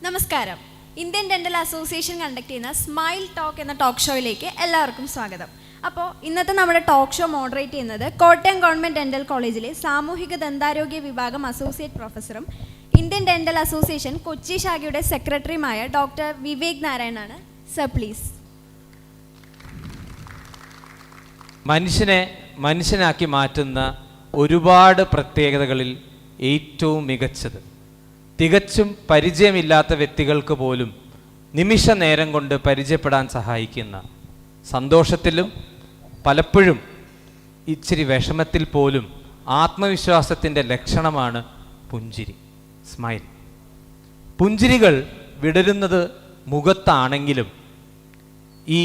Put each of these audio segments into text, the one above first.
നമസ്കാരം. Indian dental association conduct ചെയ്യുന്ന smile talk എന്ന ടോക്ക് ഷോയിലേക്ക് എല്ലാവർക്കും സ്വാഗതം. അപ്പോൾ ഇന്നത്തെ നമ്മുടെ ടോക്ക് ഷോ മോഡറേറ്റ് ചെയ്യുന്നത് കോട്ടയം ഗവൺമെൻറ് ഡെന്റൽ കോളേജിലെ സാമൂഹിക ദന്താരോഗ്യ വിഭാഗം അസോസിയേറ്റ് പ്രൊഫസറും ഇന്ത്യൻ ഡെന്റൽ അസോസിയേഷൻ കൊച്ചി ശാഖയുടെ സെക്രട്ടറിയുമായ ഡോക്ടർ വിവേക് നാരായണാണ്. Sir please. മനുഷ്യനാക്കി മാറ്റുന്ന ഒരുപാട് പ്രത്യേകതകളിൽ ഏറ്റവും മികച്ചത്, തികച്ചും പരിചയമില്ലാത്ത വ്യക്തികൾക്ക് പോലും നിമിഷ നേരം കൊണ്ട് പരിചയപ്പെടാൻ സഹായിക്കുന്ന, സന്തോഷത്തിലും പലപ്പോഴും ഇച്ചിരി വിഷമത്തിൽ പോലും ആത്മവിശ്വാസത്തിൻ്റെ ലക്ഷണമാണ് പുഞ്ചിരി, സ്മൈൽ. പുഞ്ചിരികൾ വിടരുന്നത് മുഖത്താണെങ്കിലും ഈ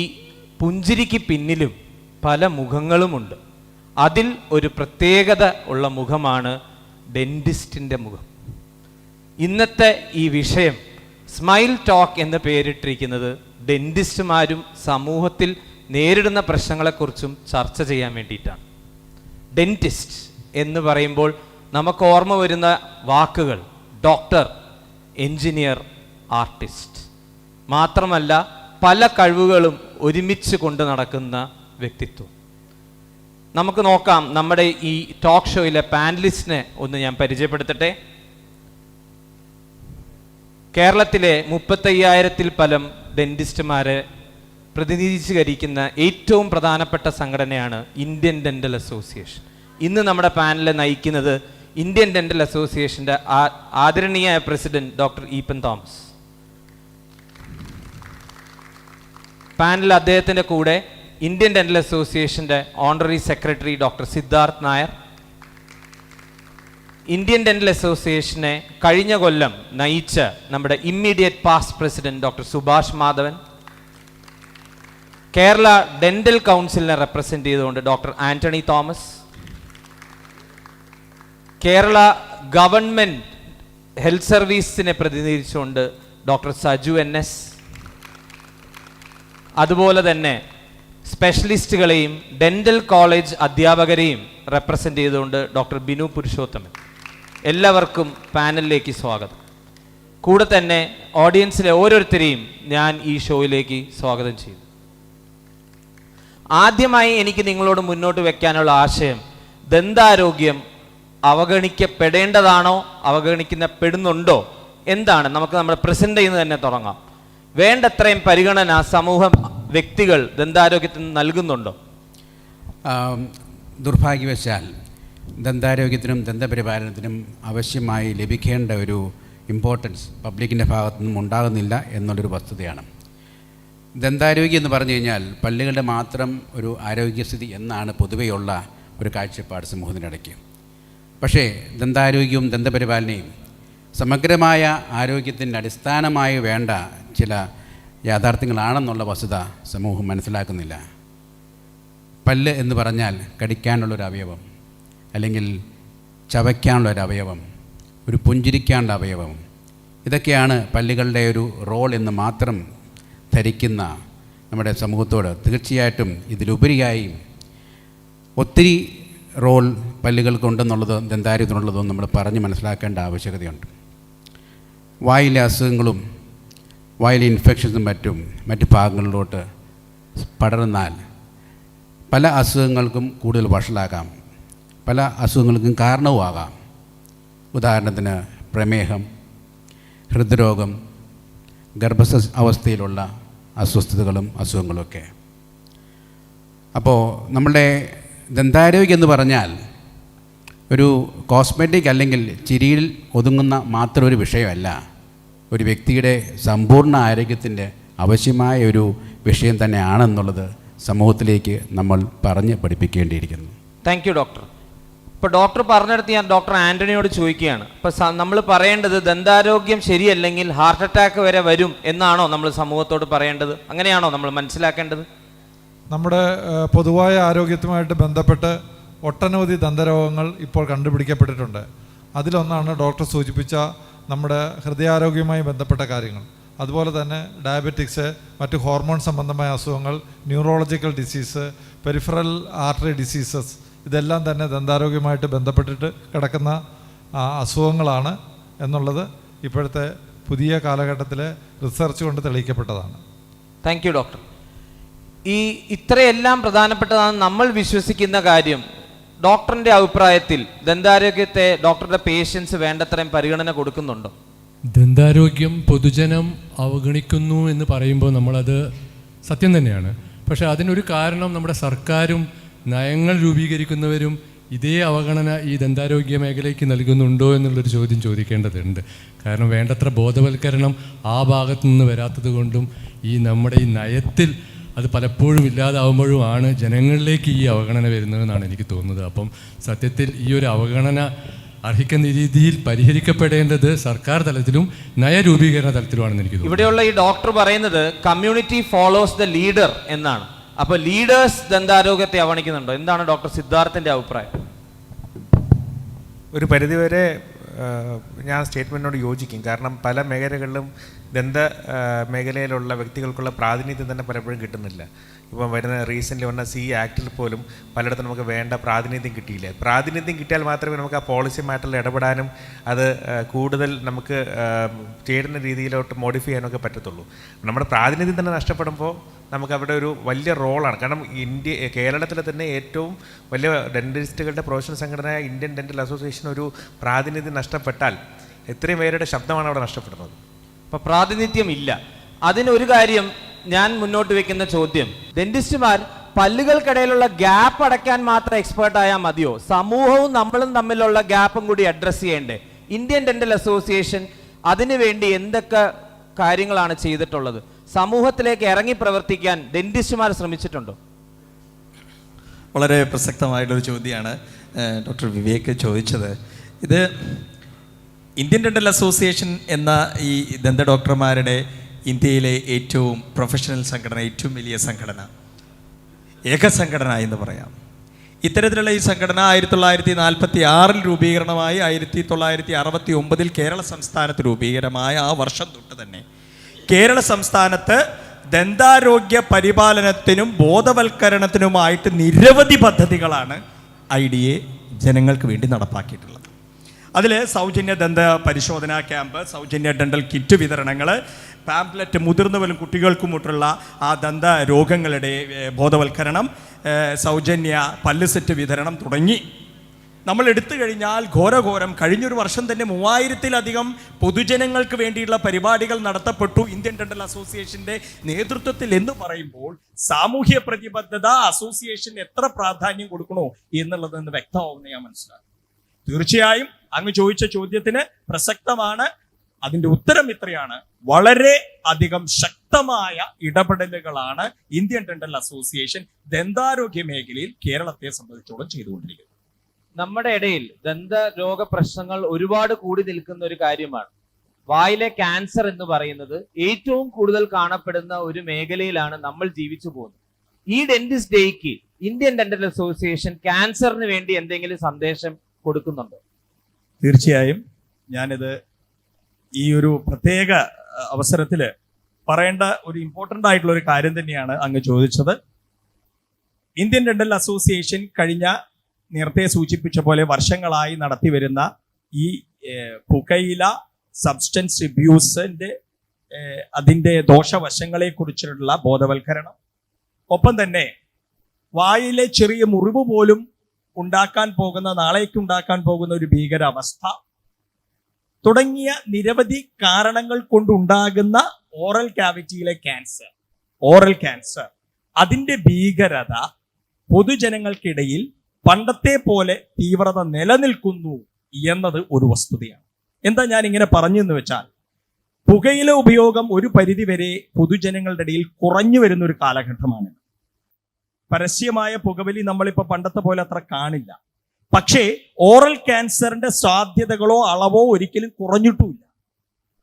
പുഞ്ചിരിക്ക് പിന്നിലും പല മുഖങ്ങളുമുണ്ട്. അതിൽ ഒരു പ്രത്യേകത ഉള്ള മുഖമാണ് ഡെന്റിസ്റ്റിൻ്റെ മുഖം. ഇന്നത്തെ ഈ വിഷയം സ്മൈൽ ടോക്ക് എന്ന് പേരിട്ടിരിക്കുന്നത് ഡെന്റിസ്റ്റുമാരും സമൂഹത്തിൽ നേരിടുന്ന പ്രശ്നങ്ങളെക്കുറിച്ചും ചർച്ച ചെയ്യാൻ വേണ്ടിയിട്ടാണ്. ഡെന്റിസ്റ്റ് എന്ന് പറയുമ്പോൾ നമുക്ക് ഓർമ്മ വരുന്ന വാക്കുകൾ ഡോക്ടർ, എൻജിനീയർ, ആർട്ടിസ്റ്റ് മാത്രമല്ല പല കഴിവുകളും ഒരുമിച്ച് കൊണ്ട് നടക്കുന്ന വ്യക്തിത്വം. നമുക്ക് നോക്കാം. നമ്മുടെ ഈ ടോക്ക് ഷോയിലെ പാനലിസ്റ്റിനെ ഒന്ന് ഞാൻ പരിചയപ്പെടുത്തട്ടെ. കേരളത്തിലെ 35,000-ൽ പരം ഡെന്റിസ്റ്റുമാരെ പ്രതിനിധീകരിക്കുന്ന ഏറ്റവും പ്രധാനപ്പെട്ട സംഘടനയാണ് ഇന്ത്യൻ ഡെന്റൽ അസോസിയേഷൻ. ഇന്ന് നമ്മുടെ പാനലിൽ നയിക്കുന്നത് ഇന്ത്യൻ ഡെന്റൽ അസോസിയേഷൻ്റെ ആദരണീയ പ്രസിഡന്റ് ഡോക്ടർ ഈപ്പൻ തോമസ്. പാനലിൽ അദ്ദേഹത്തിൻ്റെ കൂടെ ഇന്ത്യൻ ഡെന്റൽ അസോസിയേഷൻ്റെ honorary secretary doctor Siddharth Nair, Indian dental അസോസിയേഷനെ കഴിഞ്ഞ കൊല്ലം നയിച്ച നമ്മുടെ immediate past president doctor Subhash Madhavan, Kerala dental കൗൺസിലിനെ റെപ്രസെന്റ് ചെയ്തുകൊണ്ട് doctor Antony Thomas, Kerala government health സർവീസിനെ പ്രതിനിധീകരിച്ചുകൊണ്ട് ഡോക്ടർ സജു NS, അതുപോലെ തന്നെ സ്പെഷ്യലിസ്റ്റുകളെയും ഡെന്റൽ കോളേജ് അധ്യാപകരെയും റെപ്രസെന്റ് ചെയ്തുകൊണ്ട് ഡോക്ടർ ബിനു പുരുഷോത്തമൻ. എല്ലാവർക്കും പാനലിലേക്ക് സ്വാഗതം. കൂടെ തന്നെ ഓഡിയൻസിലെ ഓരോരുത്തരെയും ഞാൻ ഈ ഷോയിലേക്ക് സ്വാഗതം ചെയ്തു. ആദ്യമായി എനിക്ക് നിങ്ങളോട് മുന്നോട്ട് വെക്കാനുള്ള ആശയം, ദന്താരോഗ്യം അവഗണിക്കപ്പെടേണ്ടതാണോ, അവഗണിക്കപ്പെടുന്നുണ്ടോ, എന്താണ്? നമുക്ക് നമ്മുടെ പ്രസന്റ് ചെയ്യുന്നത് തന്നെ തുടങ്ങാം. വേണ്ടത്രയും പരിഗണന സമൂഹം, വ്യക്തികൾ ദന്താരോഗ്യത്തിന് നൽകുന്നുണ്ടോ? ദുർഭാഗ്യവശാൽ ദന്താരോഗ്യത്തിനും ദന്തപരിപാലനത്തിനും ആവശ്യമായി ലഭിക്കേണ്ട ഒരു ഇമ്പോർട്ടൻസ് പബ്ലിക്കിൻ്റെ ഭാഗത്തു നിന്നും ഉണ്ടാകുന്നില്ല എന്നുള്ളൊരു വസ്തുതയാണ്. ദന്താരോഗ്യം എന്ന് പറഞ്ഞു കഴിഞ്ഞാൽ പല്ലുകളുടെ മാത്രം ഒരു ആരോഗ്യസ്ഥിതി എന്നാണ് പൊതുവെയുള്ള ഒരു കാഴ്ചപ്പാട് സമൂഹത്തിനിടയ്ക്ക്. പക്ഷേ ദന്താരോഗ്യവും ദന്തപരിപാലനയും സമഗ്രമായ ആരോഗ്യത്തിൻ്റെ അടിസ്ഥാനമായി വേണ്ട ചില യാഥാർത്ഥ്യങ്ങളാണെന്നുള്ള വസ്തുത സമൂഹം മനസ്സിലാക്കുന്നില്ല. പല്ല് എന്ന് പറഞ്ഞാൽ കടിക്കാനുള്ളൊരു അവയവം, അല്ലെങ്കിൽ ചവയ്ക്കാനുള്ളൊരു അവയവം, ഒരു പുഞ്ചിരിക്കാനുള്ള അവയവം, ഇതൊക്കെയാണ് പല്ലുകളുടെ ഒരു റോൾ എന്ന് മാത്രം ധരിക്കുന്ന നമ്മുടെ സമൂഹത്തോട് തീർച്ചയായിട്ടും ഇതിലുപരിയായി ഒത്തിരി റോൾ പല്ലുകൾക്കുണ്ടെന്നുള്ളത്, ദന്താരോഗ്യത്തിനുള്ളതും നമ്മൾ പറഞ്ഞ് മനസ്സിലാക്കേണ്ട ആവശ്യകതയുണ്ട്. വായിലെ അസുഖങ്ങളും വായിലെ ഇൻഫെക്ഷൻസും മറ്റു ഭാഗങ്ങളിലോട്ട് പടർന്നാൽ പല അസുഖങ്ങൾക്കും കൂടുതൽ വഷളാകാം, പല അസുഖങ്ങൾക്കും കാരണവുമാകാം. ഉദാഹരണത്തിന് പ്രമേഹം, ഹൃദ്രോഗം, അവസ്ഥയിലുള്ള അസ്വസ്ഥതകളും അസുഖങ്ങളുമൊക്കെ. അപ്പോൾ നമ്മളുടെ ദന്താരോഗ്യം എന്ന് പറഞ്ഞാൽ ഒരു കോസ്മെറ്റിക് അല്ലെങ്കിൽ ചിരിയിൽ ഒതുങ്ങുന്ന മാത്രം ഒരു വിഷയമല്ല, ഒരു വ്യക്തിയുടെ സമ്പൂർണ്ണ ആരോഗ്യത്തിൻ്റെ ആവശ്യമായ ഒരു വിഷയം തന്നെയാണെന്നുള്ളത് സമൂഹത്തിലേക്ക് നമ്മൾ പറഞ്ഞ് പഠിപ്പിക്കേണ്ടിയിരിക്കുന്നു. Thank you doctor. ഇപ്പോൾ ഡോക്ടർ പറഞ്ഞെടുത്ത് ഞാൻ ഡോക്ടർ ആൻ്റണിയോട് ചോദിക്കുകയാണ്. ഇപ്പോൾ നമ്മൾ പറയേണ്ടത് ദന്താരോഗ്യം ശരിയല്ലെങ്കിൽ ഹാർട്ട് അറ്റാക്ക് വരെ വരും എന്നാണോ നമ്മൾ സമൂഹത്തോട് പറയേണ്ടത്? അങ്ങനെയാണോ നമ്മൾ മനസ്സിലാക്കേണ്ടത്? നമ്മുടെ പൊതുവായ ആരോഗ്യത്തുമായിട്ട് ബന്ധപ്പെട്ട് ഒട്ടനവധി ദന്തരോഗങ്ങൾ ഇപ്പോൾ കണ്ടുപിടിക്കപ്പെട്ടിട്ടുണ്ട്. അതിലൊന്നാണ് ഡോക്ടർ സൂചിപ്പിച്ച നമ്മുടെ ഹൃദയാരോഗ്യവുമായി ബന്ധപ്പെട്ട കാര്യങ്ങൾ. അതുപോലെ തന്നെ ഡയബറ്റിക്സ്, മറ്റ് ഹോർമോൺ സംബന്ധമായ അസുഖങ്ങൾ, neurological disease, peripheral artery diseases, ഇതെല്ലാം തന്നെ ദന്താരോഗ്യമായിട്ട് ബന്ധപ്പെട്ടിട്ട് കിടക്കുന്ന അസുഖങ്ങളാണ് എന്നുള്ളത് ഇപ്പോഴത്തെ പുതിയ കാലഘട്ടത്തിലെ റിസർച്ച് കൊണ്ട് തെളിയിക്കപ്പെട്ടതാണ്. Thank you doctor. ഈ ഇത്രയെല്ലാം പ്രധാനപ്പെട്ടതാണ് നമ്മൾ വിശ്വസിക്കുന്ന കാര്യം. ഡോക്ടറിന്റെ അഭിപ്രായത്തിൽ ദന്താരോഗ്യത്തെ ഡോക്ടറുടെ പേഷ്യൻസ് വേണ്ടത്രയും പരിഗണന കൊടുക്കുന്നുണ്ടോ? ദന്താരോഗ്യം പൊതുജനം അവഗണിക്കുന്നു എന്ന് പറയുമ്പോൾ നമ്മളത് സത്യം തന്നെയാണ്. പക്ഷേ അതിനൊരു കാരണം നമ്മുടെ സർക്കാരും നയങ്ങൾ രൂപീകരിക്കുന്നവരും ഇതേ അവഗണന ഈ ദന്താരോഗ്യ മേഖലയ്ക്ക് നൽകുന്നുണ്ടോ എന്നുള്ളൊരു ചോദ്യം ചോദിക്കേണ്ടതുണ്ട്. കാരണം വേണ്ടത്ര ബോധവൽക്കരണം ആ ഭാഗത്തു നിന്ന് വരാത്തത് കൊണ്ടും ഈ നമ്മുടെ ഈ നയത്തിൽ അത് പലപ്പോഴും ഇല്ലാതാവുമ്പോഴുമാണ് ജനങ്ങളിലേക്ക് ഈ അവഗണന വരുന്നതെന്നാണ് എനിക്ക് തോന്നുന്നത്. അപ്പം സത്യത്തിൽ ഈ ഒരു അവഗണന അർഹിക്കുന്ന രീതിയിൽ പരിഹരിക്കപ്പെടേണ്ടത് സർക്കാർ തലത്തിലും നയരൂപീകരണ തലത്തിലുമാണെന്ന് എനിക്ക് തോന്നുന്നു. ഇവിടെയുള്ള ഈ ഡോക്ടർ പറയുന്നത് കമ്മ്യൂണിറ്റി ഫോളോസ് ദ ലീഡർ എന്നാണ്. അപ്പോൾ ലീഡേഴ്സ് ദന്താരോഗ്യത്തെ അവഗണിക്കുന്നുണ്ടോ? എന്താണ് ഡോക്ടർ സിദ്ധാർത്ഥിന്റെ അഭിപ്രായം? ഒരു പരിധിവരെ ഞാൻ സ്റ്റേറ്റ്മെൻറ്റിനോട് യോജിക്കും. കാരണം പല മേഖലകളിലും മേഖലയിലുള്ള വ്യക്തികൾക്കുള്ള പ്രാതിനിധ്യം തന്നെ പലപ്പോഴും കിട്ടുന്നില്ല. ഇപ്പം വരുന്ന റീസെൻ്റ്ലി വന്ന ആക്ടിൽ പോലും പലയിടത്തും നമുക്ക് വേണ്ട പ്രാതിനിധ്യം കിട്ടിയില്ല. പ്രാതിനിധ്യം കിട്ടിയാൽ മാത്രമേ നമുക്ക് ആ പോളിസി മാറ്ററിൽ ഇടപെടാനും അത് കൂടുതൽ നമുക്ക് ചേരുന്ന രീതിയിലോട്ട് മോഡിഫൈ ചെയ്യാനൊക്കെ പറ്റത്തുള്ളൂ. നമ്മുടെ പ്രാതിനിധ്യം തന്നെ നഷ്ടപ്പെടുമ്പോൾ നമുക്ക് അവിടെ ഒരു വലിയ റോളാണ്. കാരണം കേരളത്തിലെ തന്നെ ഏറ്റവും വലിയ ഡെന്റിസ്റ്റുകളുടെ പ്രൊഫഷണൽ സംഘടനയായ ഇന്ത്യൻ ഡെന്റൽ അസോസിയേഷൻ ഒരു പ്രാതിനിധ്യം നഷ്ടപ്പെട്ടാൽ എത്രയും പേരുടെ ശബ്ദമാണ് അവിടെ നഷ്ടപ്പെടുന്നത്. അപ്പോൾ പ്രാതിനിധ്യം ഇല്ല. അതിനൊരു കാര്യം ഞാൻ മുന്നോട്ട് വെക്കുന്ന ചോദ്യം, ഡെന്റിസ്റ്റുമാർ പല്ലുകൾക്കിടയിലുള്ള ഗ്യാപ്പ് അടയ്ക്കാൻ മാത്രം എക്സ്പേർട്ട് ആയാൽ മതിയോ? സമൂഹവും നമ്മളും തമ്മിലുള്ള ഗ്യാപ്പും കൂടി അഡ്രസ്സ് ചെയ്യേണ്ടേ? ഇന്ത്യൻ ഡെന്റൽ അസോസിയേഷൻ അതിനുവേണ്ടി എന്തൊക്കെ കാര്യങ്ങളാണ് ചെയ്തിട്ടുള്ളത്? സമൂഹത്തിലേക്ക് ഇറങ്ങി പ്രവർത്തിക്കാൻ ഡെന്റിസ്റ്റുമാർ ശ്രമിച്ചിട്ടുണ്ടോ? വളരെ പ്രസക്തമായിട്ടുള്ളൊരു ചോദ്യമാണ് ഡോക്ടർ വിവേക് ചോദിച്ചത്. ഇത് ഇന്ത്യൻ ഡെന്റൽ അസോസിയേഷൻ എന്ന ഈ ദന്ത ഡോക്ടർമാരുടെ ഇന്ത്യയിലെ ഏറ്റവും പ്രൊഫഷണൽ സംഘടന, ഏറ്റവും വലിയ സംഘടന, ഏക സംഘടന എന്ന് പറയാം. ഇത്തരത്തിലുള്ള ഈ സംഘടന 1946 രൂപീകരണമായി 1969 കേരള സംസ്ഥാനത്ത് രൂപീകരമായ ആ വർഷം തൊട്ട് തന്നെ കേരള സംസ്ഥാനത്ത് ദന്താരോഗ്യ പരിപാലനത്തിനും ബോധവൽക്കരണത്തിനുമായിട്ട് നിരവധി പദ്ധതികളാണ് IDA ജനങ്ങൾക്ക് വേണ്ടി നടപ്പാക്കിയിട്ടുള്ളത്. അതിൽ സൗജന്യ ദന്ത പരിശോധനാ ക്യാമ്പ്, സൗജന്യ ഡെന്റൽ കിറ്റ് വിതരണങ്ങൾ, പാംപ്ലെറ്റ് മുതിർന്നവരും കുട്ടികൾക്കുമുള്ള ആ ദന്ത രോഗങ്ങളുടെ ബോധവൽക്കരണം, സൗജന്യ പല്ല് സെറ്റ് വിതരണം തുടങ്ങി നമ്മൾ എടുത്തു കഴിഞ്ഞാൽ ഘോരഘോരം കഴിഞ്ഞൊരു വർഷം തന്നെ 3000-ലധികം പൊതുജനങ്ങൾക്ക് വേണ്ടിയുള്ള പരിപാടികൾ നടത്തപ്പെട്ടു ഇന്ത്യൻ ഡെന്റൽ അസോസിയേഷന്റെ നേതൃത്വത്തിൽ എന്ന് പറയുമ്പോൾ സാമൂഹ്യ പ്രതിബദ്ധത അസോസിയേഷൻ എത്ര പ്രാധാന്യം കൊടുക്കണോ എന്നുള്ളതെന്ന് വ്യക്തമാവുന്ന ഞാൻ മനസ്സിലാക്കും. തീർച്ചയായും അങ്ങ് ചോദിച്ച ചോദ്യത്തിന് പ്രസക്തമാണ്. അതിന്റെ ഉത്തരം ഇത്രയാണ്: വളരെ അധികം ശക്തമായ ഇടപെടലുകളാണ് ഇന്ത്യൻ ഡെന്റൽ അസോസിയേഷൻ ദന്താരോഗ്യ മേഖലയിൽ കേരളത്തെ സംബന്ധിച്ചോളം ചെയ്തുകൊണ്ടിരിക്കുന്നത്. നമ്മുടെ ഇടയിൽ ദന്തരോഗ പ്രശ്നങ്ങൾ ഒരുപാട് കൂടി നിൽക്കുന്ന ഒരു കാര്യമാണ്. വായിലെ ക്യാൻസർ എന്ന് പറയുന്നത് ഏറ്റവും കൂടുതൽ കാണപ്പെടുന്ന ഒരു മേഖലയിലാണ് നമ്മൾ ജീവിച്ചു പോകുന്നത്. ഈ ഡെന്റിസ്റ്റ് ഡേക്ക് ഇന്ത്യൻ ഡെന്റൽ അസോസിയേഷൻ ക്യാൻസറിന് വേണ്ടി എന്തെങ്കിലും സന്ദേശം കൊടുക്കുന്നുണ്ടോ? തീർച്ചയായും ഞാനിത് ഈ ഒരു പ്രത്യേക അവസരത്തിൽ പറയേണ്ട ഒരു ഇമ്പോർട്ടൻ്റ് ആയിട്ടുള്ള ഒരു കാര്യം തന്നെയാണ് അങ്ങ് ചോദിച്ചത്. ഇന്ത്യൻ ഡെന്റൽ അസോസിയേഷൻ കഴിഞ്ഞ നേരത്തെ സൂചിപ്പിച്ച പോലെ വർഷങ്ങളായി നടത്തിവരുന്ന ഈ പുകയില സബ്സ്റ്റൻസ് അബ്യൂസിന്റെ അതിൻ്റെ ദോഷവശങ്ങളെ കുറിച്ചുള്ള ബോധവൽക്കരണം, ഒപ്പം തന്നെ വായിലെ ചെറിയ മുറിവ് പോലും നാളേക്ക് ഉണ്ടാക്കാൻ പോകുന്ന ഒരു ഭീകരാവസ്ഥ തുടങ്ങിയ നിരവധി കാരണങ്ങൾ കൊണ്ടുണ്ടാകുന്ന ഓറൽ ക്യാവിറ്റിയിലെ ക്യാൻസർ അതിന്റെ ഭീകരത പൊതുജനങ്ങൾക്കിടയിൽ പണ്ടത്തെ പോലെ തീവ്രത നിലനിൽക്കുന്നു എന്നത് ഒരു വസ്തുതയാണ്. എന്താ ഞാൻ ഇങ്ങനെ പറഞ്ഞെന്ന് വെച്ചാൽ, പുകയില ഉപയോഗം ഒരു പരിധിവരെ പൊതുജനങ്ങളുടെ ഇടയിൽ കുറഞ്ഞു വരുന്ന ഒരു കാലഘട്ടമാണ്. പരസ്യമായ പുകവലി നമ്മളിപ്പോൾ പണ്ടത്തെ പോലെ അത്ര കാണില്ല. പക്ഷേ ഓറൽ ക്യാൻസറിന്റെ സാധ്യതകളോ അളവോ ഒരിക്കലും കുറഞ്ഞിട്ടുമില്ല.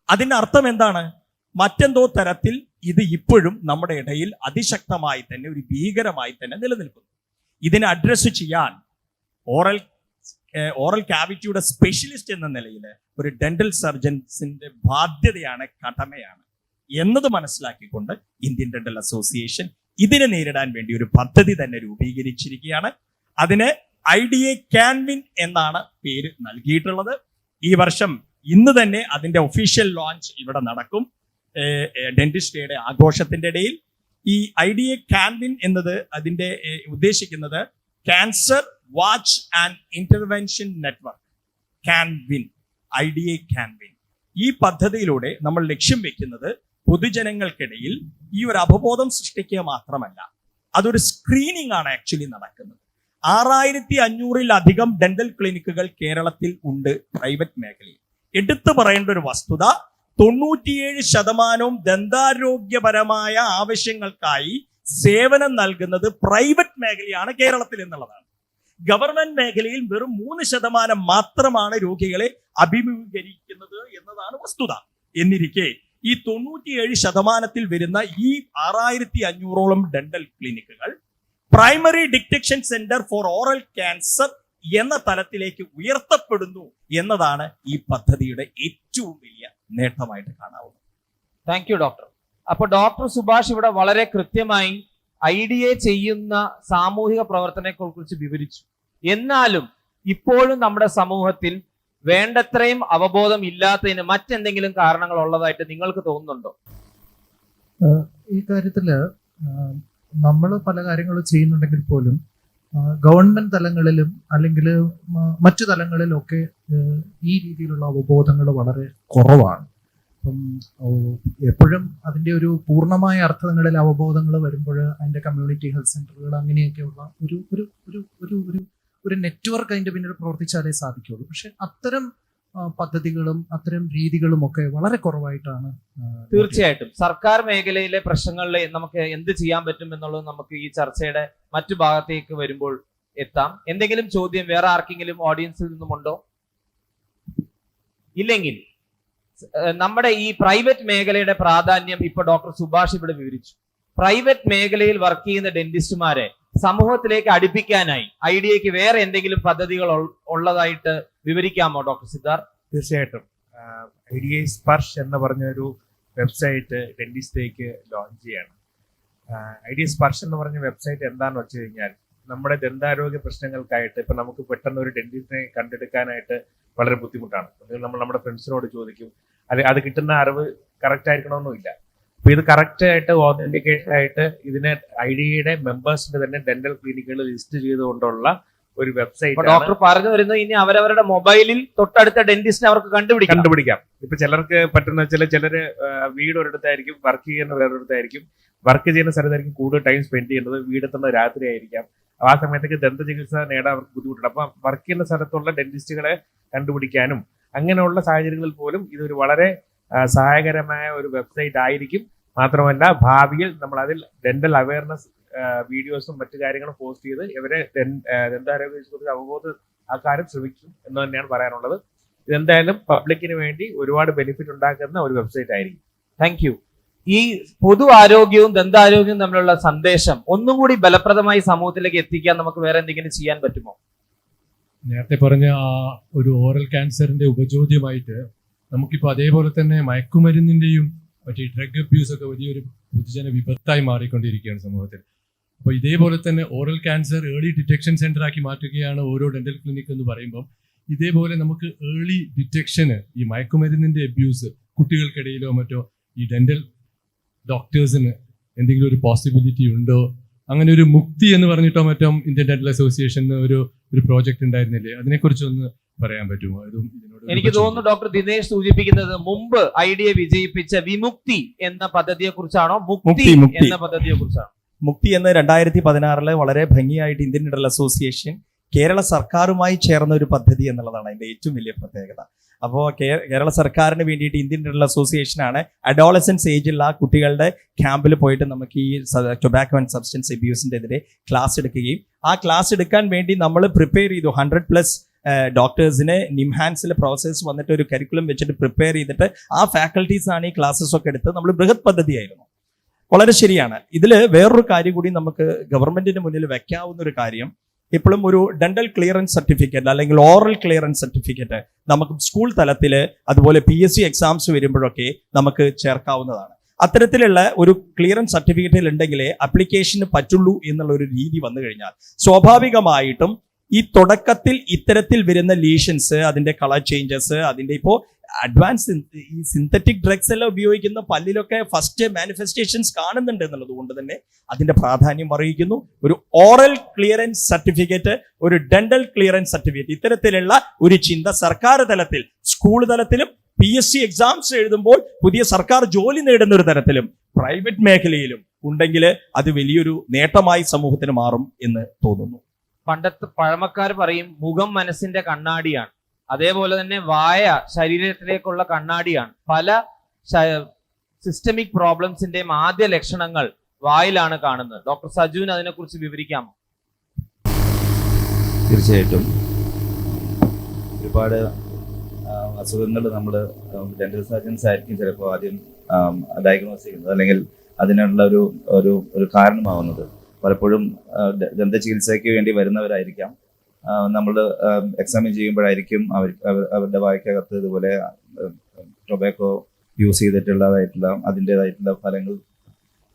അതിന്റെ അർത്ഥം എന്താണ്? മറ്റെന്തോ തരത്തിൽ ഇത് ഇപ്പോഴും നമ്മുടെ ഇടയിൽ അതിശക്തമായി തന്നെ, ഒരു ഭീകരമായി തന്നെ നിലനിൽക്കുന്നു. ഇതിനെ അഡ്രസ്സ് ചെയ്യാൻ ഓറൽ ക്യാവിറ്റിയുടെ സ്പെഷ്യലിസ്റ്റ് എന്ന നിലയിൽ ഒരു ഡെന്റൽ സർജൻസിന്റെ ബാധ്യതയാണ്, കടമയാണ് എന്നത് മനസ്സിലാക്കിക്കൊണ്ട് ഇന്ത്യൻ ഡെന്റൽ അസോസിയേഷൻ ഇതിനെ നേരിടാൻ വേണ്ടി ഒരു പദ്ധതി തന്നെ രൂപീകരിച്ചിരിക്കുകയാണ്. അതിന് IDA ക്യാൻ വിൻ എന്നാണ് പേര് നൽകിയിട്ടുള്ളത്. ഈ വർഷം ഇന്ന് തന്നെ അതിൻ്റെ ഒഫീഷ്യൽ ലോഞ്ച് ഇവിടെ നടക്കും. ഡെന്റിസ്റ്റ് ഡേയുടെ ആഘോഷത്തിൻ്റെ ഇടയിൽ ഈ IDA ക്യാൻവിൻ എന്നത് അതിൻ്റെ ഉദ്ദേശിക്കുന്നത് cancer watch and intervention network Canwin, IDA Canwin. ഈ പദ്ധതിയിലൂടെ നമ്മൾ ലക്ഷ്യം വെക്കുന്നത് പൊതുജനങ്ങൾക്കിടയിൽ ഈ ഒരു അവബോധം സൃഷ്ടിക്കുക മാത്രമല്ല, അതൊരു സ്ക്രീനിങ് ആണ് ആക്ച്വലി നടക്കുന്നത്. 6500-ലധികം ഡെന്റൽ ക്ലിനിക്കുകൾ കേരളത്തിൽ ഉണ്ട് പ്രൈവറ്റ് മേഖലയിൽ. എടുത്തു പറയേണ്ട ഒരു വസ്തുത, 97% ദന്താരോഗ്യപരമായ ആവശ്യങ്ങൾക്കായി സേവനം നൽകുന്നത് പ്രൈവറ്റ് മേഖലയാണ് കേരളത്തിൽ എന്നുള്ളതാണ്. ഗവൺമെന്റ് മേഖലയിൽ വെറും 3% മാത്രമാണ് രോഗികളെ അഭിമുഖീകരിക്കുന്നത് എന്നതാണ് വസ്തുത. എന്നിരിക്കെ ഈ 97% വരുന്ന ഈ 6500ഓളം ഡെന്റൽ ക്ലിനിക്കുകൾ primary detection centre for oral cancer എന്ന തലത്തിലേക്ക് ഉയർത്തപ്പെടുന്നു എന്നതാണ് ഈ പദ്ധതിയുടെ ഏറ്റവും വലിയ നേട്ടമായിട്ട് കാണാവുന്നത്. Thank you doctor. അപ്പോൾ ഡോക്ടർ സുഭാഷ് ഇവിടെ വളരെ കൃത്യമായി IDA ചെയ്യുന്ന സാമൂഹിക പ്രവർത്തനത്തെക്കുറിച്ച് വിവരിച്ചു. എന്നാലും ഇപ്പോഴും നമ്മുടെ സമൂഹത്തിൽ വേണ്ടത്രയും അവബോധം ഇല്ലാത്തതിന് മറ്റെന്തെങ്കിലും കാരണങ്ങൾ ഉള്ളതായിട്ട് നിങ്ങൾക്ക് തോന്നുന്നുണ്ടോ? ഈ കാര്യത്തില് നമ്മൾ പല കാര്യങ്ങളും ചെയ്യുന്നുണ്ടെങ്കിൽ പോലും ഗവൺമെന്റ് തലങ്ങളിലും അല്ലെങ്കിൽ മറ്റു തലങ്ങളിലൊക്കെ ഈ രീതിയിലുള്ള അവബോധങ്ങൾ വളരെ കുറവാണ്. അപ്പം എപ്പോഴും അതിൻ്റെ ഒരു പൂർണ്ണമായ അർത്ഥങ്ങളിൽ അവബോധങ്ങൾ വരുമ്പോൾ അതിൻ്റെ കമ്മ്യൂണിറ്റി ഹെൽത്ത് സെന്ററുകൾ അങ്ങനെയൊക്കെയുള്ള ഒരു ഒരു ഒരു ഒരു ഒരു ഒരു നെറ്റ്വർക്ക് അതിൻ്റെ പിന്നിൽ പ്രവർത്തിച്ചാലേ സാധിക്കുള്ളൂ. പക്ഷെ അത്തരം പദ്ധതികളും അത്തരം രീതികളും ഒക്കെ വളരെ കുറവായിട്ടാണ്. തീർച്ചയായിട്ടും സർക്കാർ മേഖലയിലെ പ്രശ്നങ്ങളിൽ നമുക്ക് എന്ത് ചെയ്യാൻ പറ്റും എന്നുള്ളത് നമുക്ക് ഈ ചർച്ചയുടെ മറ്റു ഭാഗത്തേക്ക് വരുമ്പോൾ എത്താം. എന്തെങ്കിലും ചോദ്യം വേറെ ആർക്കെങ്കിലും ഓഡിയൻസിൽ നിന്നുമുണ്ടോ? ഇല്ലെങ്കിൽ നമ്മുടെ ഈ പ്രൈവറ്റ് മേഖലയുടെ പ്രാധാന്യം ഇപ്പൊ ഡോക്ടർ സുഭാഷ് ഇവിടെ വിവരിച്ചു. പ്രൈവറ്റ് മേഖലയിൽ വർക്ക് ചെയ്യുന്ന ഡെന്റിസ്റ്റുമാരെ സമൂഹത്തിലേക്ക് അടുപ്പിക്കാനായി IDAക്ക് വേറെ എന്തെങ്കിലും പദ്ധതികൾ ഉള്ളതായിട്ട് വിവരിക്കാമോ ഡോക്ടർ സിദ്ധാർത്ഥ്? തീർച്ചയായിട്ടും. IDA സ്പർശ് എന്ന് പറഞ്ഞൊരു വെബ്സൈറ്റ് ഡെന്റിസ്റ്റേക്ക് ലോഞ്ച് ചെയ്യാണ്. IDA സ്പർശ് എന്ന് പറഞ്ഞ വെബ്സൈറ്റ് എന്താണെന്ന് വെച്ച് കഴിഞ്ഞാൽ, നമ്മുടെ ദന്താരോഗ്യ പ്രശ്നങ്ങൾക്കായിട്ട് ഇപ്പൊ നമുക്ക് പെട്ടെന്ന് ഒരു ഡെന്റിസ്റ്റിനെ കണ്ടെടുക്കാനായിട്ട് വളരെ ബുദ്ധിമുട്ടാണ്. നമ്മൾ നമ്മുടെ ഫ്രണ്ട്സിനോട് ചോദിക്കും, അത് കിട്ടുന്ന അറിവ് കറക്റ്റ് ആയിരിക്കണമെന്നില്ല. അപ്പൊ ഇത് കറക്റ്റ് ആയിട്ട് ഓതന്റിക്കേഷൻ ആയിട്ട് ഇതിനെ IDAയുടെ മെമ്പേഴ്സിന്റെ തന്നെ ഡെന്റൽ ക്ലിനിക്കുകൾ ലിസ്റ്റ് ചെയ്തുകൊണ്ടുള്ള ഒരു വെബ്സൈറ്റ്. ഡോക്ടർ പറഞ്ഞു വരുന്നത് ഇനി അവരവരുടെ മൊബൈലിൽ തൊട്ടടുത്ത ഡെന്റിസ്റ്റിനെ അവർക്ക് കണ്ടുപിടിക്കാം. ഇപ്പൊ ചിലർക്ക് പറ്റുന്ന ചിലര് വീട് ഒരിടത്തായിരിക്കും, വർക്ക് ചെയ്യുന്ന വേറൊരിടത്തായിരിക്കും. വർക്ക് ചെയ്യുന്ന സ്ഥലത്തായിരിക്കും കൂടുതൽ ടൈം സ്പെൻഡ് ചെയ്യുന്നത്, വീടെത്തുന്ന രാത്രി ആയിരിക്കാം. ആ സമയത്തേക്ക് ദന്ത ചികിത്സ നേടാൻ അവർക്ക് ബുദ്ധിമുട്ടുണ്ട്. അപ്പൊ വർക്ക് ചെയ്യുന്ന സ്ഥലത്തുള്ള ഡെന്റിസ്റ്റുകളെ കണ്ടുപിടിക്കാനും അങ്ങനെയുള്ള സാഹചര്യങ്ങളിൽ പോലും ഇതൊരു വളരെ സഹായകരമായ ഒരു വെബ്സൈറ്റ് ആയിരിക്കും. മാത്രമല്ല ഭാവിയിൽ നമ്മൾ അതിൽ ഡെന്റൽ അവയർനെസ് വീഡിയോസും മറ്റു കാര്യങ്ങളും പോസ്റ്റ് ചെയ്ത് ഇവരെ ദന്താരോഗ്യത്തെക്കുറിച്ച് അവബോധം ആക്കാനും ശ്രമിക്കും എന്ന് തന്നെയാണ് പറയാനുള്ളത്. ഇതെന്തായാലും പബ്ലിക്കിന് വേണ്ടി ഒരുപാട് ബെനിഫിറ്റ് ഉണ്ടാക്കുന്ന ഒരു വെബ്സൈറ്റ് ആയിരിക്കും. Thank you. ഈ പൊതു ആരോഗ്യവും ദന്താരോഗ്യവും തമ്മിലുള്ള സന്ദേശം ഒന്നും കൂടി ഫലപ്രദമായി സമൂഹത്തിലേക്ക് എത്തിക്കാൻ നമുക്ക് വേറെ എന്തെങ്കിലും ചെയ്യാൻ പറ്റുമോ? നേരത്തെ പറഞ്ഞ ആ ഒരു ഓറൽ ക്യാൻസറിന്റെ ഉപചോദ്യമായിട്ട് നമുക്കിപ്പോൾ അതേപോലെ തന്നെ മയക്കുമരുന്നിന്റെയും മറ്റേ ഡ്രഗ് അബ്യൂസ് ഒക്കെ വലിയൊരു പൊതുജന വിപത്തായി മാറിക്കൊണ്ടിരിക്കുകയാണ് സമൂഹത്തിൽ. അപ്പോൾ ഇതേപോലെ തന്നെ oral cancer early detection centre ആക്കി മാറ്റുകയാണ് ഓരോ ഡെന്റൽ ക്ലിനിക് എന്ന് പറയുമ്പോൾ, ഇതേപോലെ നമുക്ക് ഏർലി ഡിറ്റക്ഷന് ഈ മയക്കുമരുന്നിന്റെ അബ്യൂസ് കുട്ടികൾക്കിടയിലോ മറ്റോ ഈ ഡെന്റൽ ഡോക്ടേഴ്സിന് എന്തെങ്കിലും ഒരു പോസിബിലിറ്റി ഉണ്ടോ? അങ്ങനെ ഒരു മുക്തി എന്ന് പറഞ്ഞിട്ടോ മറ്റോ ഇന്ത്യൻ ഡെന്റൽ അസോസിയേഷന് ഒരു പ്രോജക്റ്റ് ഉണ്ടായിരുന്നില്ലേ? അതിനെക്കുറിച്ച് ഒന്ന് പറയാൻ പറ്റുമോ? എനിക്ക് തോന്നുന്നു ഡോക്ടർ ദിനേശ് സൂചിപ്പിക്കുന്നത് മുമ്പ് IDA വിജയിപ്പിച്ച വിമുക്തി എന്ന പദ്ധതിയെ കുറിച്ചാണോ, മുക്തി എന്ന പദ്ധതിയെ കുറിച്ചാണോ? മുക്തി എന്ന് 2016 വളരെ ഭംഗിയായിട്ട് ഇന്ത്യൻ ഡെന്റൽ അസോസിയേഷൻ കേരള സർക്കാരുമായി ചേർന്ന ഒരു പദ്ധതി എന്നുള്ളതാണ് അതിന്റെ ഏറ്റവും വലിയ പ്രത്യേകത. അപ്പോൾ കേരള സർക്കാരിന് വേണ്ടിയിട്ട് ഇന്ത്യൻ ഡെന്റൽ അസോസിയേഷനാണ് അഡോളസൻസ് ഏജിലുള്ള കുട്ടികളുടെ ക്യാമ്പിൽ പോയിട്ട് നമുക്ക് ഈ ടൊബാക്കോ ആൻഡ് സബ്സ്റ്റൻസ് അബ്യൂസിന്റെ എതിരെ ക്ലാസ് എടുക്കുകയും ആ ക്ലാസ് എടുക്കാൻ വേണ്ടി നമ്മൾ പ്രിപ്പയർ ചെയ്തു 100+ ഡോക്ടേഴ്സിന് നിംഹാൻസിലെ പ്രോസസ്സ് വന്നിട്ട് ഒരു കരിക്കുലം വെച്ചിട്ട് പ്രിപ്പയർ ചെയ്തിട്ട് ആ ഫാക്കൽറ്റീസ് ആണ് ഈ ക്ലാസ്സസ് ഒക്കെ എടുത്ത് നമ്മൾ ബൃഹത് പദ്ധതിയായിരുന്നു. വളരെ ശരിയാണ്. ഇതിൽ വേറൊരു കാര്യം കൂടി നമുക്ക് ഗവൺമെന്റിന് മുന്നിൽ വെക്കാവുന്ന ഒരു കാര്യം, ഇപ്പോഴും ഒരു ഡെന്റൽ ക്ലിയറൻസ് സർട്ടിഫിക്കറ്റ് അല്ലെങ്കിൽ ഓറൽ ക്ലിയറൻസ് സർട്ടിഫിക്കറ്റ് നമുക്ക് സ്കൂൾ തലത്തിൽ അതുപോലെ PSC എക്സാംസ് വരുമ്പോഴൊക്കെ നമുക്ക് ചേർക്കാവുന്നതാണ്. അത്തരത്തിലുള്ള ഒരു ക്ലിയറൻസ് സർട്ടിഫിക്കറ്റിൽ ഉണ്ടെങ്കിലേ അപ്ലിക്കേഷന് പറ്റുള്ളൂ എന്നുള്ള ഒരു രീതി വന്നു കഴിഞ്ഞാൽ സ്വാഭാവികമായിട്ടും ഈ തുടക്കത്തിൽ ഇത്തരത്തിൽ വരുന്ന ലീഷൻസ്, അതിന്റെ കളർ ചേഞ്ചസ്, അതിന്റെ ഇപ്പോൾ അഡ്വാൻസ് ഈ സിന്തറ്റിക് ഡ്രഗ്സ് എല്ലാം ഉപയോഗിക്കുന്ന പല്ലിലൊക്കെ ഫസ്റ്റ് മാനിഫെസ്റ്റേഷൻസ് കാണുന്നുണ്ട് എന്നുള്ളത് കൊണ്ട് തന്നെ അതിന്റെ പ്രാധാന്യം അറിയിക്കുന്നു. ഒരു ഓറൽ ക്ലിയറൻസ് സർട്ടിഫിക്കറ്റ്, ഒരു ഡെന്റൽ ക്ലിയറൻസ് സർട്ടിഫിക്കറ്റ്, ഇത്തരത്തിലുള്ള ഒരു ചിന്ത സർക്കാർ തലത്തിൽ, സ്കൂൾ തലത്തിലും PSC എക്സാംസ് എഴുതുമ്പോൾ പുതിയ സർക്കാർ ജോലി നേടുന്ന ഒരു തരത്തിലും പ്രൈവറ്റ് മേഖലയിലും ഉണ്ടെങ്കിൽ അത് വലിയൊരു നേട്ടമായി സമൂഹത്തിന് മാറും എന്ന് തോന്നുന്നു. പണ്ടത്തെ പഴമക്കാർ പറയും മുഖം മനസ്സിന്റെ കണ്ണാടിയാണ്. അതേപോലെ തന്നെ വായ ശരീരത്തിലേക്കുള്ള കണ്ണാടിയാണ്. പല സിസ്റ്റമിക് പ്രോബ്ലംസിന്റെയും ആദ്യ ലക്ഷണങ്ങൾ വായിലാണ് കാണുന്നത്. ഡോക്ടർ സജുവിന് അതിനെക്കുറിച്ച് വിവരിക്കാമോ? തീർച്ചയായിട്ടും ഒരുപാട് അസുഖങ്ങൾ നമ്മൾ ഡെന്റൽ സർജൻസ് ആയിരിക്കും ചിലപ്പോൾ ആദ്യം ഡയഗ്നോസ് ചെയ്യുന്നത്, അല്ലെങ്കിൽ അതിനുള്ള ഒരു കാരണമാവുന്നത്. പലപ്പോഴും ദന്ത ചികിത്സയ്ക്ക് വേണ്ടി വരുന്നവരായിരിക്കാം. നമ്മൾ എക്സാമിൻ ചെയ്യുമ്പോഴായിരിക്കും അവരുടെ വായ്ക്കകത്ത് ഇതുപോലെ ടൊബാക്കോ യൂസ് ചെയ്തിട്ടുള്ളതായിട്ടുള്ള അതിൻ്റെതായിട്ടുള്ള ഫലങ്ങൾ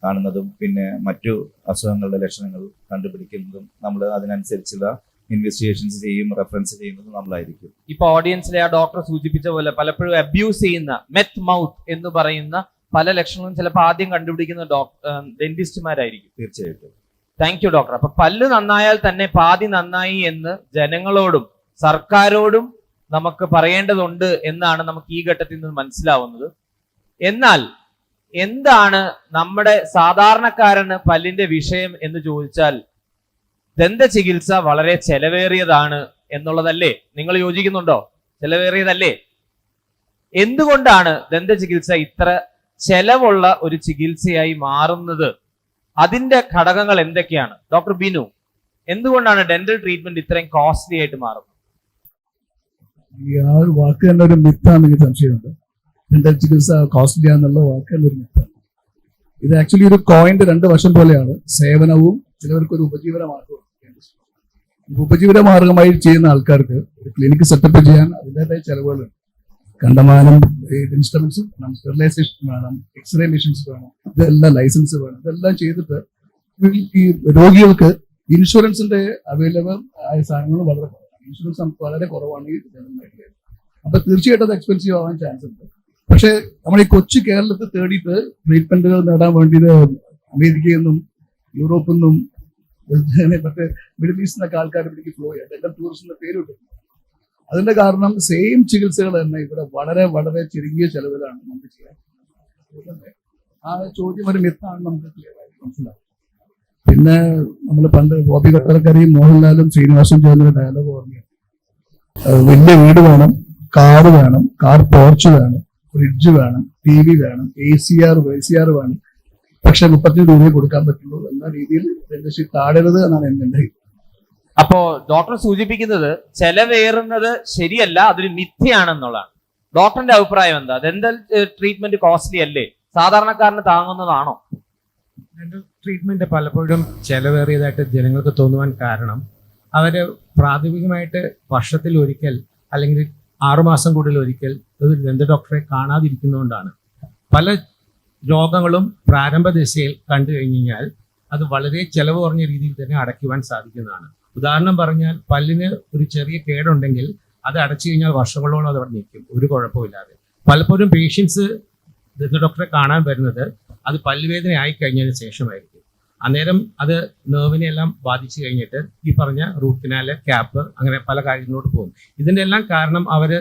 കാണുന്നതും പിന്നെ മറ്റു അസുഖങ്ങളുടെ ലക്ഷണങ്ങൾ കണ്ടുപിടിക്കുന്നതും നമ്മൾ അതിനനുസരിച്ചുള്ള ഇൻവെസ്റ്റിഗേഷൻസ് ചെയ്യും, റെഫറൻസ് ചെയ്യുന്നത് നമ്മളായിരിക്കും. ഇപ്പൊ ഓഡിയൻസിലെ ആ ഡോക്ടർ സൂചിപ്പിച്ച പോലെ പലപ്പോഴും അബ്യൂസ് ചെയ്യുന്ന മെത്ത് മൗത്ത് എന്ന് പറയുന്ന പല ലക്ഷണങ്ങളും ചിലപ്പോൾ ആദ്യം കണ്ടുപിടിക്കുന്ന ഡെന്റിസ്റ്റുമാരായിരിക്കും. തീർച്ചയായിട്ടും. Thank you doctor. അപ്പൊ പല്ല് നന്നായാൽ തന്നെ പാതി നന്നായി എന്ന് ജനങ്ങളോടും സർക്കാരോടും നമുക്ക് പറയേണ്ടതുണ്ട് എന്നാണ് നമുക്ക് ഈ ഘട്ടത്തിൽ നിന്ന് മനസ്സിലാവുന്നത്. എന്നാൽ എന്താണ് നമ്മുടെ സാധാരണക്കാരന് പല്ലിന്റെ വിഷയം എന്ന് ചോദിച്ചാൽ ദന്ത ചികിത്സ വളരെ ചെലവേറിയതാണ് എന്നുള്ളതല്ലേ? നിങ്ങൾ യോജിക്കുന്നുണ്ടോ? ചെലവേറിയതല്ലേ? എന്തുകൊണ്ടാണ് ദന്ത ചികിത്സ ഇത്ര ചെലവുള്ള ഒരു ചികിത്സയായി മാറുന്നത്? അതിന്റെ ഘടകങ്ങൾ എന്തൊക്കെയാണ്? ഡോക്ടർ ബിനു, എന്തുകൊണ്ടാണ് ഡെന്റൽ ട്രീറ്റ്മെന്റ് ഇത്രയും കോസ്റ്റ്ലി ആയിട്ട് മാറുന്നത്? ആ ഒരു വാക്ക് തന്നെ ഒരു മിത്താണ്, എനിക്ക് സംശയമുണ്ട്. ഡെന്റൽ ചികിത്സ കോസ്റ്റ്ലി ആണെന്നുള്ള വാക്ക് തന്നെ ഒരു മിത്താണ്. ഇത് ആക്ച്വലി ഒരു കോയിന്റെ രണ്ട് വശം പോലെയാണ്. സേവനവും ചിലവർക്ക് ഒരു ഉപജീവന മാർഗവും. ഉപജീവന മാർഗമായി ചെയ്യുന്ന ആൾക്കാർക്ക് ഒരു ക്ലിനിക്ക് സെറ്റപ്പ് ചെയ്യാൻ അതിൻ്റെതായ ചെലവുകളുണ്ട്. കണ്ടമാനം ഇൻസ്ട്രുമെന്റ്സ് വേണം, സ്റ്റെറിലൈസേഷൻ വേണം, എക്സ്റേ മെഷീൻസ് വേണം, ഇതെല്ലാം ലൈസൻസ് വേണം. ഇതെല്ലാം ചെയ്തിട്ട് ഈ രോഗികൾക്ക് ഇൻഷുറൻസിന്റെ അവൈലബിൾ ആയ സാധനങ്ങൾ വളരെ കുറവാണ്. ഇൻഷുറൻസ് വളരെ കുറവാണ് ഈ മേഖലയിൽ. അപ്പൊ തീർച്ചയായിട്ടും അത് എക്സ്പെൻസീവ് ആവാൻ ചാൻസ് ഉണ്ട്. പക്ഷെ നമ്മൾ ഈ കൊച്ചു കേരളത്തിൽ തേടിയിട്ട് ട്രീറ്റ്മെന്റുകൾ നേടാൻ വേണ്ടിയിട്ട് അമേരിക്കയിൽ നിന്നും യൂറോപ്പിൽ നിന്നും മറ്റേ മിഡിൽ ഈസ്റ്റിനൊക്കെ ആൾക്കാർ ഇവിടേക്ക് ഫ്ലോ ചെയ്യാം. ഡെന്റൽ ടൂറിസം എന്ന പേര് കിട്ടും. അതിന്റെ കാരണം സെയിം ചികിത്സകൾ തന്നെ ഇവിടെ വളരെ വളരെ ചുരുങ്ങിയ ചെലവിലാണ് നമുക്ക് ചെയ്യാൻ. ആ ചോദ്യം ഒരു മിത്താണ്, നമുക്ക് ക്ലിയർ ആയിട്ട് മനസ്സിലാവും. പിന്നെ നമ്മൾ പണ്ട് ബോബി കട്ടറക്കരയും മോഹൻലാലും ശ്രീനിവാസും ചേർന്ന ഡയലോഗ് ഓർമ്മയാണ്. വലിയ വീട് വേണം, കാറ് വേണം, കാർ പോർച്ച് വേണം, ഫ്രിഡ്ജ് വേണം, TV വേണം, ACR വേണം, പക്ഷെ 35 രൂപയെ കൊടുക്കാൻ പറ്റുള്ളൂ എന്ന രീതിയിൽ ഇൻഡസ്ട്രി താഴരുത് എന്നാണ് എന്റെ. അപ്പോ ഡോക്ടർ സൂചിപ്പിക്കുന്നത് ചെലവേറുന്നത് ശരിയല്ല, അതൊരു മിഥ്യയാണെന്നുള്ളതാണ്. ഡോക്ടറിന്റെ അഭിപ്രായം എന്താ? ഡെന്റൽ ട്രീറ്റ്മെന്റ് കോസ്റ്റ്ലി അല്ലേ? സാധാരണക്കാരന് താങ്ങുന്നതാണോ? ഡെന്റൽ ട്രീറ്റ്മെന്റ് പലപ്പോഴും ചെലവേറിയതായിട്ട് ജനങ്ങൾക്ക് തോന്നുവാൻ കാരണം അവര് പ്രാഥമികമായിട്ട് വർഷത്തിൽ ഒരിക്കൽ അല്ലെങ്കിൽ 6 മാസം കൂടുതൽ ഒരിക്കൽ ഒരു ദന്ത ഡോക്ടറെ കാണാതിരിക്കുന്നതുകൊണ്ടാണ്. പല രോഗങ്ങളും പ്രാരംഭ ദിശയിൽ കണ്ടു കഴിഞ്ഞാൽ അത് വളരെ ചെലവ് കുറഞ്ഞ രീതിയിൽ തന്നെ അടയ്ക്കുവാൻ സാധിക്കുന്നതാണ്. ഉദാഹരണം പറഞ്ഞാൽ പല്ലിന് ഒരു ചെറിയ കേടുണ്ടെങ്കിൽ അത് അടച്ചു കഴിഞ്ഞാൽ വർഷങ്ങളോളം അത് അവിടെ നിൽക്കും, ഒരു കുഴപ്പമില്ലാതെ. പലപ്പോഴും പേഷ്യൻസ് ദന്ത ഡോക്ടറെ കാണാൻ വരുന്നത് അത് പല്ലുവേദന ആയിക്കഴിഞ്ഞതിന് ശേഷമായിരിക്കും. അന്നേരം അത് നെർവിനെ എല്ലാം ബാധിച്ചു കഴിഞ്ഞിട്ട് ഈ പറഞ്ഞ റൂട്ട് കനാല്, ക്യാപ്പ്, അങ്ങനെ പല കാര്യങ്ങളോട് പോകും. ഇതിൻ്റെ എല്ലാം കാരണം അവര്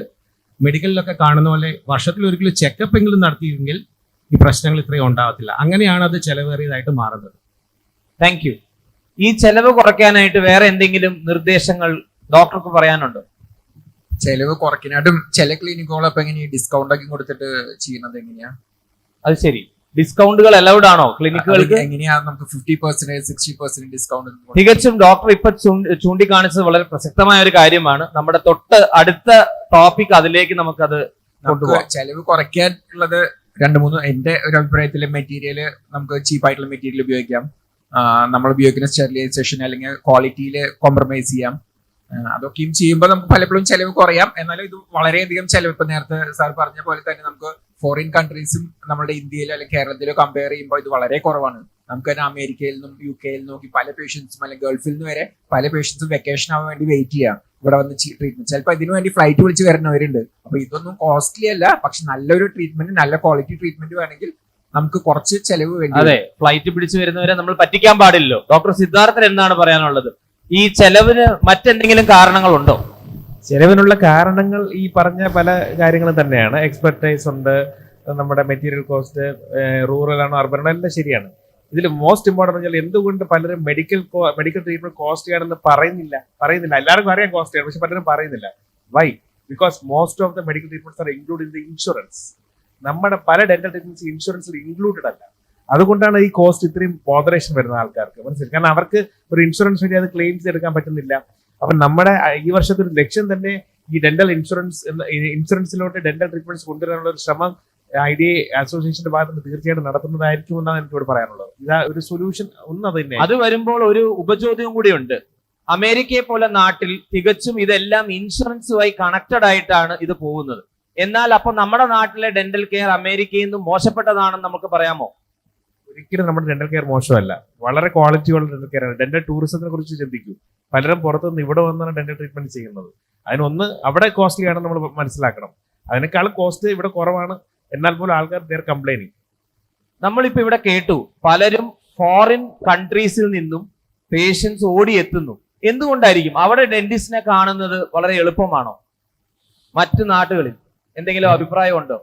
മെഡിക്കലിലൊക്കെ കാണുന്ന പോലെ വർഷത്തിൽ ഒരിക്കലും ചെക്കപ്പ് എങ്കിലും നടത്തിയിരുന്നെങ്കിൽ ഈ പ്രശ്നങ്ങൾ ഇത്രയും ഉണ്ടാവത്തില്ല. അങ്ങനെയാണ് അത് ചെലവേറിയതായിട്ട് മാറുന്നത്. Thank you. ഈ ചെലവ് കുറയ്ക്കാനായിട്ട് വേറെ എന്തെങ്കിലും നിർദ്ദേശങ്ങൾ ഡോക്ടർക്ക് പറയാനുണ്ടോ? ചെലവ് കുറയ്ക്കാനായിട്ടും ചില ക്ലിനിക്കുകളൊക്കെ എങ്ങനെയാ ഡിസ്കൗണ്ട് ഒക്കെ കൊടുത്തിട്ട് ചെയ്യുന്നത് എങ്ങനെയാ? അത് ശരി, ഡിസ്കൗണ്ടുകൾ അലൗഡ് ആണോ ക്ലിനിക്കുകൾക്ക്? എങ്ങനെയാ നമുക്ക് 50%, 60% ഡിസ്കൗണ്ട്? തികച്ചും ഡോക്ടർ ഇപ്പൊ ചൂണ്ടിക്കാണിച്ചത് വളരെ പ്രസക്തമായ ഒരു കാര്യമാണ്. നമ്മുടെ തൊട്ട് അടുത്ത ടോപ്പിക് അതിലേക്ക് നമുക്കത് കൊണ്ടുപോകാം. ചെലവ് കുറയ്ക്കാനുള്ളത് 2-3 എന്റെ ഒരു അഭിപ്രായത്തില് മെറ്റീരിയല് നമുക്ക് ചീപ്പായിട്ടുള്ള മെറ്റീരിയൽ ഉപയോഗിക്കാം. നമ്മൾ ഉപയോഗിക്കുന്ന സ്റ്റെറിലൈസേഷൻ അല്ലെങ്കിൽ ക്വാളിറ്റിയിൽ കോംപ്രമൈസ് ചെയ്യാം. അതൊക്കെയും ചെയ്യുമ്പോൾ നമുക്ക് പലപ്പോഴും ചെലവ് കുറയാം. എന്നാലും ഇത് വളരെയധികം ചെലവ്, ഇപ്പൊ നേരത്തെ സാർ പറഞ്ഞ പോലെ തന്നെ നമുക്ക് ഫോറിൻ കൺട്രീസും നമ്മുടെ ഇന്ത്യയിലോ അല്ലെങ്കിൽ കേരളത്തിലോ കമ്പയർ ചെയ്യുമ്പോൾ ഇത് വളരെ കുറവാണ്. നമുക്ക് തന്നെ അമേരിക്കയിൽ നിന്നും UK യിൽ നിന്നും പല പേഷ്യൻസും അല്ലെങ്കിൽ ഗൾഫിൽ നിന്ന് വരെ പല പേഷ്യൻസും വെക്കേഷൻ ആവാൻ വേണ്ടി വെയിറ്റ് ചെയ്യാം ഇവിടെ വന്ന് ട്രീറ്റ്മെന്റ്. ചിലപ്പോൾ ഇതിനു വേണ്ടി ഫ്ലൈറ്റ് വിളിച്ച് വരുന്നവരുണ്ട്. അപ്പൊ ഇതൊന്നും കോസ്റ്റ്ലി അല്ല, പക്ഷെ നല്ലൊരു ട്രീറ്റ്മെന്റ്, നല്ല ക്വാളിറ്റി ട്രീറ്റ്മെന്റ് വേണമെങ്കിൽ നമുക്ക് കുറച്ച് ചെലവ് വേണ്ടി. അതെ, ഫ്ലൈറ്റ് പിടിച്ചു വരുന്നവരെ നമ്മൾ പറ്റിക്കാൻ പാടില്ലല്ലോ. ഡോക്ടർ സിദ്ധാർത്ഥൻ എന്താണ് പറയാനുള്ളത്? ഈ ചെലവിന് മറ്റെന്തെങ്കിലും കാരണങ്ങളുണ്ടോ? ചെലവിനുള്ള കാരണങ്ങൾ ഈ പറഞ്ഞ പല കാര്യങ്ങളും തന്നെയാണ്. എക്സ്പെർട്ടൈസ് ഉണ്ട്, നമ്മുടെ മെറ്റീരിയൽ കോസ്റ്റ്, റൂറൽ ആണോ അർബൻ ആണോ എല്ലാം ശരിയാണ്. ഇതിൽ മോസ്റ്റ് ഇമ്പോർട്ടൻ്റ് വെച്ചാൽ എന്തുകൊണ്ട് പലരും മെഡിക്കൽ ട്രീറ്റ്മെന്റ് കോസ്റ്റ്ലി ആണെന്ന് പറയുന്നില്ല. എല്ലാവർക്കും അറിയാം കോസ്റ്റ്ലി ആണ്, പക്ഷെ പലരും പറയുന്നില്ല. Why? Because most of the medical treatments are include in the insurance. നമ്മുടെ പല ഡെന്റൽ ട്രീറ്റ്മെന്റ്സ് ഇൻഷുറൻസിൽ ഇൻക്ലൂഡഡ് അല്ല. അതുകൊണ്ടാണ് ഈ കോസ്റ്റ് ഇത്രയും ബോദറേഷൻ വരുന്ന ആൾക്കാർക്ക്. മനസ്സിലായി? കാരണം അവർക്ക് ഒരു ഇൻഷുറൻസ് വഴി അത് ക്ലെയിംസ് എടുക്കാൻ പറ്റുന്നില്ല. അപ്പൊ നമ്മുടെ ഈ വർഷത്തെ ഒരു ലക്ഷ്യം തന്നെ ഈ ഡെന്റൽ ഇൻഷുറൻസിലോട്ട് ഡെന്റൽ ട്രീറ്റ്മെന്റ്സ് കൊണ്ടുവരാനുള്ള ഒരു ശ്രമം IDA അസോസിയേഷന്റെ ഭാഗത്ത് തീർച്ചയായിട്ടും നടത്തുന്നതായിരിക്കും എന്നാണ് എനിക്കിവിടെ പറയാനുള്ളത്. ഇതാ ഒരു സൊല്യൂഷൻ ഒന്ന് അത് തന്നെ. അത് വരുമ്പോൾ ഒരു ഉപചോദ്യം കൂടിയുണ്ട്. അമേരിക്കയെ പോലെ നാട്ടിൽ തികച്ചും ഇതെല്ലാം ഇൻഷുറൻസുമായി കണക്റ്റഡ് ആയിട്ടാണ് ഇത് പോകുന്നത്. എന്നാൽ അപ്പൊ നമ്മുടെ നാട്ടിലെ ഡെന്റൽ കെയർ അമേരിക്കയിൽ നിന്നും മോശപ്പെട്ടതാണെന്ന് നമുക്ക് പറയാമോ? ഒരിക്കലും നമ്മുടെ ഡെന്റൽ കെയർ മോശമല്ല, വളരെ ക്വാളിറ്റിയുള്ള ഡെന്റൽ കെയർ ആണ്. ഡെന്റൽ ടൂറിസത്തിനെ കുറിച്ച് ചിന്തിക്കൂ. പലരും പുറത്തുനിന്ന് ഇവിടെ വന്നാണ് ഡെന്റൽ ട്രീറ്റ്മെന്റ് ചെയ്യുന്നത്. അതിനൊന്ന് അവിടെ കോസ്റ്റ്ലി ആണെന്ന് നമ്മൾ മനസ്സിലാക്കണം. അതിനേക്കാൾ കോസ്റ്റ് ഇവിടെ കുറവാണ്, എന്നാൽ പോലും ആൾക്കാർ ദർ കംപ്ലൈനിങ്. നമ്മളിപ്പോ ഇവിടെ കേട്ടു പലരും ഫോറിൻ കൺട്രീസിൽ നിന്നും പേഷ്യൻസ് ഓടിയെത്തുന്നു. എന്തുകൊണ്ടായിരിക്കും? അവിടെ ഡെന്റിസ്റ്റിനെ കാണുന്നത് വളരെ എളുപ്പമാണോ മറ്റു നാട്ടുകളിൽ? എന്തെങ്കിലും അഭിപ്രായം ഉണ്ടോ?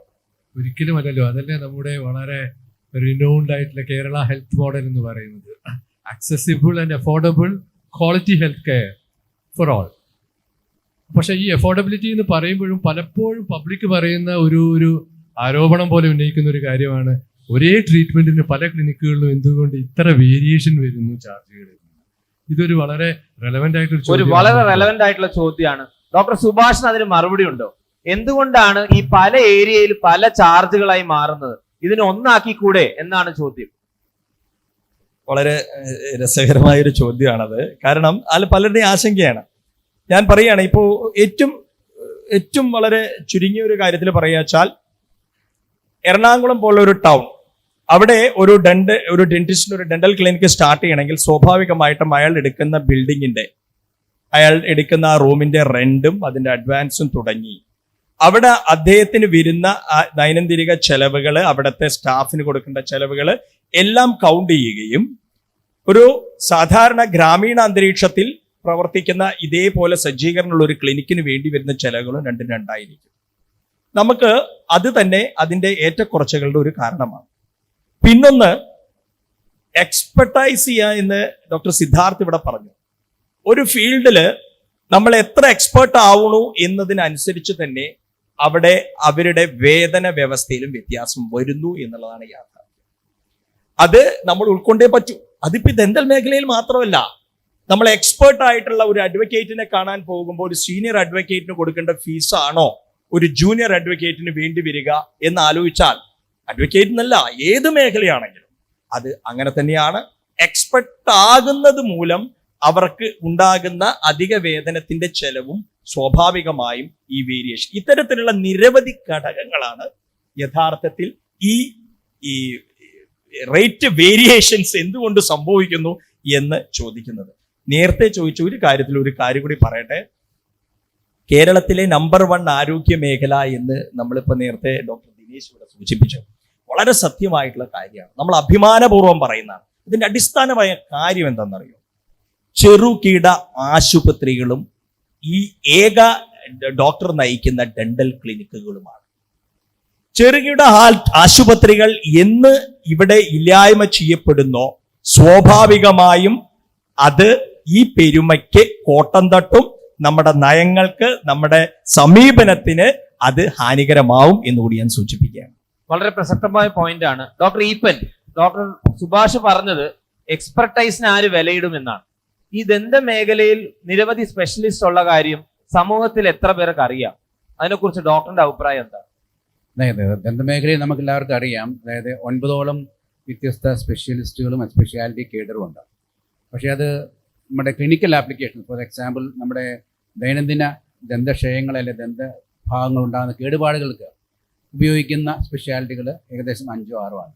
ഒരിക്കലും അല്ലല്ലോ. അതല്ലേ നമ്മുടെ വളരെ റിനൗൺഡ് ആയിട്ടുള്ള കേരള ഹെൽത്ത് മോഡൽ എന്ന് പറയുന്നത്. Accessible and affordable quality health care for all. പക്ഷേ ഈ അഫോർഡബിലിറ്റി എന്ന് പറയുമ്പോഴും പലപ്പോഴും പബ്ലിക് പറയുന്ന ഒരു ആരോപണം പോലെ ഉന്നയിക്കുന്ന ഒരു കാര്യമാണ്, ഒരേ ട്രീറ്റ്മെന്റിന് പല ക്ലിനിക്കുകളിലും എന്തുകൊണ്ട് ഇത്ര വേരിയേഷൻ വരുന്നു ചാർജുകളിൽ. ഇതൊരു വളരെ റെലവെന്റ് ആയിട്ടുള്ള ചോദ്യമാണ്. ഡോക്ടർ സുഭാഷിന് അതിന് മറുപടി ഉണ്ടോ? എന്തുകൊണ്ടാണ് ഈ പല ഏരിയയിൽ പല ചാർജുകളായി മാറുന്നത്? ഇതിനെ ഒന്നാക്കിക്കൂടെ എന്നാണ് ചോദ്യം. വളരെ രസകരമായൊരു ചോദ്യമാണത്. കാരണം അതിൽ പലരുടെയും ആശങ്കയാണ്. ഞാൻ പറയുകയാണ്, ഇപ്പോൾ ഏറ്റവും വളരെ ചുരുങ്ങിയ ഒരു കാര്യത്തിൽ പറയുകച്ചാൽ എറണാകുളം പോലുള്ള ഒരു ടൗൺ, അവിടെ ഒരു ഡെന്റിസ്റ്റിന് ഒരു ഡെന്റൽ ക്ലിനിക്ക് സ്റ്റാർട്ട് ചെയ്യണമെങ്കിൽ സ്വാഭാവികമായിട്ടും അയാൾ എടുക്കുന്ന ആ റൂമിന്റെ റെന്റും അതിന്റെ അഡ്വാൻസും തുടങ്ങി അവിടെ അദ്ദേഹത്തിന് വരുന്ന ദൈനംദിന ചെലവുകൾ, അവിടുത്തെ സ്റ്റാഫിന് കൊടുക്കേണ്ട ചെലവുകൾ എല്ലാം കൗണ്ട് ചെയ്യുകയും ഒരു സാധാരണ ഗ്രാമീണ അന്തരീക്ഷത്തിൽ പ്രവർത്തിക്കുന്ന ഇതേപോലെ സജ്ജീകരണമുള്ള ഒരു ക്ലിനിക്കിന് വേണ്ടി വരുന്ന ചെലവുകളും രണ്ടും രണ്ടായിരിക്കും. നമുക്ക് അത് തന്നെ അതിൻ്റെ ഏറ്റക്കുറച്ചുകളുടെ ഒരു കാരണമാണ്. പിന്നൊന്ന്, എക്സ്പെർട്ടൈസ് ചെയ്യുക എന്ന് ഡോക്ടർ സിദ്ധാർത്ഥ് ഇവിടെ പറഞ്ഞു. ഒരു ഫീൽഡിൽ നമ്മൾ എത്ര എക്സ്പേർട്ട് ആവണു എന്നതിനനുസരിച്ച് തന്നെ അവിടെ അവരുടെ വേതന വ്യവസ്ഥയിലും വ്യത്യാസം വരുന്നു എന്നുള്ളതാണ് യാഥാർത്ഥ്യം. അത് നമ്മൾ ഉൾക്കൊണ്ടേ പറ്റൂ. അതിപ്പോ ഡെന്റൽ മേഖലയിൽ മാത്രമല്ല, നമ്മൾ എക്സ്പേർട്ട് ആയിട്ടുള്ള ഒരു അഡ്വക്കേറ്റിനെ കാണാൻ പോകുമ്പോൾ ഒരു സീനിയർ അഡ്വക്കേറ്റിന് കൊടുക്കേണ്ട ഫീസാണോ ഒരു ജൂനിയർ അഡ്വക്കേറ്റിന് വേണ്ടി വരിക എന്ന് ആലോചിച്ചാൽ, അഡ്വക്കേറ്റ് എന്നല്ല ഏത് മേഖലയാണെങ്കിലും അത് അങ്ങനെ തന്നെയാണ്. എക്സ്പെർട്ട് ആകുന്നത് മൂലം അവർക്ക് ഉണ്ടാകുന്ന അധിക വേതനത്തിന്റെ ചെലവും സ്വാഭാവികമായും ഈ വേരിയേഷൻ, ഇത്തരത്തിലുള്ള നിരവധി ഘടകങ്ങളാണ് യഥാർത്ഥത്തിൽ ഈ റേറ്റ് വേരിയേഷൻസ് എന്തുകൊണ്ട് സംഭവിക്കുന്നു എന്ന് ചോദിക്കുന്നത്. നേരത്തെ ചോദിച്ച ഒരു കാര്യം കൂടി പറയട്ടെ. കേരളത്തിലെ നമ്പർ 1 ആരോഗ്യ മേഖല എന്ന് നമ്മളിപ്പോൾ നേരത്തെ ഡോക്ടർ ദിനേശ് ഇവിടെ സൂചിപ്പിച്ചു. വളരെ സത്യമായിട്ടുള്ള കാര്യമാണ്, നമ്മൾ അഭിമാനപൂർവ്വം പറയുന്നതാണ്. ഇതിന്റെ അടിസ്ഥാനമായ കാര്യം എന്താണെന്നറിയോ? ചെറുകിട ആശുപത്രികളും ഈ ഏക ഡോക്ടർ നയിക്കുന്ന ഡെന്റൽ ക്ലിനിക്കുകളുമാണ്. ചെറുകിട ആശുപത്രികൾ എന്ന് ഇവിടെ ഇല്ലായ്മ ചെയ്യപ്പെടുന്നോ, സ്വാഭാവികമായും അത് ഈ പെരുമയ്ക്ക് കോട്ടം തട്ടും. നമ്മുടെ നയങ്ങൾക്ക്, നമ്മുടെ സമീപനത്തിന് അത് ഹാനികരമാവും എന്നുകൂടി ഞാൻ സൂചിപ്പിക്കുകയാണ്. വളരെ പ്രസക്തമായ പോയിന്റ് ആണ് ഡോക്ടർ ഈപ്പൻ. ഡോക്ടർ സുഭാഷ് പറഞ്ഞത് എക്സ്പെർട്ടൈസിന് ആര് വിലയിടുമെന്നാണ്. ഈ ദന്ത മേഖലയിൽ നിരവധി സ്പെഷ്യലിസ്റ്റ് ഉള്ള കാര്യം സമൂഹത്തിൽ എത്ര പേർക്ക് അറിയാം? അതിനെക്കുറിച്ച് ഡോക്ടറിന്റെ അഭിപ്രായം എന്താ? അതായത് ദന്തമേഖലയിൽ നമുക്ക് എല്ലാവർക്കും അറിയാം, അതായത് 9ഓളം വ്യത്യസ്ത സ്പെഷ്യലിസ്റ്റുകളും സ്പെഷ്യാലിറ്റി കേഡറും ഉണ്ട്. പക്ഷേ അത് നമ്മുടെ ക്ലിനിക്കൽ ആപ്ലിക്കേഷൻ, ഫോർ എക്സാമ്പിൾ നമ്മുടെ ദൈനംദിന ദന്തക്ഷയങ്ങൾ അല്ലെങ്കിൽ ദന്തഭാഗങ്ങൾ ഉണ്ടാകുന്ന കേടുപാടുകൾക്ക് ഉപയോഗിക്കുന്ന സ്പെഷ്യാലിറ്റികൾ ഏകദേശം 5-6 ആണ്.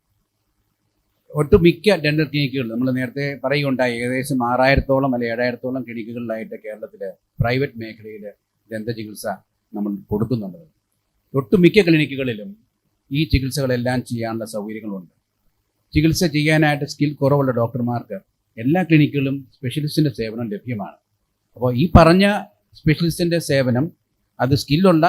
ഒട്ടുമിക്ക ഡെന്റൽ ക്ലിനിക്കുകൾ നമ്മൾ നേരത്തെ പറയുകയുണ്ടായി, ഏകദേശം 6000-ഓളം അല്ലെങ്കിൽ 7000-ഓളം ക്ലിനിക്കുകളിലായിട്ട് കേരളത്തിൽ പ്രൈവറ്റ് മേഖലയിൽ ദന്തചികിത്സ നമ്മൾ കൊടുക്കുന്നുണ്ട്. ഒട്ടുമിക്ക ക്ലിനിക്കുകളിലും ഈ ചികിത്സകളെല്ലാം ചെയ്യാനുള്ള സൗകര്യങ്ങളുണ്ട്. ചികിത്സ ചെയ്യാനായിട്ട് സ്കിൽ കുറവുള്ള ഡോക്ടർമാർക്ക് എല്ലാ ക്ലിനിക്കുകളിലും സ്പെഷ്യലിസ്റ്റിൻ്റെ സേവനം ലഭ്യമാണ്. അപ്പോൾ ഈ പറഞ്ഞ സ്പെഷ്യലിസ്റ്റിൻ്റെ സേവനം അത് സ്കില്ലുള്ള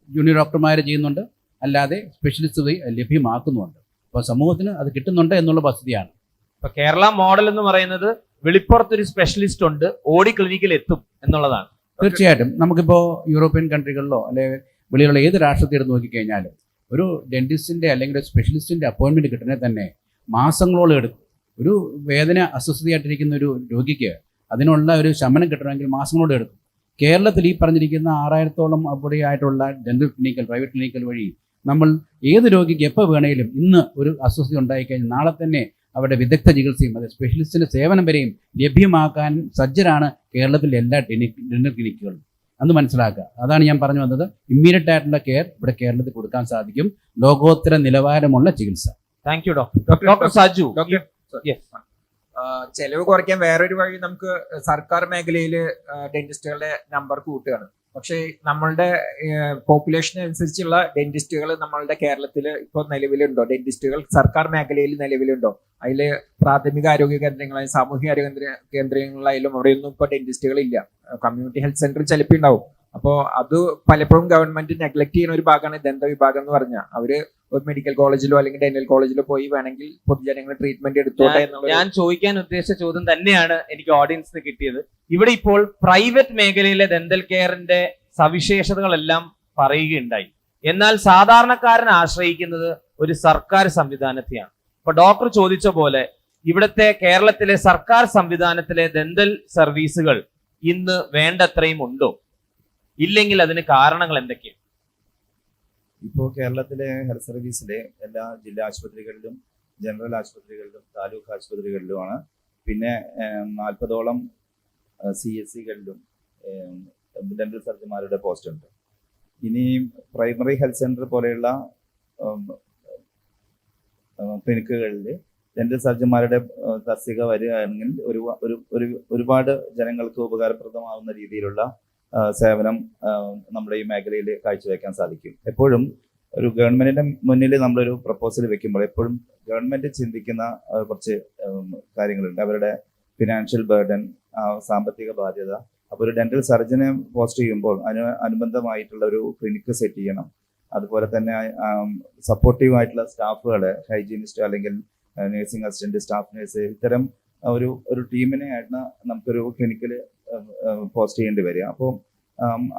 ജൂനിയർ ഡോക്ടർമാർ ചെയ്യുന്നുണ്ട്, അല്ലാതെ സ്പെഷ്യലിസ്റ്റ് വഴി ലഭ്യമാക്കുന്നുമുണ്ട്. അപ്പോൾ സമൂഹത്തിന് അത് കിട്ടുന്നുണ്ട് എന്നുള്ള വസ്തുതയാണ്. ഇപ്പൊ കേരള മോഡൽ എന്ന് പറയുന്നത് വെളിപ്പുറത്തൊരു സ്പെഷ്യലിസ്റ്റ് ഉണ്ട്, ഓടി ക്ലിനിക്കിൽ എത്തും എന്നുള്ളതാണ്. തീർച്ചയായിട്ടും നമുക്കിപ്പോൾ യൂറോപ്യൻ കൺട്രികളിലോ അല്ലെങ്കിൽ വെളിയിലുള്ള ഏത് രാഷ്ട്രത്തിൽ എടുത്ത് നോക്കിക്കഴിഞ്ഞാലും ഒരു ഡെന്റിസ്റ്റിൻ്റെ അല്ലെങ്കിൽ ഒരു സ്പെഷ്യലിസ്റ്റിൻ്റെ അപ്പോയിൻമെൻറ്റ് കിട്ടണമെങ്കിൽ തന്നെ മാസങ്ങളോളം എടുക്കും. ഒരു വേദന അസ്വസ്ഥതയായിട്ടിരിക്കുന്ന ഒരു രോഗിക്ക് അതിനുള്ള ഒരു ശമനം കിട്ടണമെങ്കിൽ മാസങ്ങളോളം എടുക്കും. കേരളത്തിൽ ഈ പറഞ്ഞിരിക്കുന്ന 6000-ഓളം അവിടെയായിട്ടുള്ള ഡെന്റൽ ക്ലിനിക്കൽ, പ്രൈവറ്റ് ക്ലിനിക്കൽ വഴി നമ്മൾ ഏത് രോഗിക്ക് എപ്പോൾ വേണമെങ്കിലും ഇന്ന് ഒരു അസ്വസ്ഥത ഉണ്ടായിക്കഴിഞ്ഞാൽ നാളെ തന്നെ അവരുടെ വിദഗ്ധ ചികിത്സയും അത് സ്പെഷ്യലിസ്റ്റിൻ്റെ സേവനം വരെയും ലഭ്യമാക്കാൻ സജ്ജരാണ് കേരളത്തിലെ എല്ലാ ഡെന്റൽ ക്ലിനിക്കുകളും. അന്ന് മനസ്സിലാക്കുക. അതാണ് ഞാൻ പറഞ്ഞു വന്നത്. ഇമ്മീഡിയറ്റ് ആയിട്ടുള്ള കെയർ ഇവിടെ കേരളത്തിൽ കൊടുക്കാൻ സാധിക്കും, ലോകോത്തര നിലവാരമുള്ള ചികിത്സ. Thank you doctor Saju. ചെലവ് കുറയ്ക്കാൻ വേറൊരു വഴി നമുക്ക് സർക്കാർ മേഖലയിൽ ഡെന്റിസ്റ്റുകളുടെ നമ്പർ കൂട്ടുകയാണ്. പക്ഷേ നമ്മളുടെ പോപ്പുലേഷൻ അനുസരിച്ചുള്ള ഡെന്റിസ്റ്റുകൾ നമ്മളുടെ കേരളത്തിൽ ഇപ്പോൾ നിലവിലുണ്ടോ? ഡെന്റിസ്റ്റുകൾ സർക്കാർ മേഖലയിൽ നിലവിലുണ്ടോ? അതിൽ പ്രാഥമിക ആരോഗ്യ കേന്ദ്രങ്ങളായാലും സാമൂഹിക ആരോഗ്യ കേന്ദ്രങ്ങളായാലും അവിടെയൊന്നും ഇപ്പോൾ ഡെന്റിസ്റ്റുകൾ ഇല്ല. കമ്മ്യൂണിറ്റി ഹെൽത്ത് സെന്റർ ചിലപ്പോൾ ഉണ്ടാവും. അപ്പോൾ അത് പലപ്പോഴും ഗവൺമെന്റ് നെഗ്ലക്ട് ചെയ്യുന്ന ഒരു ഭാഗമാണ് ദന്ത വിഭാഗം എന്ന് പറഞ്ഞാൽ. അവര് ഒരു മെഡിക്കൽ കോളേജിലോ അല്ലെങ്കിൽ ഡെന്റൽ കോളേജിലോ പോയി വേണമെങ്കിൽ പൊതുജനങ്ങൾ ട്രീറ്റ്മെന്റ് എടുത്തോട്ടെ എന്നുള്ള. ഞാൻ ചോദിക്കാൻ ഉദ്ദേശിച്ച ചോദ്യം തന്നെയാണ് എനിക്ക് ഓഡിയൻസിന് കിട്ടിയത്. ഇവിടെ ഇപ്പോൾ പ്രൈവറ്റ് മേഖലയിലെ ഡെന്റൽ കെയറിന്റെ സവിശേഷതകളെല്ലാം പറയുകയുണ്ടായി. എന്നാൽ സാധാരണക്കാരൻ ആശ്രയിക്കുന്നത് ഒരു സർക്കാർ സംവിധാനത്തെയാണ്. ഇപ്പൊ ഡോക്ടർ ചോദിച്ച പോലെ ഇവിടുത്തെ കേരളത്തിലെ സർക്കാർ സംവിധാനത്തിലെ ഡെന്റൽ സർവീസുകൾ ഇന്ന് വേണ്ടത്രയും ഉണ്ടോ? ഇല്ലെങ്കിൽ അതിന് കാരണങ്ങൾ എന്തൊക്കെയാണ്? ഇപ്പോൾ കേരളത്തിലെ ഹെൽത്ത് സർവീസിലെ എല്ലാ ജില്ലാ ആശുപത്രികളിലും ജനറൽ ആശുപത്രികളിലും താലൂക്ക് ആശുപത്രികളിലുമാണ്. പിന്നെ 40ഓളം CSCകളിലും ഡെന്റൽ സർജന്മാരുടെ പോസ്റ്റ് ഉണ്ട്. ഇനി പ്രൈമറി ഹെൽത്ത് സെന്റർ പോലെയുള്ള ക്ലിനിക്കുകളിൽ ഡെന്റൽ സർജന്മാരുടെ തസ്തിക വരികയാണെങ്കിൽ ഒരുപാട് ജനങ്ങൾക്ക് ഉപകാരപ്രദമാവുന്ന രീതിയിലുള്ള സേവനം നമ്മുടെ ഈ മേഖലയിൽ കാഴ്ചവെക്കാൻ സാധിക്കും. എപ്പോഴും ഒരു ഗവൺമെന്റിന്റെ മുന്നിൽ നമ്മളൊരു പ്രപ്പോസൽ വെക്കുമ്പോൾ എപ്പോഴും ഗവൺമെന്റ് ചിന്തിക്കുന്ന കുറച്ച് കാര്യങ്ങളുണ്ട്. അവരുടെ ഫിനാൻഷ്യൽ ബർഡൻ, സാമ്പത്തിക ബാധ്യത. അപ്പോൾ ഒരു ഡെന്റൽ സർജനെ പോസ്റ്റ് ചെയ്യുമ്പോൾ അനുബന്ധമായിട്ടുള്ള ഒരു ക്ലിനിക്ക് സെറ്റ് ചെയ്യണം. അതുപോലെ തന്നെ സപ്പോർട്ടീവ് ആയിട്ടുള്ള സ്റ്റാഫുകളെ, ഹൈജീനിസ്റ്റ് അല്ലെങ്കിൽ നഴ്സിംഗ് അസിസ്റ്റന്റ്, സ്റ്റാഫ് നഴ്സ്, ഇത്തരം ഒരു ടീമിനെ ആയിരുന്നു നമുക്കൊരു ക്ലിനിക്കിൽ പോസ്റ്റ് ചെയ്യേണ്ടി വരിക. അപ്പോൾ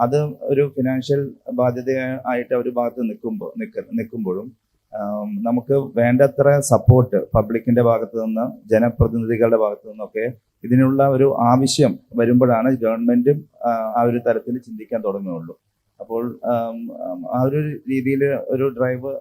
അത് ഒരു ഫിനാൻഷ്യൽ ബാധ്യത ആയിട്ട് ഒരു ഭാഗത്ത് നിൽക്കുമ്പോഴും നമുക്ക് വേണ്ടത്ര സപ്പോർട്ട് പബ്ലിക്കിന്റെ ഭാഗത്തു നിന്ന്, ജനപ്രതിനിധികളുടെ ഭാഗത്തു നിന്നൊക്കെ ഇതിനുള്ള ഒരു ആവശ്യം വരുമ്പോഴാണ് ഗവൺമെന്റും ആ ഒരു തരത്തിൽ ചിന്തിക്കാൻ തുടങ്ങുകയുള്ളൂ. അപ്പോൾ ആ ഒരു രീതിയിൽ ഒരു ഡ്രൈവ്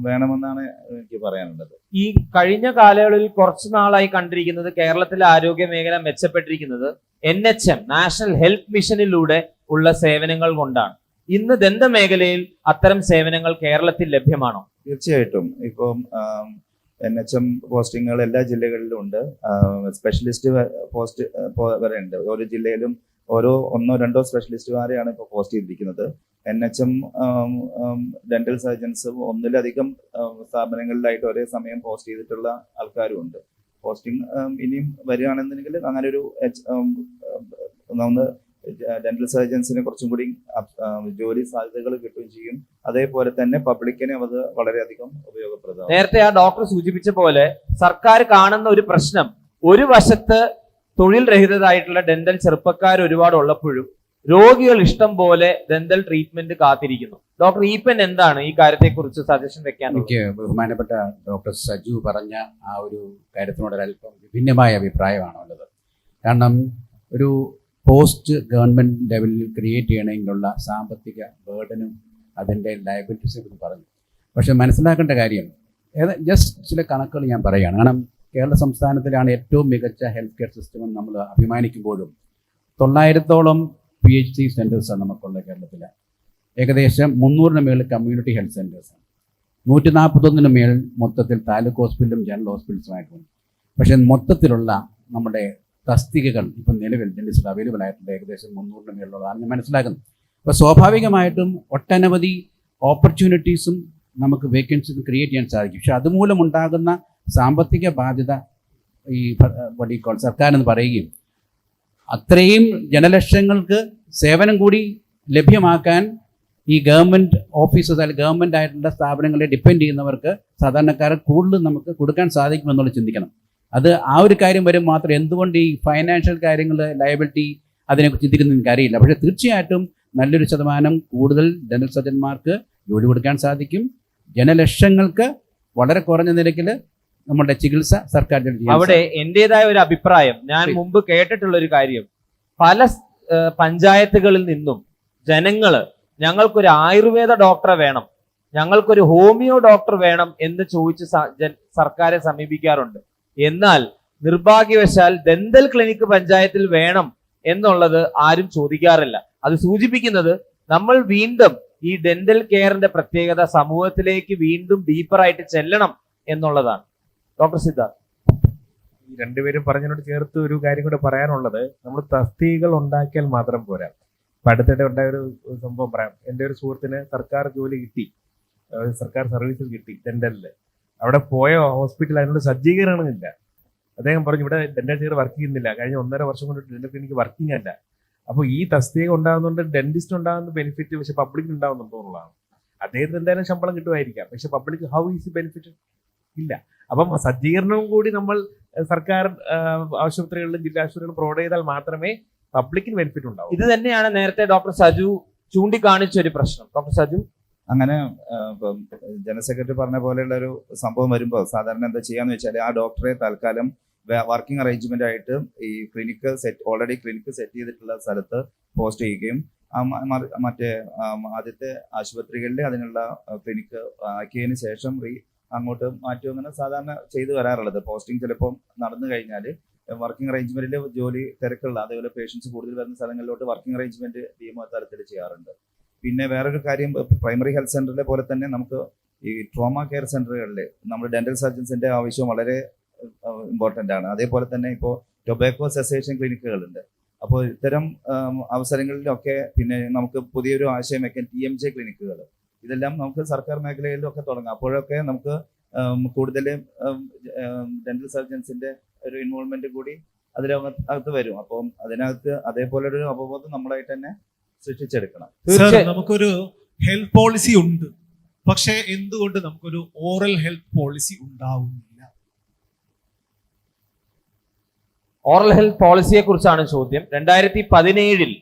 വേണമെന്നാണ് എനിക്ക് പറയാനുള്ളത്. ഈ കഴിഞ്ഞ കാലയളവിൽ കുറച്ചു നാളായി കണ്ടിരിക്കുന്നത് കേരളത്തിലെ ആരോഗ്യ മേഖല മെച്ചപ്പെട്ടിരിക്കുന്നത് NHM, നാഷണൽ ഹെൽത്ത് മിഷനിലൂടെ ഉള്ള സേവനങ്ങൾ കൊണ്ടാണ്. ഇന്ന് ദന്ത മേഖലയിൽ അത്തരം സേവനങ്ങൾ കേരളത്തിൽ ലഭ്യമാണോ? തീർച്ചയായിട്ടും. ഇപ്പം NHM പോസ്റ്റിങ്ങുകൾ എല്ലാ ജില്ലകളിലും ഉണ്ട്. സ്പെഷ്യലിസ്റ്റ് പോസ്റ്റ് വരെ ഉണ്ട്. ഓരോ ജില്ലയിലും ഓരോ 1-2 സ്പെഷ്യലിസ്റ്റുമാരെയാണ് ഇപ്പോൾ പോസ്റ്റ് ചെയ്തിരിക്കുന്നത്. NHM ഡെന്റൽ സർജൻസ് ഒന്നിലധികം സ്ഥാപനങ്ങളിലായിട്ട് ഒരേ സമയം പോസ്റ്റ് ചെയ്തിട്ടുള്ള ആൾക്കാരും ഉണ്ട്. പോസ്റ്റിംഗ് ഇനിയും വരികയാണെന്നുണ്ടെങ്കിൽ അങ്ങനെ ഒരു ഡെന്റൽ സർജൻസിന് കുറച്ചും കൂടി ജോലി സാധ്യതകൾ കിട്ടുകയും ചെയ്യും. അതേപോലെ തന്നെ പബ്ലിക്കിന് അത് വളരെയധികം ഉപയോഗപ്രദമാണ്. നേരത്തെ ആ ഡോക്ടർ സൂചിപ്പിച്ച പോലെ സർക്കാർ കാണുന്ന ഒരു പ്രശ്നം, ഒരു വശത്ത് തൊഴിൽ രഹിതരായിട്ടുള്ള ഡെന്റൽ ചെറുപ്പക്കാർ ഒരുപാട് ഉള്ളപ്പോഴും രോഗികൾ ഇഷ്ടം പോലെ ഡെന്റൽ ട്രീറ്റ്മെന്റ് കാത്തിരിക്കുന്നു. ഡോക്ടർ ഈപ്പൻ എന്താണ് ഈ കാര്യത്തെക്കുറിച്ച് സജഷൻ വെക്കാൻ? എനിക്ക് ബഹുമാനപ്പെട്ട ഡോക്ടർ സജു പറഞ്ഞ ആ ഒരു കാര്യത്തിനോട് ഒരല്പം വിഭിന്നമായ അഭിപ്രായമാണുള്ളത്. കാരണം ഒരു പോസ്റ്റ് ഗവൺമെന്റ് ലെവലിൽ ക്രിയേറ്റ് ചെയ്യണമെങ്കിലുള്ള സാമ്പത്തിക ബേർഡനും അതിൻ്റെ ലയബിലിറ്റീസും എന്ന് പറഞ്ഞു. പക്ഷെ മനസ്സിലാക്കേണ്ട കാര്യം ജസ്റ്റ് ചില കണക്കുകൾ ഞാൻ പറയുകയാണ്. കാരണം കേരള സംസ്ഥാനത്തിലാണ് ഏറ്റവും മികച്ച ഹെൽത്ത് കെയർ സിസ്റ്റം എന്ന് നമ്മൾ അഭിമാനിക്കുമ്പോഴും 900ഓളം PHC സെൻറ്റേഴ്സാണ് നമുക്കുള്ള കേരളത്തിൽ. ഏകദേശം 300-ന് മേളിൽ കമ്മ്യൂണിറ്റി ഹെൽത്ത് സെൻറ്റേഴ്സാണ്. 141 മേൽ മൊത്തത്തിൽ താലൂക്ക് ഹോസ്പിറ്റലും ജനറൽ ഹോസ്പിറ്റൽസുമായിട്ടുണ്ട്. പക്ഷേ മൊത്തത്തിലുള്ള നമ്മുടെ തസ്തികകൾ ഇപ്പം നിലവിൽ ഡെന്റിസ്റ്റ് അവൈലബിൾ ആയിട്ടുള്ള ഏകദേശം 300 മേലുള്ളതാണ് ഞാൻ മനസ്സിലാക്കുന്നത്. അപ്പോൾ സ്വാഭാവികമായിട്ടും ഒട്ടനവധി ഓപ്പർച്യൂണിറ്റീസും നമുക്ക് വേക്കൻസി ക്രിയേറ്റ് ചെയ്യാൻ സാധിക്കും. പക്ഷെ അതുമൂലം ഉണ്ടാകുന്ന സാമ്പത്തിക ബാധ്യത ഈ സർക്കാരെന്ന് പറയുകയും അത്രയും ജനലക്ഷങ്ങൾക്ക് സേവനം കൂടി ലഭ്യമാക്കാൻ ഈ ഗവൺമെൻറ് ഓഫീസസ് അല്ലെങ്കിൽ ഗവൺമെൻറ് ആയിട്ടുള്ള സ്ഥാപനങ്ങളെ ഡിപ്പെൻഡ് ചെയ്യുന്നവർക്ക് സാധാരണക്കാരെ കൂടുതൽ നമുക്ക് കൊടുക്കാൻ സാധിക്കുമെന്നുള്ളത് ചിന്തിക്കണം. അത് ആ ഒരു കാര്യം വരും മാത്രം എന്തുകൊണ്ട് ഈ ഫൈനാൻഷ്യൽ കാര്യങ്ങൾ ലയബിലിറ്റി അതിനെക്കുറിച്ച് ചിന്തിക്കുന്നത് എനിക്കറിയില്ല. പക്ഷേ തീർച്ചയായിട്ടും നല്ലൊരു ശതമാനം കൂടുതൽ ഡെന്റൽ സർജന്മാർക്ക് ജോലി കൊടുക്കാൻ സാധിക്കും. ജനലക്ഷങ്ങൾക്ക് വളരെ കുറഞ്ഞ നിരക്കിൽ നമ്മുടെ ചികിത്സ സർക്കാർ അവിടെ എൻ്റെതായ ഒരു അഭിപ്രായം ഞാൻ മുമ്പ് കേട്ടിട്ടുള്ള ഒരു കാര്യം, പല പഞ്ചായത്തുകളിൽ നിന്നും ജനങ്ങള് ഞങ്ങൾക്കൊരു ആയുർവേദ ഡോക്ടറെ വേണം, ഞങ്ങൾക്കൊരു ഹോമിയോ ഡോക്ടർ വേണം എന്ന് ചോദിച്ച് സർക്കാരെ സമീപിക്കാറുണ്ട്. എന്നാൽ നിർഭാഗ്യവശാൽ ഡെന്റൽ ക്ലിനിക്ക് പഞ്ചായത്തിൽ വേണം എന്നുള്ളത് ആരും ചോദിക്കാറില്ല. അത് സൂചിപ്പിക്കുന്നത് നമ്മൾ വീണ്ടും ഈ ഡെന്റൽ കെയറിന്റെ പ്രത്യേകത സമൂഹത്തിലേക്ക് വീണ്ടും ഡീപ്പറായിട്ട് ചെല്ലണം എന്നുള്ളതാണ്. ഡോക്ടർ സിദ്ധാർത്ഥ്, ഈ രണ്ടുപേരും പറഞ്ഞതിനോട് ചേർത്ത് ഒരു കാര്യം കൂടെ പറയാനുള്ളത്, നമ്മൾ തസ്തികകൾ ഉണ്ടാക്കിയാൽ മാത്രം പോരാ. ഇപ്പം അടുത്തിടെ ഉണ്ടായ ഒരു സംഭവം പറയാം. എൻ്റെ ഒരു സുഹൃത്തിന് സർക്കാർ ജോലി കിട്ടി, സർക്കാർ സർവീസിൽ കിട്ടി ഡെന്റലിൽ. അവിടെ പോയ ഹോസ്പിറ്റൽ അതിനുള്ള സജ്ജീകരണമില്ല. അദ്ദേഹം പറഞ്ഞു ഇവിടെ ഡെന്റൽ കെയർ വർക്ക് ചെയ്യുന്നില്ല, കഴിഞ്ഞ 1.5 വർഷം കൊണ്ട് ഡെന്റൽ ക്ലിനിക്ക് വർക്കിംഗ് അല്ല. അപ്പോൾ ഈ തസ്തിക ഉണ്ടാകുന്നതുകൊണ്ട് ഡെന്റിസ്റ്റ് ഉണ്ടാകുന്ന ബെനിഫിറ്റ് പക്ഷെ പബ്ലിക് ഉണ്ടാകുന്നുള്ളതാണ്. അദ്ദേഹത്തിന് എന്തായാലും ശമ്പളം കിട്ടുമായിരിക്കാം, പക്ഷെ പബ്ലിക് ഹൗ ഈസ് ബെനിഫിറ്റ് ഇല്ല. അപ്പം സജ്ജീകരണവും കൂടി നമ്മൾ സർക്കാർ ആശുപത്രികളിലും ജില്ലാ ആശുപത്രികളിലും പ്രൊവൈഡ് ചെയ്താൽ മാത്രമേ പബ്ലിക്കിന് ബെനിഫിറ്റ് ഉണ്ടാവും. ഇത് തന്നെയാണ് നേരത്തെ ഡോക്ടർ സജു ചൂണ്ടിക്കാണിച്ച ഒരു പ്രശ്നം. ഡോക്ടർ സജു, അങ്ങനെ ഇപ്പം ജനറൽ സെക്രട്ടറി പറഞ്ഞ പോലെയുള്ള ഒരു സംഭവം വരുമ്പോൾ സാധാരണ എന്താ ചെയ്യാന്ന് വെച്ചാൽ ആ ഡോക്ടറെ തൽക്കാലം വർക്കിംഗ് അറേഞ്ച്മെന്റ് ആയിട്ട് ഈ ഓൾറെഡി ക്ലിനിക്ക് സെറ്റ് ചെയ്തിട്ടുള്ള സ്ഥലത്ത് പോസ്റ്റ് ചെയ്യുകയും മറ്റേ ആദ്യത്തെ ആശുപത്രികളിൽ അതിനുള്ള ക്ലിനിക്ക് ആക്കിയതിന് ശേഷം അങ്ങോട്ട് മാറ്റും. അങ്ങനെ സാധാരണ ചെയ്തു വരാറുള്ളത്. പോസ്റ്റിംഗ് ചിലപ്പോൾ നടന്നു കഴിഞ്ഞാൽ വർക്കിംഗ് അറേഞ്ച്മെന്റിൽ ജോലി തിരക്കുള്ള അതേപോലെ പേഷ്യൻസ് കൂടുതൽ വരുന്ന സ്ഥലങ്ങളിലോട്ട് വർക്കിംഗ് അറേഞ്ച്മെന്റ് DMO തലത്തിൽ ചെയ്യാറുണ്ട്. പിന്നെ വേറൊരു കാര്യം, പ്രൈമറി ഹെൽത്ത് സെന്ററിലെ പോലെ തന്നെ നമുക്ക് ഈ ട്രോമ കെയർ സെന്ററുകളിൽ നമ്മുടെ ഡെന്റൽ സർജൻസിന്റെ ആവശ്യം വളരെ ഇമ്പോർട്ടൻ്റ് ആണ്. അതേപോലെ തന്നെ ഇപ്പോൾ ടൊബാക്കോ സെസേഷൻ ക്ലിനിക്കുകളുണ്ട്. അപ്പോൾ ഇത്തരം അവസരങ്ങളിലൊക്കെ പിന്നെ നമുക്ക് പുതിയൊരു ആശയം വെക്കാൻ TMJ ക്ലിനിക്കുകൾ, ഇതെല്ലാം നമുക്ക് സർക്കാർ മേഖലയിലൊക്കെ തുടങ്ങാം. അപ്പോഴൊക്കെ നമുക്ക് കൂടുതൽ ഡെന്റൽ സർജൻസിന്റെ ഒരു ഇൻവോൾവ്മെന്റ് കൂടി അതിനകത്ത് വരും. അപ്പം അതിനകത്ത് അതേപോലെ ഒരു അവബോധം നമ്മളായിട്ട് തന്നെ സൃഷ്ടിച്ചെടുക്കണം. നമുക്കൊരു ഹെൽത്ത് പോളിസി ഉണ്ട്, പക്ഷേ എന്തുകൊണ്ട് നമുക്കൊരു ഓറൽ ഹെൽത്ത് പോളിസി ഉണ്ടാവുന്നില്ല? ഓറൽ ഹെൽത്ത് പോളിസിയെ കുറിച്ചാണ് ചോദ്യം. 2017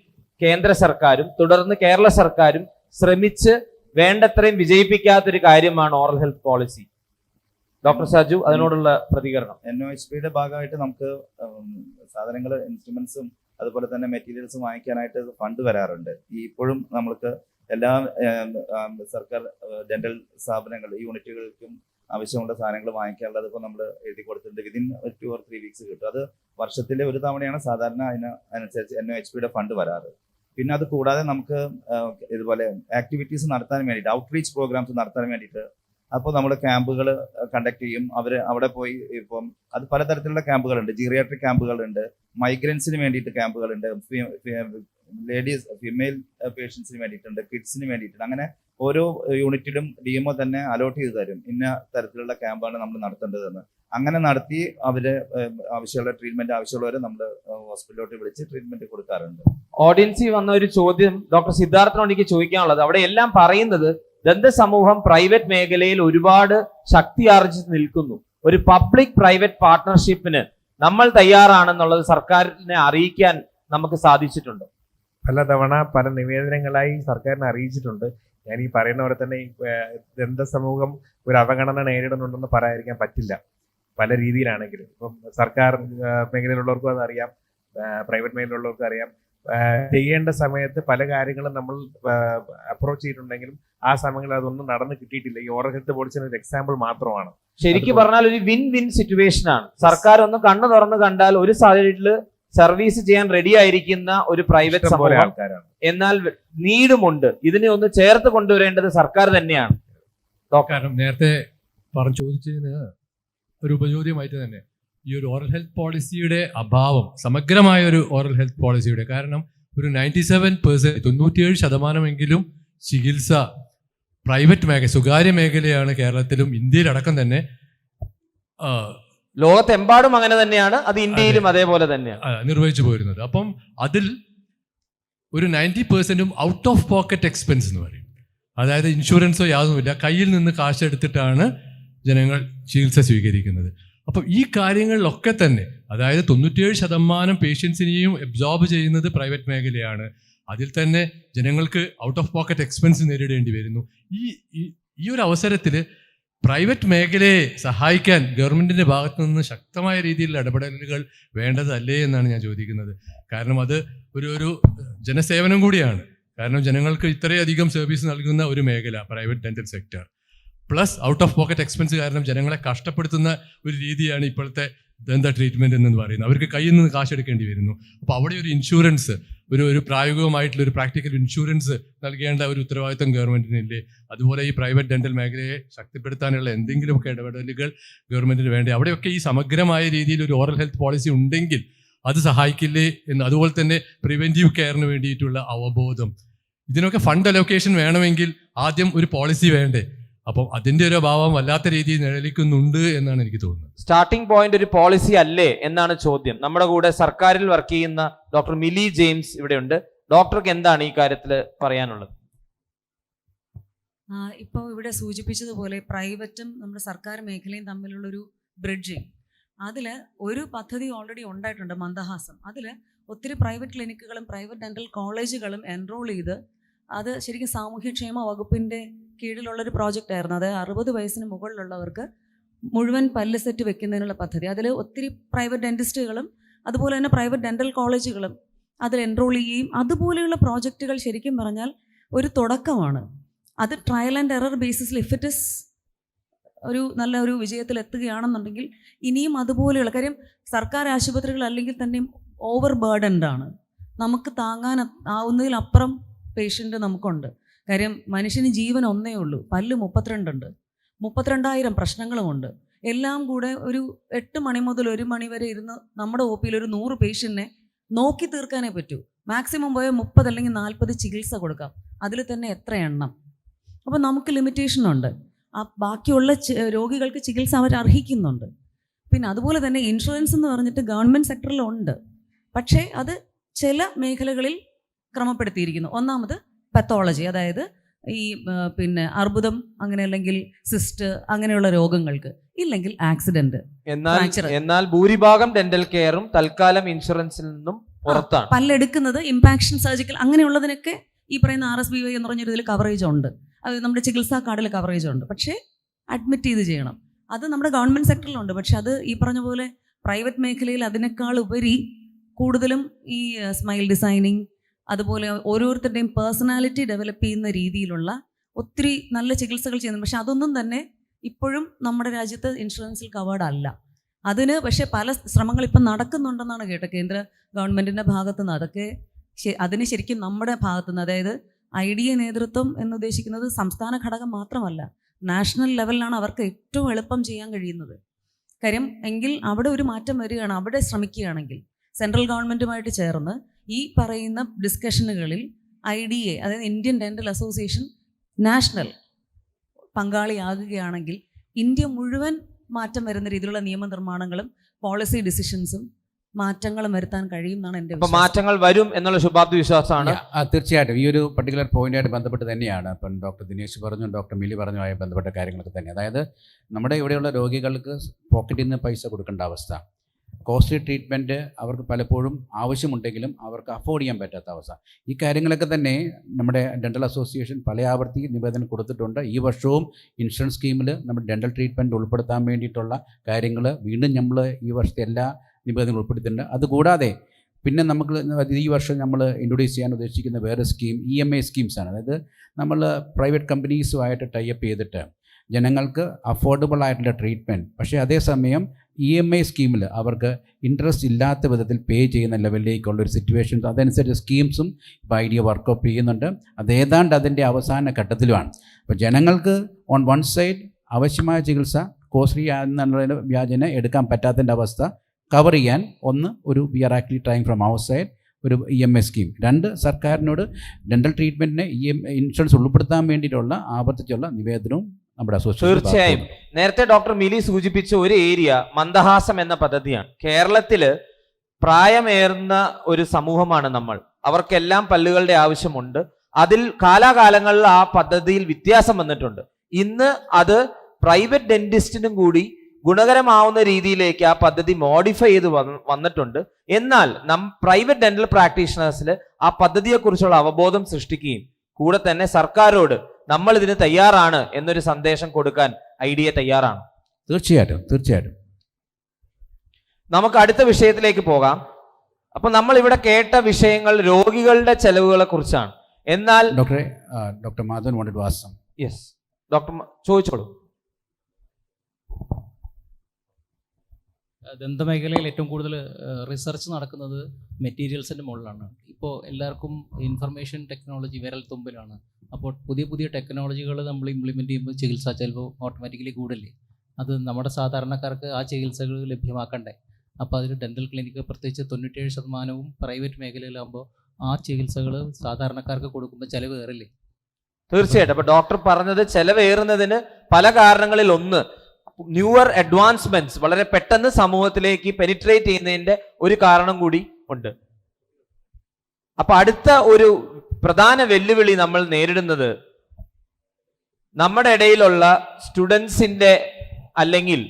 കേന്ദ്ര സർക്കാരും തുടർന്ന് കേരള സർക്കാരും ശ്രമിച്ച് വേണ്ടത്രയും വിജയിപ്പിക്കാത്തൊരു കാര്യമാണ് oral health policy. Doctor Saju, അതിനോടുള്ള പ്രതികരണം. NOHPയുടെ ഭാഗമായിട്ട് നമുക്ക് സാധനങ്ങൾ, ഇൻസ്ട്രുമെന്റ്സും അതുപോലെ തന്നെ മെറ്റീരിയൽസും വാങ്ങിക്കാനായിട്ട് ഫണ്ട് വരാറുണ്ട്. ഇപ്പോഴും നമ്മൾക്ക് എല്ലാ സർക്കാർ ഡെന്റൽ സ്ഥാപനങ്ങൾ യൂണിറ്റുകൾക്കും ആവശ്യമുള്ള സാധനങ്ങൾ വാങ്ങിക്കാനുള്ളത് ഇപ്പോൾ നമ്മൾ എഴുതി കൊടുത്തിട്ടുണ്ട്. വിതിൻ 2 or 3 വീക്സ് കിട്ടും. അത് വർഷത്തിലെ ഒരു തവണയാണ് സാധാരണ അതിനനുസരിച്ച് NOHPയുടെ ഫണ്ട് വരാറ്. പിന്നെ അത് കൂടാതെ നമുക്ക് ഇതുപോലെ ആക്ടിവിറ്റീസ് നടത്താൻ വേണ്ടിയിട്ട്, ഔട്ട്റീച്ച് പ്രോഗ്രാംസ് നടത്താൻ വേണ്ടിയിട്ട് അപ്പോൾ നമ്മൾ ക്യാമ്പുകൾ കണ്ടക്ട് ചെയ്യും. അവിടെ പോയി ഇപ്പം അത് പലതരത്തിലുള്ള ക്യാമ്പുകളുണ്ട്. ജീറിയാട്രിക് ക്യാമ്പുകളുണ്ട്, മൈഗ്രൻസിന് വേണ്ടിയിട്ട് ക്യാമ്പുകളുണ്ട്, ലേഡീസ് ഫീമെയിൽ പേഷ്യൻസിന് വേണ്ടിയിട്ടുണ്ട്, കിഡ്സിന് വേണ്ടിയിട്ടുണ്ട്. അങ്ങനെ ഓരോ യൂണിറ്റിലും DMO തന്നെ അലോട്ട് ചെയ്ത് തരും ഇന്ന തരത്തിലുള്ള ക്യാമ്പാണ് നമ്മൾ നടത്തേണ്ടതെന്ന്. അങ്ങനെ നടത്തി അവര് ആവശ്യമുള്ള ട്രീറ്റ്മെന്റ് ആവശ്യമുള്ളവരെ നമ്മൾ ഹോസ്പിറ്റലിലോട്ട് വിളിച്ച് ട്രീറ്റ്മെന്റ് കൊടുക്കാറുണ്ട്. ഓഡിയൻസിൽ വന്ന ഒരു ചോദ്യം ഡോക്ടർ സിദ്ധാർത്ഥനോട് എനിക്ക് ചോദിക്കാനുള്ളത്, അവിടെ എല്ലാം പറയുന്നത് ദന്ത സമൂഹം പ്രൈവറ്റ് മേഖലയിൽ ഒരുപാട് ശക്തി ആർജിച്ച് നിൽക്കുന്നു, ഒരു പബ്ലിക് പ്രൈവറ്റ് പാർട്ട്ണർഷിപ്പിന് നമ്മൾ തയ്യാറാണെന്നുള്ളത് സർക്കാരിനെ അറിയിക്കാൻ നമുക്ക് സാധിച്ചിട്ടുണ്ട്. പലതവണ പല നിവേദനങ്ങളായി സർക്കാരിനെ അറിയിച്ചിട്ടുണ്ട്. ഞാൻ ഈ പറയുന്ന പോലെ തന്നെ ഈ ദന്ത സമൂഹം ഒരു അവഗണന നേരിടുന്നുണ്ടെന്ന് പറയാതിരിക്കാൻ പറ്റില്ല. പല രീതിയിലാണെങ്കിലും ഇപ്പം സർക്കാർ മേഖലയിലുള്ളവർക്കും അതറിയാം, പ്രൈവറ്റ് മേഖലയിലുള്ളവർക്കും അറിയാം. ചെയ്യേണ്ട സമയത്ത് പല കാര്യങ്ങളും നമ്മൾ അപ്രോച്ച് ചെയ്തിട്ടുണ്ടെങ്കിലും ആ സമയങ്ങളിൽ അതൊന്നും നടന്നു കിട്ടിയിട്ടില്ല. ഈ ഓറൽ ഹെൽത്ത് പോളിസിന് ഒരു എക്സാമ്പിൾ മാത്രമാണ്. ശരിക്കും പറഞ്ഞാൽ ഒരു വിൻ വിൻ സിറ്റുവേഷൻ ആണ്. സർക്കാർ ഒന്ന് കണ്ണു തുറന്ന് കണ്ടാൽ ഒരു സൈഡില് സർവീസ് ചെയ്യാൻ റെഡി ആയിരിക്കുന്ന ഒരു പ്രൈവറ്റ് സമൂഹം, ആൾക്കാരാണ്. എന്നാൽ നീടുമുണ്ട്. ഇതിനെ ഒന്ന് ചേർത്ത് കൊണ്ടുവരേണ്ടത് സർക്കാർ തന്നെയാണ്. കാരണം നേരത്തെ ചോദിച്ചതിന് ഒരു ഉപചോദ്യമായിട്ട് തന്നെ ഈ ഒരു ഓറൽ ഹെൽത്ത് പോളിസിയുടെ അഭാവം, സമഗ്രമായ ഒരു ഓറൽ ഹെൽത്ത് പോളിസിയുടെ, കാരണം ഒരു 97% ചികിത്സ പ്രൈവറ്റ് മേഖല, സ്വകാര്യ മേഖലയാണ് കേരളത്തിലും ഇന്ത്യയിലടക്കം തന്നെ. ലോകത്തെമ്പാടും അങ്ങനെ തന്നെയാണ്, അത് ഇന്ത്യയിലും അതേപോലെ തന്നെയാണ് നിർവഹിച്ചു പോരുന്നത്. അപ്പം അതിൽ ഒരു 90% ഔട്ട് ഓഫ് പോക്കറ്റ് എക്സ്പെൻസ് എന്ന് പറയും. അതായത് ഇൻഷുറൻസോ യാതൊന്നുമില്ല, കയ്യിൽ നിന്ന് കാശെടുത്തിട്ടാണ് ജനങ്ങൾ ചികിത്സ സ്വീകരിക്കുന്നത്. അപ്പം ഈ കാര്യങ്ങളിലൊക്കെ തന്നെ, അതായത് 97% പേഷ്യൻസിനെയും അബ്സോർബ് ചെയ്യുന്നത് പ്രൈവറ്റ് മേഖലയാണ്. അതിൽ തന്നെ ജനങ്ങൾക്ക് ഔട്ട് ഓഫ് പോക്കറ്റ് എക്സ്പെൻസ് നേരിടേണ്ടി വരുന്നു. ഈ ഒരു അവസരത്തിൽ പ്രൈവറ്റ് മേഖലയെ സഹായിക്കാൻ ഗവൺമെൻറ്റിൻ്റെ ഭാഗത്തു നിന്ന് ശക്തമായ രീതിയിലുള്ള ഇടപെടലുകൾ വേണ്ടതല്ലേ എന്നാണ് ഞാൻ ചോദിക്കുന്നത്. കാരണം അത് ഒരു ജനസേവനം കൂടിയാണ്. കാരണം ജനങ്ങൾക്ക് ഇത്രയധികം സർവീസ് നൽകുന്ന ഒരു മേഖല private dental sector, plus out of pocket expense കാരണം ജനങ്ങളെ കഷ്ടപ്പെടുത്തുന്ന ഒരു രീതിയാണ് ഇപ്പോഴത്തെ ദന്ത ട്രീറ്റ്മെൻറ്റ് എന്ന് പറയുന്നത്. അവർക്ക് കയ്യിൽ നിന്ന് കാശെടുക്കേണ്ടി വരുന്നു. അപ്പോൾ അവിടെ ഒരു ഇൻഷുറൻസ്, ഒരു പ്രായോഗികമായിട്ടുള്ള ഒരു പ്രാക്ടിക്കൽ ഇൻഷുറൻസ് നൽകേണ്ട ഒരു ഉത്തരവാദിത്വം ഗവൺമെൻറ്റിനില്ലേ? അതുപോലെ ഈ പ്രൈവറ്റ് ഡെന്റൽ മേഖലയെ ശക്തിപ്പെടുത്താനുള്ള എന്തെങ്കിലുമൊക്കെ ഇടപെടലുകൾ ഗവൺമെൻറ്റിന് വേണ്ടി, അവിടെയൊക്കെ ഈ സമഗ്രമായ രീതിയിൽ ഒരു ഓറൽ ഹെൽത്ത് പോളിസി ഉണ്ടെങ്കിൽ അത് സഹായിക്കില്ലേ എന്ന്. അതുപോലെ തന്നെ പ്രിവെൻറ്റീവ് കെയറിന് വേണ്ടിയിട്ടുള്ള അവബോധം, ഇതിനൊക്കെ ഫണ്ട് അലോക്കേഷൻ വേണമെങ്കിൽ ആദ്യം ഒരു പോളിസി വേണ്ടേ? അപ്പം അതിൻ്റെ ഒരു അഭാവം വല്ലാത്ത രീതിയിൽ നിഴലിക്കുന്നുണ്ട് എന്നാണ് എനിക്ക് തോന്നുന്നത്. സ്റ്റാർട്ടിംഗ് പോയിന്റ് ഒരു പോളിസി അല്ലേ എന്നാണ് ചോദ്യം. നമ്മുടെ കൂടെ സർക്കാരിൽ വർക്ക് ചെയ്യുന്ന ഡോക്ടർ മിലി ജെയിംസ് ഇവിടെയുണ്ട്. ഡോക്ടർക്ക് എന്താണ് ഈ കാര്യത്തിൽ പറയാനുള്ളത്? ഇപ്പോൾ ഇവിടെ സൂചിപ്പിച്ചതുപോലെ പ്രൈവറ്റും നമ്മുടെ സർക്കാർ മേഖലയും തമ്മിലുള്ളൊരു ബ്രിഡ്ജിങ്, അതിൽ ഒരു പദ്ധതി ഓൾറെഡി ഉണ്ടായിട്ടുണ്ട്, മന്ദഹാസം. അതിൽ ഒത്തിരി പ്രൈവറ്റ് ക്ലിനിക്കുകളും പ്രൈവറ്റ് ഡെന്റൽ കോളേജുകളും എൻറോൾ ചെയ്ത്, അത് ശരിക്കും സാമൂഹ്യക്ഷേമ വകുപ്പിൻ്റെ കീഴിലുള്ളൊരു പ്രോജക്റ്റ് ആയിരുന്നു. അത് 60 വയസ്സിന് മുകളിലുള്ളവർക്ക് മുഴുവൻ പല്ല് സെറ്റ് വെക്കുന്നതിനുള്ള പദ്ധതി. അതിൽ ഒത്തിരി പ്രൈവറ്റ് ഡെന്റിസ്റ്റുകളും അതുപോലെ തന്നെ പ്രൈവറ്റ് ഡെന്റൽ കോളേജുകളും അതിൽ എൻറോൾ ചെയ്യുകയും, അതുപോലെയുള്ള പ്രോജക്റ്റുകൾ ശരിക്കും പറഞ്ഞാൽ ഒരു തുടക്കമാണ്. അത് ട്രയൽ ആൻഡ് എറർ ബേസിസിൽ ഇഫ് ഇറ്റ് ഇസ് നല്ല ഒരു വിജയത്തിൽ എത്തുകയാണെന്നുണ്ടെങ്കിൽ ഇനിയും അതുപോലെയുള്ള കാര്യം, സർക്കാർ ആശുപത്രികൾ അല്ലെങ്കിൽ തന്നെയും ഓവർ ബേർഡൻഡ് ആണ്. നമുക്ക് താങ്ങാൻ ആവുന്നതിലപ്പുറം പേഷ്യൻ്റ് നമുക്കുണ്ട്. കാര്യം മനുഷ്യന് ജീവൻ ഒന്നേ ഉള്ളൂ, പല്ല് 32 ഉണ്ട്, 32,000 പ്രശ്നങ്ങളുമുണ്ട്. എല്ലാം കൂടെ ഒരു 8 മണി മുതൽ 1 മണി വരെ ഇരുന്ന് നമ്മുടെ ഒ പിയിൽ ഒരു 100 പേഷ്യൻറ്റിനെ നോക്കി തീർക്കാനേ പറ്റൂ. മാക്സിമം പോയാൽ 30 അല്ലെങ്കിൽ 40 ചികിത്സ കൊടുക്കാം. അതിൽ തന്നെ എത്ര എണ്ണം? അപ്പോൾ നമുക്ക് ലിമിറ്റേഷൻ ഉണ്ട്. ആ ബാക്കിയുള്ള രോഗികൾക്ക് ചികിത്സ അവർ അർഹിക്കുന്നുണ്ട്. പിന്നെ അതുപോലെ തന്നെ ഇൻഷുറൻസ് എന്ന് പറഞ്ഞിട്ട് ഗവൺമെൻറ് സെക്ടറിലുണ്ട്, പക്ഷേ അത് ചില മേഖലകളിൽ ക്രമപ്പെടുത്തിയിരിക്കുന്നു. ഒന്നാമത് പത്തോളജി, അതായത് ഈ അർബുദം, അങ്ങനെ അല്ലെങ്കിൽ സിസ്റ്റ്, അങ്ങനെയുള്ള രോഗങ്ങൾക്ക്, ഇല്ലെങ്കിൽ ആക്സിഡന്റ്. എന്നാൽ ഭൂരിഭാഗം ഡെന്റൽ കെയറും തൽക്കാലം ഇൻഷുറൻസിൽ നിന്നും പുറത്താണ്. പല്ലെടുക്കുന്നത്, ഇമ്പാക്ഷൻ സർജിക്കൽ, അങ്ങനെയുള്ളതിനൊക്കെ ഈ പറയുന്ന RSBY എന്ന് പറഞ്ഞൊരു ഇതിൽ കവറേജ് ഉണ്ട്. അത് നമ്മുടെ ചികിത്സാ കാർഡിൽ കവറേജ് ഉണ്ട്. പക്ഷേ അഡ്മിറ്റ് ചെയ്ത് ചെയ്യണം. അത് നമ്മുടെ ഗവൺമെൻറ് സെക്ടറിലുണ്ട്. പക്ഷെ അത് ഈ പറഞ്ഞ പോലെ പ്രൈവറ്റ് മേഖലയിൽ അതിനേക്കാൾ ഉപരി കൂടുതലും ഈ സ്മൈൽ ഡിസൈനിങ്, അതുപോലെ ഓരോരുത്തരുടെയും പേഴ്സണാലിറ്റി ഡെവലപ്പ് ചെയ്യുന്ന രീതിയിലുള്ള ഒത്തിരി നല്ല ചികിത്സകൾ ചെയ്യുന്നു. പക്ഷെ അതൊന്നും തന്നെ ഇപ്പോഴും നമ്മുടെ രാജ്യത്ത് ഇൻഷുറൻസിൽ കവേർഡ് അല്ല. അതിന് പക്ഷേ പല ശ്രമങ്ങൾ ഇപ്പം നടക്കുന്നുണ്ടെന്നാണ് കേട്ടത് കേന്ദ്ര ഗവൺമെൻറ്റിൻ്റെ ഭാഗത്തുനിന്ന്. അതൊക്കെ അതിന് ശരിക്കും നമ്മുടെ ഭാഗത്തുനിന്ന്, അതായത് IDA നേതൃത്വം എന്നുദ്ദേശിക്കുന്നത് സംസ്ഥാന ഘടകം മാത്രമല്ല, നാഷണൽ ലെവലിലാണ് അവർക്ക് ഏറ്റവും എളുപ്പം ചെയ്യാൻ കഴിയുന്നത്. കാര്യം എങ്കിൽ അവിടെ ഒരു മാറ്റം വരികയാണ്. അവിടെ ശ്രമിക്കുകയാണെങ്കിൽ സെൻട്രൽ ഗവൺമെൻറ്റുമായിട്ട് ചേർന്ന് ഈ പറയുന്ന ഡിസ്കഷനുകളിൽ IDA, അതായത് ഇന്ത്യൻ ഡെന്റൽ അസോസിയേഷൻ നാഷണൽ പങ്കാളിയാകുകയാണെങ്കിൽ ഇന്ത്യ മുഴുവൻ മാറ്റം വരുന്ന രീതിയിലുള്ള നിയമനിർമ്മാണങ്ങളും പോളിസി ഡിസിഷൻസും മാറ്റങ്ങളും വരുത്താൻ കഴിയും എന്നാണ് എൻ്റെ വിശ്വാസം. മാറ്റങ്ങൾ വരും എന്നുള്ള ശുഭാപ്തി വിശ്വാസമാണ്. തീർച്ചയായിട്ടും ഈ ഒരു പർട്ടിക്കുലർ പോയിന്റായിട്ട് ബന്ധപ്പെട്ട് തന്നെയാണ് ഇപ്പം ഡോക്ടർ ദിനേശ് പറഞ്ഞു, ഡോക്ടർ മിലി പറഞ്ഞുമായി ബന്ധപ്പെട്ട കാര്യങ്ങളൊക്കെ തന്നെ. അതായത് നമ്മുടെ ഇവിടെയുള്ള രോഗികൾക്ക് പോക്കറ്റിൽ നിന്ന് പൈസ കൊടുക്കേണ്ട അവസ്ഥ, കോസ്റ്റ്ലി ട്രീറ്റ്മെൻറ്റ് അവർക്ക് പലപ്പോഴും ആവശ്യമുണ്ടെങ്കിലും അവർക്ക് അഫോർഡ് ചെയ്യാൻ പറ്റാത്ത അവസ്ഥ. ഈ കാര്യങ്ങളൊക്കെ തന്നെ നമ്മുടെ ഡെൻ്റൽ അസോസിയേഷൻ പല ആവർത്തി നിവേദനം കൊടുത്തിട്ടുണ്ട്. ഈ വർഷവും ഇൻഷുറൻസ് സ്കീമിൽ നമ്മുടെ ഡെൻ്റൽ ട്രീറ്റ്മെൻറ്റ് ഉൾപ്പെടുത്താൻ വേണ്ടിയിട്ടുള്ള കാര്യങ്ങൾ വീണ്ടും നമ്മൾ ഈ വർഷത്തെ എല്ലാ നിബന്ധനകൾ ഉൾപ്പെടുത്തിയിട്ടുണ്ട്. അതുകൂടാതെ പിന്നെ നമുക്ക് ഈ വർഷം നമ്മൾ ഇൻട്രൊഡ്യൂസ് ചെയ്യാൻ ഉദ്ദേശിക്കുന്ന വേറെ സ്കീം EMI സ്കീംസാണ്. അതായത് നമ്മൾ പ്രൈവറ്റ് കമ്പനീസുമായിട്ട് ടൈപ്പ് ചെയ്തിട്ട് ജനങ്ങൾക്ക് അഫോർഡബിൾ ആയിട്ടുള്ള ട്രീറ്റ്മെൻറ്റ്, പക്ഷേ അതേസമയം EMI സ്കീമിൽ അവർക്ക് ഇൻട്രസ്റ്റ് ഇല്ലാത്ത വിധത്തിൽ പേ ചെയ്യുന്ന ലെവലിലേക്കുള്ള ഒരു സിറ്റുവേഷൻ, അതനുസരിച്ച് സ്കീംസും ഇപ്പോൾ IDA വർക്കൗട്ട് ചെയ്യുന്നുണ്ട്. അത് ഏതാണ്ട് അതിൻ്റെ അവസാന ഘട്ടത്തിലുമാണ്. അപ്പോൾ ജനങ്ങൾക്ക് ഓൺ വൺ സൈഡ് ആവശ്യമായ ചികിത്സ കോസ്റ്റ്ലി എന്നുള്ള വ്യാജന എടുക്കാൻ പറ്റാത്തതിൻ്റെ അവസ്ഥ കവർ ചെയ്യാൻ ഒരു we are actually trying from outside ഒരു EMI സ്കീം. 2, സർക്കാരിനോട് ഡെൻ്റൽ ട്രീറ്റ്മെൻറ്റിനെ ഇൻഷുറൻസ് ഉൾപ്പെടുത്താൻ വേണ്ടിയിട്ടുള്ള ആവർത്തിച്ചുള്ള നിവേദനവും നമ്മുടെ അസോസിയേഷൻ. തീർച്ചയായും നേരത്തെ ഡോക്ടർ മിലി സൂചിപ്പിച്ച ഒരു ഏരിയ മന്ദഹാസം എന്ന പദ്ധതിയാണ്. കേരളത്തിൽ പ്രായമേറുന്ന ഒരു സമൂഹമാണ് നമ്മൾ. അവർക്കെല്ലാം പല്ലുകളുടെ ആവശ്യമുണ്ട്. അതിൽ കാലാകാലങ്ങളിൽ ആ പദ്ധതിയിൽ വ്യത്യാസം വന്നിട്ടുണ്ട്. ഇന്ന് അത് പ്രൈവറ്റ് ഡെന്റിസ്റ്റിനും കൂടി ഗുണകരമാവുന്ന രീതിയിലേക്ക് ആ പദ്ധതി മോഡിഫൈ ചെയ്ത് വന്നിട്ടുണ്ട്. എന്നാൽ പ്രൈവറ്റ് ഡെന്റൽ പ്രാക്ടീഷണേഴ്സിൽ ആ പദ്ധതിയെക്കുറിച്ചുള്ള അവബോധം സൃഷ്ടിക്കുകയും കൂടെ തന്നെ സർക്കാരോട് നമ്മൾ ഇതിന് തയ്യാറാണ് എന്നൊരു സന്ദേശം കൊടുക്കാൻ IDA തയ്യാറാണ്. തീർച്ചയായിട്ടും. നമുക്ക് അടുത്ത വിഷയത്തിലേക്ക് പോകാം. അപ്പൊ നമ്മൾ ഇവിടെ കേട്ട വിഷയങ്ങൾ രോഗികളുടെ ചെലവുകളെ കുറിച്ചാണ്. എന്നാൽ doctor Madhavan wanted to ask some. Yes doctor ചോദിച്ചോളൂ. ദന്തമേഖലയിൽ ഏറ്റവും കൂടുതൽ റിസർച്ച് നടക്കുന്നത് മെറ്റീരിയൽസിൻ്റെ മുകളിലാണ്. ഇപ്പോൾ എല്ലാവർക്കും ഇൻഫർമേഷൻ ടെക്നോളജി വിരൽ തുമ്പിലാണ്. അപ്പോൾ പുതിയ ടെക്നോളജികൾ നമ്മൾ ഇംപ്ലിമെൻറ്റ് ചെയ്യുമ്പോൾ ചികിത്സ ചിലപ്പോൾ ഓട്ടോമാറ്റിക്കലി കൂടില്ലേ. അത് നമ്മുടെ സാധാരണക്കാർക്ക് ആ ചികിത്സകൾ ലഭ്യമാക്കണ്ടേ. അപ്പോൾ അതിൽ ഡെൻ്റൽ ക്ലിനിക്ക് പ്രത്യേകിച്ച് 97% പ്രൈവറ്റ് മേഖലയിലാകുമ്പോൾ ആ ചികിത്സകൾ സാധാരണക്കാർക്ക് കൊടുക്കുമ്പോൾ ചിലവ് കയറില്ലേ. തീർച്ചയായിട്ടും. അപ്പൊ ഡോക്ടർ പറഞ്ഞത് ചെലവേറുന്നതിന് പല കാരണങ്ങളിൽ ഒന്ന് ന്യൂവർ അഡ്വാൻസ്മെന്റ്സ് വളരെ പെട്ടെന്ന് സമൂഹത്തിലേക്ക് പെനിട്രേറ്റ് ചെയ്യുന്നതിന്റെ ഒരു കാരണം കൂടി ഉണ്ട്. അപ്പൊ അടുത്ത ഒരു പ്രധാന വെല്ലുവിളി നമ്മൾ നേരിടുന്നത് നമ്മുടെ ഇടയിലുള്ള സ്റ്റുഡൻസിന്റെ അല്ലെങ്കിൽ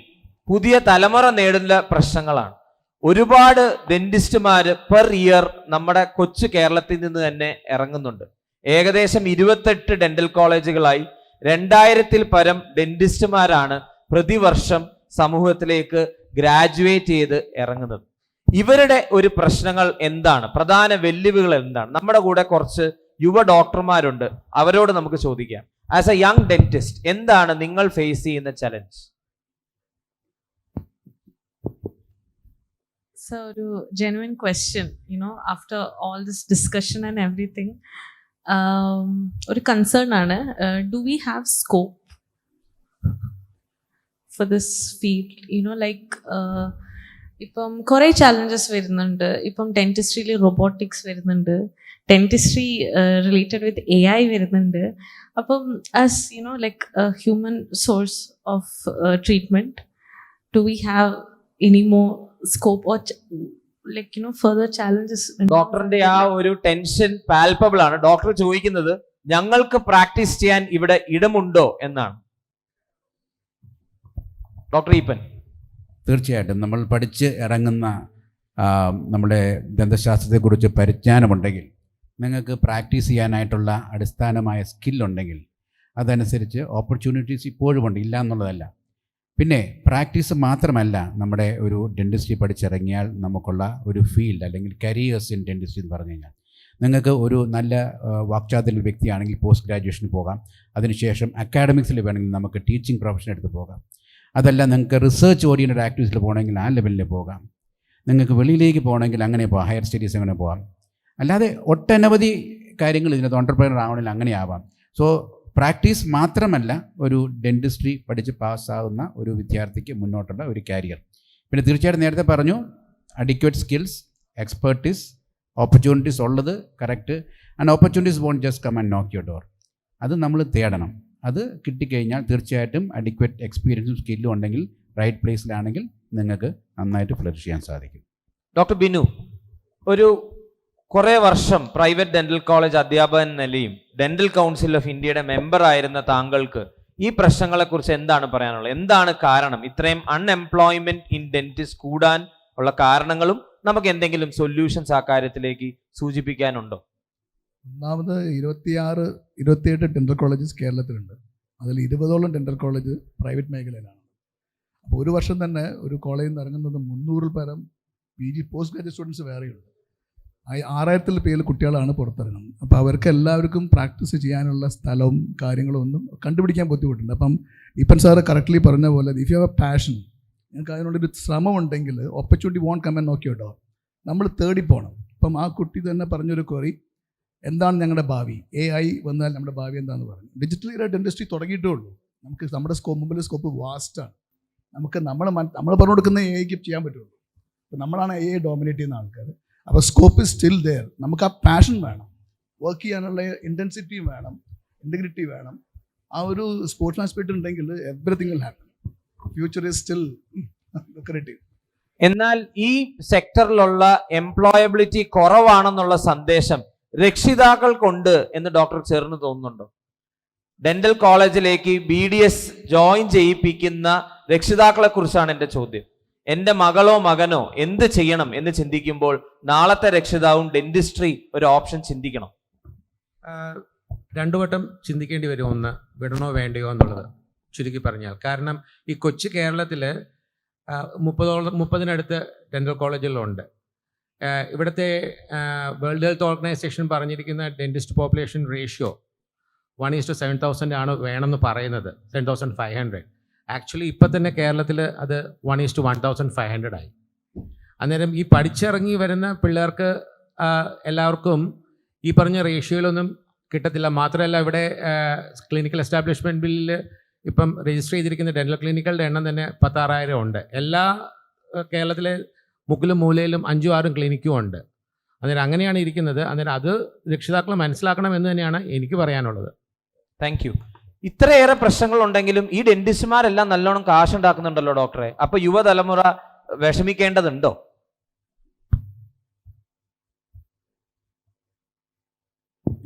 പുതിയ തലമുറ നേടുന്ന പ്രശ്നങ്ങളാണ്. ഒരുപാട് ഡെന്റിസ്റ്റുമാര് പെർ ഇയർ നമ്മുടെ കൊച്ചു കേരളത്തിൽ നിന്ന് തന്നെ ഇറങ്ങുന്നുണ്ട്. ഏകദേശം 28 ഡെന്റൽ കോളേജുകളായി 2000-ൽ പരം ഡെന്റിസ്റ്റുമാരാണ് പ്രതിവർഷം സമൂഹത്തിലേക്ക് ഗ്രാജുവേറ്റ് ചെയ്ത് ഇറങ്ങുന്നത്. ഇവരുടെ ഒരു പ്രശ്നങ്ങൾ എന്താണ്, പ്രധാന വെല്ലുവിളികൾ എന്താണ്? നമ്മുടെ കൂടെ കുറച്ച് യുവ ഡോക്ടർമാരുണ്ട്, അവരോട് നമുക്ക് ചോദിക്കാം. ആസ് എ യങ് ഡെന്റിസ്റ്റ് എന്താണ് നിങ്ങൾ ഫേസ് ചെയ്യുന്ന challenge? So, a genuine question, after all this discussion and everything, a concern aanu, do we have scope for this field? ഇപ്പം കുറേ ചാലഞ്ചസ് വരുന്നുണ്ട്. ഇപ്പം ഡെന്റിസ്ട്രിയിൽ റോബോട്ടിക്സ് വരുന്നുണ്ട്, ഡെന്റിസ്ട്രി റിലേറ്റഡ് വിത്ത് AI വരുന്നുണ്ട്. അപ്പം as human source of treatment, do we have any more scope or further challenges? ഡോക്ടറിന്റെ ആ ഒരു ടെൻഷൻ പാൽപ്പബിൾ ആണ്. ഡോക്ടർ ചോദിക്കുന്നത് ഞങ്ങൾക്ക് പ്രാക്ടീസ് ചെയ്യാൻ ഇവിടെ ഇടമുണ്ടോ എന്നാണ്. ഡോക്ടർ ഈപ്പൻ. തീർച്ചയായിട്ടും നമ്മൾ പഠിച്ച് ഇറങ്ങുന്ന നമ്മുടെ ദന്തശാസ്ത്രത്തെക്കുറിച്ച് പരിജ്ഞാനമുണ്ടെങ്കിൽ, നിങ്ങൾക്ക് പ്രാക്ടീസ് ചെയ്യാനായിട്ടുള്ള അടിസ്ഥാനമായ സ്കില്ലുണ്ടെങ്കിൽ അതനുസരിച്ച് ഓപ്പർച്യൂണിറ്റീസ് ഇപ്പോഴും ഉണ്ട്, ഇല്ല എന്നുള്ളതല്ല. പിന്നെ പ്രാക്ടീസ് മാത്രമല്ല, നമ്മുടെ ഒരു ഡെന്റിസ്ട്രി പഠിച്ചിറങ്ങിയാൽ നമുക്കുള്ള ഒരു ഫീൽഡ് അല്ലെങ്കിൽ കരിയേഴ്സ് ഇൻ ഡെന്റിസ്ട്രി എന്ന് പറഞ്ഞു കഴിഞ്ഞാൽ, നിങ്ങൾക്ക് ഒരു നല്ല വാക്ചാതുര്യ വ്യക്തിയാണെങ്കിൽ പോസ്റ്റ് ഗ്രാജുവേഷന് പോകാം. അതിനുശേഷം അക്കാഡമിക്സിൽ വേണമെങ്കിൽ നമുക്ക് ടീച്ചിങ് പ്രൊഫഷൻ എടുത്ത് പോകാം. അതല്ല, നിങ്ങൾക്ക് റിസർച്ച് ഓറിയൻറ്റഡ് ആക്ടിവിറ്റീസിൽ പോകണമെങ്കിൽ ആ ലെവലിൽ പോകാം. നിങ്ങൾക്ക് വെളിയിലേക്ക് പോകണമെങ്കിൽ അങ്ങനെ പോകാം, ഹയർ സ്റ്റഡീസ് അങ്ങനെ പോകാം. അല്ലാതെ ഒട്ടനവധി കാര്യങ്ങൾ ഇതിനകത്ത് ഓൺടർപ്രനർ ആവണമെങ്കിൽ അങ്ങനെ ആവാം. സോ പ്രാക്ടീസ് മാത്രമല്ല ഒരു ഡെന്റിസ്ട്രി പഠിച്ച് പാസ്സാകുന്ന ഒരു വിദ്യാർത്ഥിക്ക് മുന്നോട്ടുള്ള ഒരു കാരിയർ. പിന്നെ തീർച്ചയായിട്ടും നേരത്തെ പറഞ്ഞു, അഡിക്വേറ്റ് സ്കിൽസ്, എക്സ്പെർട്ടീസ്, ഓപ്പർച്യൂണിറ്റീസ് ഉള്ളത് correct. And opportunities won't just come and knock your door. അത് നമ്മൾ തേടണം. അത് കിട്ടിക്കഴിഞ്ഞാൽ തീർച്ചയായിട്ടും അഡിക്വേറ്റ് എക്സ്പീരിയൻസും സ്കില്ലും ഉണ്ടെങ്കിൽ റൈറ്റ് പ്ലേസിലാണെങ്കിൽ നിങ്ങൾക്ക് നന്നായിട്ട് ഫ്ലറിഷ് ചെയ്യാൻ സാധിക്കും. ഡോക്ടർ ബിനു, ഒരു കുറേ വർഷം പ്രൈവറ്റ് ഡെന്റൽ കോളേജ് അധ്യാപകൻ നിലയും ഡെന്റൽ കൗൺസിൽ ഓഫ് ഇന്ത്യയുടെ മെമ്പർ ആയിരുന്ന താങ്കൾക്ക് ഈ പ്രശ്നങ്ങളെക്കുറിച്ച് എന്താണ് പറയാനുള്ളത്? എന്താണ് കാരണം ഇത്രയും അൺഎംപ്ലോയ്മെന്റ് ഇൻ ഡെന്റിസ്റ്റ് കൂടാൻ ഉള്ള കാരണങ്ങളും നമുക്ക് എന്തെങ്കിലും സൊല്യൂഷൻസ് ആ കാര്യത്തിലേക്ക് സൂചിപ്പിക്കാനുണ്ടോ? ഒന്നാമത് 27 ഡെന്റൽ കോളേജസ് കേരളത്തിലുണ്ട്. അതിൽ 20ഓളം ഡെന്റൽ കോളേജ് പ്രൈവറ്റ് മേഖലയിലാണ്. അപ്പോൾ ഒരു വർഷം തന്നെ ഒരു കോളേജിൽ നിന്ന് ഇറങ്ങുന്നത് 300-ൽ പരം PG പോസ്റ്റ് ഗ്രാജുവേറ്റ് സ്റ്റുഡൻസ് വേറെയുണ്ട്. 6000-ൽ പേരിൽ കുട്ടികളാണ് പുറത്തിറങ്ങുന്നത്. അപ്പോൾ അവർക്ക് എല്ലാവർക്കും പ്രാക്ടീസ് ചെയ്യാനുള്ള സ്ഥലവും കാര്യങ്ങളും ഒന്നും കണ്ടുപിടിക്കാൻ ബുദ്ധിമുട്ടുണ്ട്. അപ്പം ഇപ്പൻ സാറ് കറക്റ്റ്ലി പറഞ്ഞ പോലെ, if you have A passion, നിങ്ങൾക്ക് അതിനുള്ളൊരു ശ്രമമുണ്ടെങ്കിൽ opportunity won't come and knock your door. നമ്മൾ തേടി പോകണം. ഇപ്പം ആ കുട്ടി തന്നെ പറഞ്ഞൊരു ക്വറി, എന്താണ് ഞങ്ങളുടെ ഭാവി, AI വന്നാൽ നമ്മുടെ ഭാവി എന്താണെന്ന് പറഞ്ഞു. ഡിജിറ്റൽ ഇൻഡസ്ട്രി തുടങ്ങിയിട്ടേ ഉള്ളൂ. നമുക്ക് നമ്മുടെ മുമ്പിൽ സ്കോപ്പ് വാസ്റ്റാണ്. നമുക്ക് നമ്മൾ പറഞ്ഞു കൊടുക്കുന്ന AI ചെയ്യാൻ പറ്റുള്ളൂ. അപ്പോൾ നമ്മളാണ് AI ഡോമിനേറ്റ് ചെയ്യുന്ന ആൾക്കാർ. അപ്പോൾ സ്കോപ്പ് ഇസ് സ്റ്റിൽ ദെയർ. നമുക്ക് ആ പാഷൻ വേണം, വർക്ക് ചെയ്യാനുള്ള ഇൻറ്റൻസിറ്റി വേണം, ഇൻറ്റഗ്രിറ്റി വേണം. ആ ഒരു സ്പോർട്സ്മാൻ സ്പിരിറ്റ് ഉണ്ടെങ്കിൽ everything will happen. Future is still lucrative. എന്നാൽ ഈ സെക്ടറിലുള്ള എംപ്ലോയബിലിറ്റി കുറവാണെന്നുള്ള സന്ദേശം രക്ഷിതാക്കൾക്കുണ്ട് എന്ന് ഡോക്ടർ ചേർന്ന് തോന്നുന്നുണ്ടോ? ഡെന്റൽ കോളേജിലേക്ക് BDS ജോയിൻ ചെയ്യിപ്പിക്കുന്ന രക്ഷിതാക്കളെ കുറിച്ചാണ് എൻ്റെ ചോദ്യം. എൻ്റെ മകളോ മകനോ എന്ത് ചെയ്യണം എന്ന് ചിന്തിക്കുമ്പോൾ നാളത്തെ രക്ഷിതാവും ഡെന്റിസ്ട്രി ഒരു ഓപ്ഷൻ ചിന്തിക്കണം. രണ്ടു വട്ടം ചിന്തിക്കേണ്ടി വരും, ഒന്ന് വിടണോ വേണ്ടയോ എന്നുള്ളത് ചുരുക്കി പറഞ്ഞാൽ. കാരണം ഈ കൊച്ചു കേരളത്തിൽ 30-നടുത്ത് ഡെന്റൽ കോളേജുകളുണ്ട്. ഇവിടുത്തെ വേൾഡ് ഹെൽത്ത് ഓർഗനൈസേഷൻ പറഞ്ഞിരിക്കുന്ന ഡെന്റിസ്റ്റ് പോപ്പുലേഷൻ റേഷ്യോ 1:7,000 ആണ് വേണമെന്ന് പറയുന്നത്, 7,500. ആക്ച്വലി ഇപ്പം തന്നെ കേരളത്തിൽ അത് 1:1,500 ആയി. അന്നേരം ഈ പഠിച്ചിറങ്ങി വരുന്ന പിള്ളേർക്ക് എല്ലാവർക്കും ഈ പറഞ്ഞ റേഷ്യോയിലൊന്നും കിട്ടത്തില്ല. മാത്രമല്ല ഇവിടെ ക്ലിനിക്കൽ എസ്റ്റാബ്ലിഷ്മെൻറ്റ് ബില്ലിൽ ഇപ്പം രജിസ്റ്റർ ചെയ്തിരിക്കുന്ന ഡെന്റൽ ക്ലിനിക്കുകളുടെ എണ്ണം തന്നെ 16,000 ഉണ്ട്. എല്ലാ കേരളത്തിലെ മുക്കിലും മൂലയിലും 5-6 ക്ലിനിക്കും ഉണ്ട്. അന്നേരം അങ്ങനെയാണ് ഇരിക്കുന്നത്. അന്നേരം അത് രക്ഷിതാക്കൾ മനസ്സിലാക്കണം എന്ന് തന്നെയാണ് എനിക്ക് പറയാനുള്ളത്. Thank you. ഇത്രയേറെ പ്രശ്നങ്ങളുണ്ടെങ്കിലും ഈ ഡെന്റിസ്റ്റുമാരെല്ലാം നല്ലോണം കാശുണ്ടാക്കുന്നുണ്ടല്ലോ ഡോക്ടറെ. അപ്പൊ യുവതലമുറ വിഷമിക്കേണ്ടതുണ്ടോ?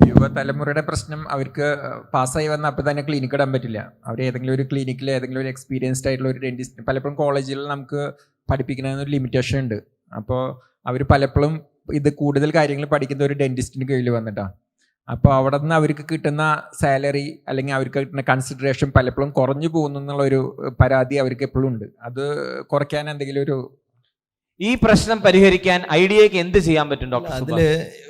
യുവതലമുറയുടെ പ്രശ്നം, അവർക്ക് പാസ്സായി വന്ന അപ്പോൾ തന്നെ ക്ലിനിക്ക് ഇടാൻ പറ്റില്ല. അവർ ഏതെങ്കിലും ഒരു ക്ലിനിക്കിൽ ഏതെങ്കിലും ഒരു എക്സ്പീരിയൻസ്ഡ് ആയിട്ടുള്ള ഒരു ഡെന്റിസ്റ്റ്, പലപ്പോഴും കോളേജിൽ നമുക്ക് പഠിപ്പിക്കുന്നതിനൊരു ലിമിറ്റേഷൻ ഉണ്ട്. അപ്പോൾ അവർ പലപ്പോഴും ഇത് കൂടുതൽ കാര്യങ്ങൾ പഠിക്കുന്ന ഒരു ഡെന്റിസ്റ്റിന് കീഴിൽ വന്നിട്ടാണ്. അപ്പോൾ അവിടെ നിന്ന് അവർക്ക് കിട്ടുന്ന സാലറി അല്ലെങ്കിൽ അവർക്ക് കിട്ടുന്ന കൺസിഡറേഷൻ പലപ്പോഴും കുറഞ്ഞു പോകുന്നു എന്നുള്ളൊരു പരാതി അവർക്ക് എപ്പോഴും ഉണ്ട്. അത് കുറയ്ക്കാൻ എന്തെങ്കിലും ഒരു, ഈ പ്രശ്നം പരിഹരിക്കാൻ ഐഡിയക്ക് എന്ത് ചെയ്യാൻ പറ്റും ഡോക്ടർ? അതിൽ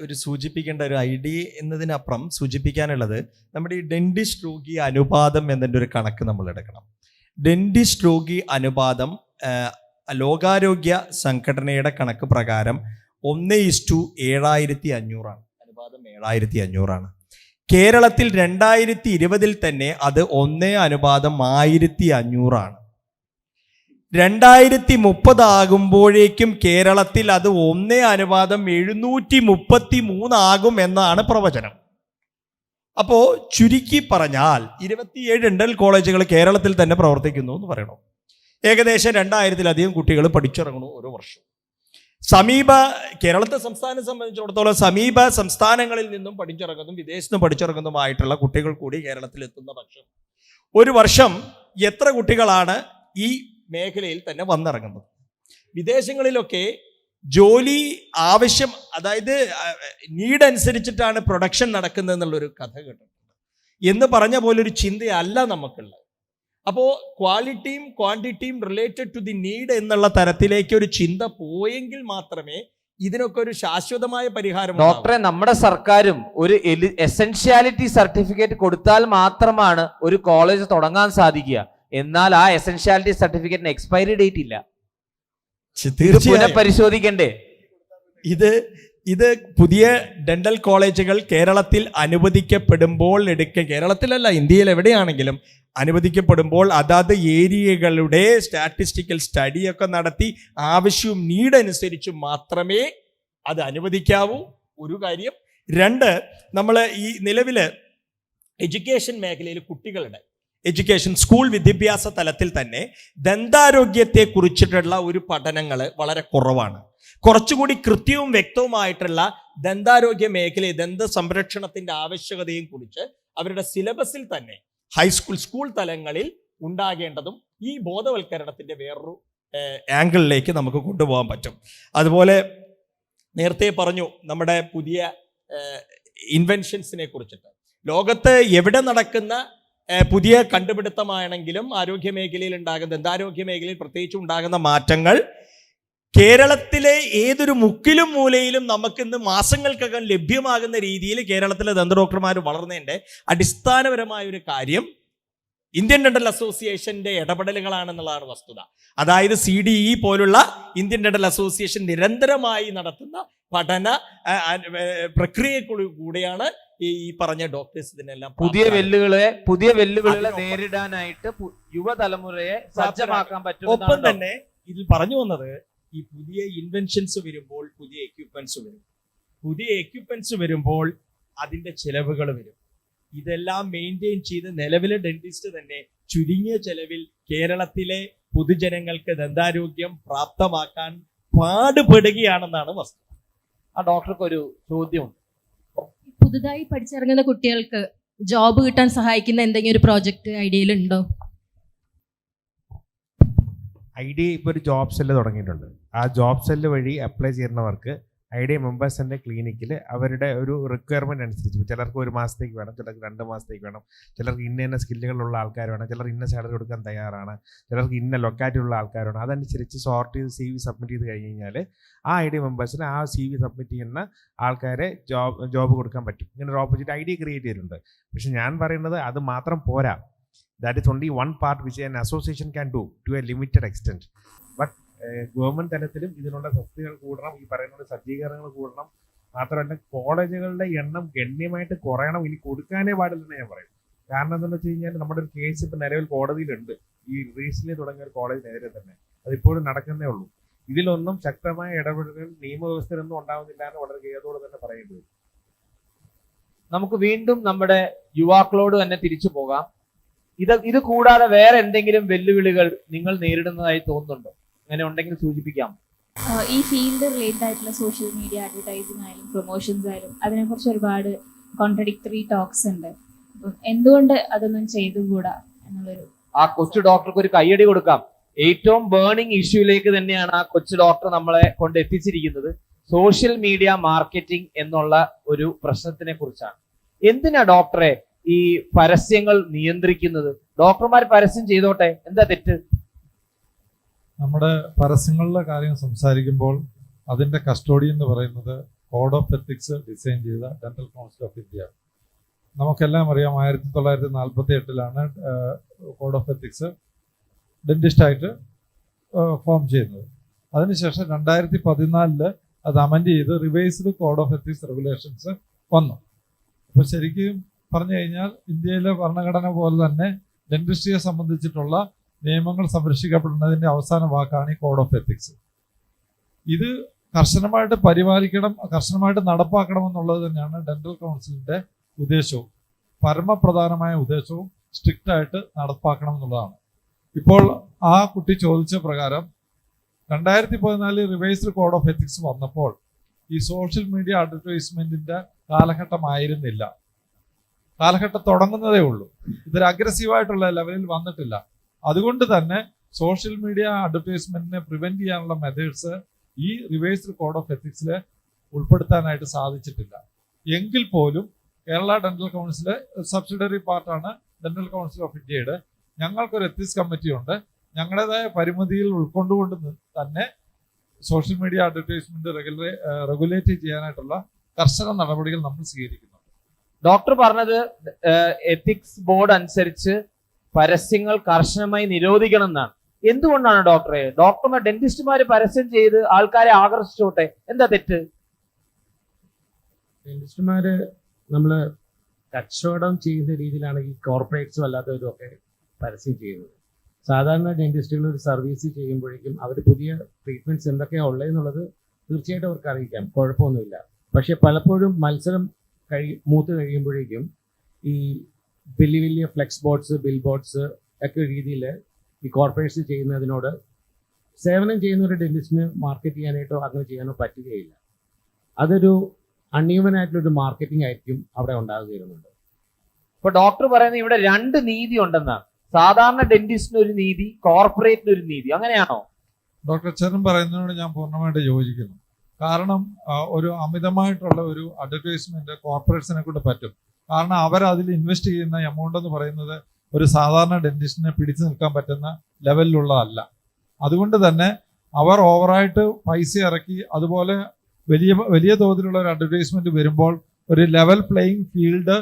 ഒരു സൂചിപ്പിക്കേണ്ട ഒരു ഐഡിയ എന്നതിനപ്പുറം സൂചിപ്പിക്കാനുള്ളത്, നമ്മുടെ ഈ ഡെന്റിസ്റ്റ് രോഗി അനുപാതം എന്നതിൻ്റെ ഒരു കണക്ക് നമ്മൾ എടുക്കണം. ഡെന്റിസ്റ്റ് രോഗി അനുപാതം ലോകാരോഗ്യ സംഘടനയുടെ കണക്ക് പ്രകാരം 1:7,500 ആണ്. അനുപാതം 7,500 ആണ്. കേരളത്തിൽ 2020 തന്നെ അത് 1:1,500 ആണ്. 2030 ആകുമ്പോഴേക്കും കേരളത്തിൽ അത് 1:733 ആകും എന്നാണ് പ്രവചനം. അപ്പോൾ ചുരുക്കി പറഞ്ഞാൽ 27 ഡെന്റൽ കോളേജുകൾ കേരളത്തിൽ തന്നെ പ്രവർത്തിക്കുന്നു എന്ന് പറയണം. ഏകദേശം 2000-ലധികം കുട്ടികൾ പഠിച്ചിറങ്ങുന്നു ഓരോ വർഷം. കേരളത്തെ സംസ്ഥാനം സംബന്ധിച്ചിടത്തോളം സമീപ സംസ്ഥാനങ്ങളിൽ നിന്നും പഠിച്ചിറങ്ങുന്നതും വിദേശത്ത് നിന്നും പഠിച്ചിറങ്ങുന്നതുമായിട്ടുള്ള കുട്ടികൾ കൂടി കേരളത്തിൽ എത്തുന്ന പക്ഷം ഒരു വർഷം എത്ര കുട്ടികളാണ് ഈ മേഖലയിൽ തന്നെ വന്നിറങ്ങുന്നത്? വിദേശങ്ങളിലൊക്കെ ജോലി ആവശ്യം, അതായത് നീഡ് അനുസരിച്ചിട്ടാണ് പ്രൊഡക്ഷൻ നടക്കുന്നത് എന്നുള്ളൊരു കഥ കേട്ടിട്ടുണ്ട്. എന്ന് പറഞ്ഞ പോലൊരു ചിന്തയല്ല നമുക്കുള്ളത്. അപ്പോൾ ക്വാളിറ്റിയും ക്വാണ്ടിറ്റിയും റിലേറ്റഡ് ടു ദി നീഡ് എന്നുള്ള തരത്തിലേക്ക് ഒരു ചിന്ത പോയെങ്കിൽ മാത്രമേ ഇതിനൊക്കെ ഒരു ശാശ്വതമായ പരിഹാരം. ഡോക്ടറെ, നമ്മുടെ സർക്കാരും ഒരു എസെൻഷ്യാലിറ്റി സർട്ടിഫിക്കറ്റ് കൊടുത്താൽ മാത്രമാണ് ഒരു കോളേജ് തുടങ്ങാൻ സാധിക്കുക. എന്നാൽ ആ എസെൻഷ്യാലിറ്റി സർട്ടിഫിക്കറ്റിന് എക്സ്പയറി ഡേറ്റ് ഇല്ല. പുനഃപരിശോധിക്കണ്ടേ? ഇത് പുതിയ ഡെന്റൽ കോളേജുകൾ കേരളത്തിൽ അനുവദിക്കപ്പെടുമ്പോൾ കേരളത്തിലല്ല, ഇന്ത്യയിൽ എവിടെയാണെങ്കിലും അനുവദിക്കപ്പെടുമ്പോൾ അതാത് ഏരിയകളുടെ സ്റ്റാറ്റിസ്റ്റിക്കൽ സ്റ്റഡിയൊക്കെ നടത്തി ആവശ്യവും നീഡ് അനുസരിച്ച് മാത്രമേ അത് അനുവദിക്കാവൂ. ഒരു കാര്യം. 2, നമ്മൾ ഈ നിലവിൽ എഡ്യൂക്കേഷൻ മേഖലയിൽ കുട്ടികളുടെ എഡ്യൂക്കേഷൻ സ്കൂൾ വിദ്യാഭ്യാസ തലത്തിൽ തന്നെ ദന്താരോഗ്യത്തെ കുറിച്ചിട്ടുള്ള ഒരു പഠനങ്ങൾ വളരെ കുറവാണ്. കുറച്ചുകൂടി കൃത്യവും വ്യക്തവുമായിട്ടുള്ള ദന്താരോഗ്യ മേഖലയെ, ദന്ത സംരക്ഷണത്തിന്റെ ആവശ്യകതയും കുറിച്ച് അവരുടെ സിലബസിൽ തന്നെ ഹൈസ്കൂൾ, സ്കൂൾ തലങ്ങളിൽ ഉണ്ടാകേണ്ടതും ഈ ബോധവൽക്കരണത്തിന്റെ വേറൊരു ആംഗിളിലേക്ക് നമുക്ക് കൊണ്ടുപോകാൻ പറ്റും. അതുപോലെ നേരത്തെ പറഞ്ഞു നമ്മുടെ പുതിയ ഇൻവെൻഷൻസിനെ കുറിച്ചിട്ട്. ലോകത്ത് എവിടെ നടക്കുന്ന പുതിയ കണ്ടുപിടുത്തമാണെങ്കിലും ആരോഗ്യ മേഖലയിൽ ഉണ്ടാകുന്ന, ദന്താരോഗ്യ മേഖലയിൽ പ്രത്യേകിച്ച് ഉണ്ടാകുന്ന മാറ്റങ്ങൾ കേരളത്തിലെ ഏതൊരു മുക്കിലും മൂലയിലും നമുക്കിന്ന് മാസങ്ങൾക്കകം ലഭ്യമാകുന്ന രീതിയിൽ കേരളത്തിലെ ദന്ത ഡോക്ടർമാർ വളർന്നതിൻ്റെ അടിസ്ഥാനപരമായ ഒരു കാര്യം ഇന്ത്യൻ ഡെന്റൽ അസോസിയേഷന്റെ ഇടപെടലുകളാണെന്നുള്ളതാണ് വസ്തുത. അതായത് CDE പോലുള്ള ഇന്ത്യൻ ഡെന്റൽ അസോസിയേഷൻ നിരന്തരമായി നടത്തുന്ന പഠന പ്രക്രിയ കൂടിയാണ് ഈ പറഞ്ഞ ഡോക്ടേഴ്സ് ഇതിനെല്ലാം പുതിയ വെല്ലുവിളികളെ നേരിടാനായിട്ട് യുവതലമുറയെ സജ്ജമാക്കാൻ പറ്റും. ഒപ്പം തന്നെ ഇതിൽ പറഞ്ഞു വന്നത്, ഈ പുതിയ ഇൻവെൻഷൻസ് വരുമ്പോൾ പുതിയ എക്യുപ്മെന്റ്സ് വരും. പുതിയ എക്യുപ്മെന്റ്സ് വരുമ്പോൾ അതിന്റെ ചെലവുകൾ വരും. ഇതെല്ലാം മെയിൻറ്റെയിൻ ചെയ്ത് നിലവിലെ ഡെന്റിസ്റ്റ് തന്നെ ചുരുങ്ങിയ ചെലവിൽ കേരളത്തിലെ പൊതുജനങ്ങൾക്ക് ദന്താരോഗ്യം പ്രാപ്തമാക്കാൻ പാടുപെടുകയാണെന്നാണ് വസ്തുത. ആ ഡോക്ടർക്ക് ഒരു ചോദ്യമുണ്ട്. പുതുതായി പഠിച്ചിറങ്ങുന്ന കുട്ടികൾക്ക് ജോബ് കിട്ടാൻ സഹായിക്കുന്ന എന്തെങ്കിലും ഒരു പ്രോജക്റ്റ് ഐഡിയയിലുണ്ടോ? IDA ഇപ്പോൾ ഒരു ജോബ് സെല്ല് തുടങ്ങിയിട്ടുണ്ട്. ആ ജോബ് സെല്ല് വഴി അപ്ലൈ ചെയ്യുന്നവർക്ക് IDA മെമ്പേഴ്സിൻ്റെ ക്ലിനിക്കിൽ അവരുടെ ഒരു റിക്വയർമെൻറ്റ് അനുസരിച്ച്, ചിലർക്ക് 1 മാസത്തേക്ക് വേണം, ചിലർക്ക് 2 മാസത്തേക്ക് വേണം, ചിലർക്ക് ഇന്ന സ്കില്ലുകളുള്ള ആൾക്കാർ വേണം, ചിലർ ഇന്ന സാലറി കൊടുക്കാൻ തയ്യാറാണ്, ചിലർക്ക് ഇന്ന ലൊക്കാലിറ്റിയുള്ള ആൾക്കാരാണ്. അതനുസരിച്ച് സോർട്ട് ചെയ്ത് CV സബ്മിറ്റ് ചെയ്ത് കഴിഞ്ഞ് കഴിഞ്ഞാൽ ആ IDA മെമ്പേഴ്സിന് ആ CV സബ്മിറ്റ് ചെയ്യുന്ന ആൾക്കാരെ ജോബ് കൊടുക്കാൻ പറ്റും. ഇങ്ങനെ ഒരു ഓപ്പർച്യൂണിറ്റി IDA ക്രിയേറ്റ് ചെയ്തിട്ടുണ്ട്. പക്ഷെ ഞാൻ പറയുന്നത് അത് മാത്രം പോരാ. That is only one part which an association can do to a limited extent. But government തലത്തിലും ഇതിനുള്ള തസ്തികകൾ കൂടണം, ഈ പറയുന്ന സജ്ജീകരണങ്ങൾ കൂടണം. മാത്രമല്ല കോളേജുകളുടെ എണ്ണം ഗണ്യമായിട്ട് കുറയണം. ഇനി കൊടുക്കാനേ പാടില്ലെന്ന് ഞാൻ പറയും. കാരണം എന്താണെന്ന് വെച്ച് കഴിഞ്ഞാൽ നമ്മുടെ ഒരു കേസ് ഇപ്പം നിലവിൽ കോടതിയിലുണ്ട്, ഈ റീസെന്റ് തുടങ്ങിയ ഒരു കോളേജിനെതിരെ തന്നെ. അതിപ്പോഴും നടക്കുന്നേ ഉള്ളൂ. ഇതിലൊന്നും ശക്തമായ ഇടപെടലുകൾ നിയമവ്യവസ്ഥയിലൊന്നും ഉണ്ടാവുന്നില്ല എന്ന് വളരെ ഖേദത്തോടെ തന്നെ പറയേണ്ടി വരും. നമുക്ക് വീണ്ടും നമ്മുടെ യുവാക്കളോട് തന്നെ തിരിച്ചു പോകാം. ഇത് കൂടാതെ വേറെ എന്തെങ്കിലും വെല്ലുവിളികൾ നിങ്ങൾ നേരിടുന്നതായി തോന്നുന്നുണ്ടോ? അങ്ങനെ ഉണ്ടെങ്കിൽ സൂചിപ്പിക്കാം. ഈ ഫീൽഡ് റിലേറ്റഡ് ആയിട്ടുള്ള സോഷ്യൽ മീഡിയ അഡ്വർടൈസിംഗ് ആയാലും പ്രൊമോഷൻസ് ആയാലും അതിനെക്കുറിച്ച് ഒരുപാട് കോൺട്രഡിക്ടറി ടോക്സ് ഉണ്ട്. അപ്പം എന്തുകൊണ്ട് അതൊന്നും ചെയ്തുകൂടാ എന്നുള്ളൊരു, ആ കൊച്ചു ഡോക്ടർക്ക് ഒരു കയ്യടി കൊടുക്കാം. ഏറ്റവും ബേണിംഗ് ഇഷ്യൂയിലേക്ക് തന്നെയാണ് ആ കൊച്ചു ഡോക്ടർ നമ്മളെ കൊണ്ട് എത്തിച്ചിരിക്കുന്നത്. സോഷ്യൽ മീഡിയ മാർക്കറ്റിംഗ് എന്നുള്ള ഒരു പ്രശ്നത്തിനെ കുറിച്ചാണ്. എന്തിനാ ഡോക്ടറെ ഈ പരസ്യങ്ങൾ നിയന്ത്രിക്കുന്നത്? ഡോക്ടർമാർ പരസ്യം ചെയ്തോട്ടെ, എന്താ തെറ്റ്? നമ്മുടെ പരസ്യങ്ങളുടെ കാര്യം സംസാരിക്കുമ്പോൾ അതിൻ്റെ കസ്റ്റോഡി എന്ന് പറയുന്നത് കോഡ് ഓഫ് എത്തിക്സ് ഡിസൈൻ ചെയ്ത ഡെന്റൽ കൗൺസിൽ ഓഫ് ഇന്ത്യ. നമുക്കെല്ലാം അറിയാം, 1948 കോഡ് ഓഫ് എത്തിക്സ് ഡെന്റിസ്റ്റായിട്ട് ഫോം ചെയ്യുന്നത്. അതിനുശേഷം 2014 അത് അമെൻഡ് ചെയ്ത് revised code of ethics regulations വന്നു. അപ്പോൾ ശരിക്കും പറഞ്ഞു കഴിഞ്ഞാൽ ഇന്ത്യയിലെ ഭരണഘടന പോലെ തന്നെ ഡെന്റിസ്ട്രിയെ സംബന്ധിച്ചിട്ടുള്ള നിയമങ്ങൾ സംരക്ഷിക്കപ്പെടുന്നതിൻ്റെ അവസാന വാക്കാണ് ഈ കോഡ് ഓഫ് എത്തിക്സ്. ഇത് കർശനമായിട്ട് പരിപാലിക്കണം, കർശനമായിട്ട് നടപ്പാക്കണമെന്നുള്ളത് തന്നെയാണ് ഡെന്റൽ കൗൺസിലിൻ്റെ ഉദ്ദേശവും. പരമപ്രധാനമായ ഉദ്ദേശവും സ്ട്രിക്റ്റ് ആയിട്ട് നടപ്പാക്കണം എന്നുള്ളതാണ്. ഇപ്പോൾ ആ കുട്ടി ചോദിച്ച പ്രകാരം 2014 റിവൈസ്ഡ് കോഡ് ഓഫ് എത്തിക്സ് വന്നപ്പോൾ ഈ സോഷ്യൽ മീഡിയ അഡ്വർടൈസ്മെന്റിന്റെ കാലഘട്ടമായിരുന്നില്ല. കാലഘട്ടം തുടങ്ങുന്നതേ ഉള്ളൂ. ഇതൊരു അഗ്രസീവായിട്ടുള്ള ലെവലിൽ വന്നിട്ടില്ല. അതുകൊണ്ട് തന്നെ സോഷ്യൽ മീഡിയ അഡ്വർടൈസ്മെന്റിനെ പ്രിവെന്റ് ചെയ്യാനുള്ള മെത്തേഡ്സ് ഈ റിവൈസ്ഡ് കോഡ് ഓഫ് എത്തിക്സിൽ ഉൾപ്പെടുത്താനായിട്ട് സാധിച്ചിട്ടില്ല. എങ്കിൽ പോലും കേരള ഡെന്റൽ കൗൺസിൽ സബ്സിഡറി പാർട്ടാണ് ഡെന്റൽ കൗൺസിൽ ഓഫ് ഇന്ത്യയുടെ. ഞങ്ങൾക്കൊരു എത്തിക്സ് കമ്മിറ്റി ഉണ്ട്. ഞങ്ങളുടേതായ പരിമിതിയിൽ ഉൾക്കൊണ്ടുകൊണ്ട് തന്നെ സോഷ്യൽ മീഡിയ അഡ്വർടൈസ്മെന്റ് റെഗുലേറ്റ് ചെയ്യാനായിട്ടുള്ള കർശന നടപടികൾ നമ്മൾ സ്വീകരിക്കുന്നുണ്ട്. ഡോക്ടർ പറഞ്ഞത് എത്തിക്സ് ബോർഡ് അനുസരിച്ച് പരസ്യങ്ങൾ കർശനമായി നിരോധിക്കണം എന്നാണ്. എന്തുകൊണ്ടാണ് ഡോക്ടർമാർ ഡെന്റിസ്റ്റുമാർ പരസ്യം ചെയ്ത് ആൾക്കാരെ ആകർഷിച്ചോട്ടെ, എന്താ തെറ്റ്? ഡെന്റിസ്റ്റുമാര് നമ്മള് കച്ചവടം ചെയ്യുന്ന രീതിയിലാണ് ഈ കോർപ്പറേറ്റ്സും അല്ലാത്തവരും ഒക്കെ പരസ്യം ചെയ്യുന്നത്. സാധാരണ ഡെന്റിസ്റ്റുകൾ ഒരു സർവീസ് ചെയ്യുമ്പോഴേക്കും അവർ പുതിയ ട്രീറ്റ്മെന്റ്സ് എന്തൊക്കെയാണ് ഉള്ളതെന്നുള്ളത് തീർച്ചയായിട്ടും അവർക്ക് അറിയിക്കാം, കുഴപ്പമൊന്നുമില്ല. പക്ഷെ പലപ്പോഴും മത്സരം മൂത്ത് കഴിയുമ്പോഴേക്കും ഈ വലിയ വലിയ ഫ്ലെക്സ് ബോർഡ്സ്, ബിൽ ബോർഡ്സ് ഒക്കെ രീതിയിൽ ഈ കോർപ്പറേറ്റ്സ് ചെയ്യുന്നതിനോട് സേവനം ചെയ്യുന്ന ഒരു ഡെന്റിസ്റ്റിന് മാർക്കറ്റ് ചെയ്യാനായിട്ടോ അങ്ങനെ ചെയ്യാനോ പറ്റുകയില്ല. അതൊരു അൺഈവൻ ആയിട്ടുള്ളൊരു മാർക്കറ്റിംഗ് ആയിരിക്കും അവിടെ ഉണ്ടാകുകയുന്നുണ്ട്. ഇപ്പൊ ഡോക്ടർ പറയുന്നത് ഇവിടെ 2 നീതി ഉണ്ടെന്നാണ്. സാധാരണ ഡെന്റിസ്റ്റിന് ഒരു നീതി, കോർപ്പറേറ്റിന് ഒരു നീതി, അങ്ങനെയാണോ? ഡോക്ടർ ചെറും പറയുന്നതിനോട് ഞാൻ പൂർണ്ണമായിട്ട് യോജിക്കുന്നു. കാരണം ഒരു അമിതമായിട്ടുള്ള ഒരു അഡ്വർടൈസ്മെന്റ് കോർപ്പറേറ്റ്സിനെ കൊണ്ട് പറ്റും. കാരണം അവർ അതിൽ ഇൻവെസ്റ്റ് ചെയ്യുന്ന എമൗണ്ട് എന്ന് പറയുന്നത് ഒരു സാധാരണ ഡെന്റിസ്റ്റിനെ പിടിച്ചു നിൽക്കാൻ പറ്റുന്ന ലെവലിലുള്ളതല്ല. അതുകൊണ്ട് തന്നെ അവർ ഓവറായിട്ട് പൈസ ഇറക്കി അതുപോലെ വലിയ വലിയ തോതിലുള്ള ഒരു അഡ്വർടൈസ്മെന്റ് വരുമ്പോൾ ഒരു ലെവൽ പ്ലേയിങ് ഫീൽഡ്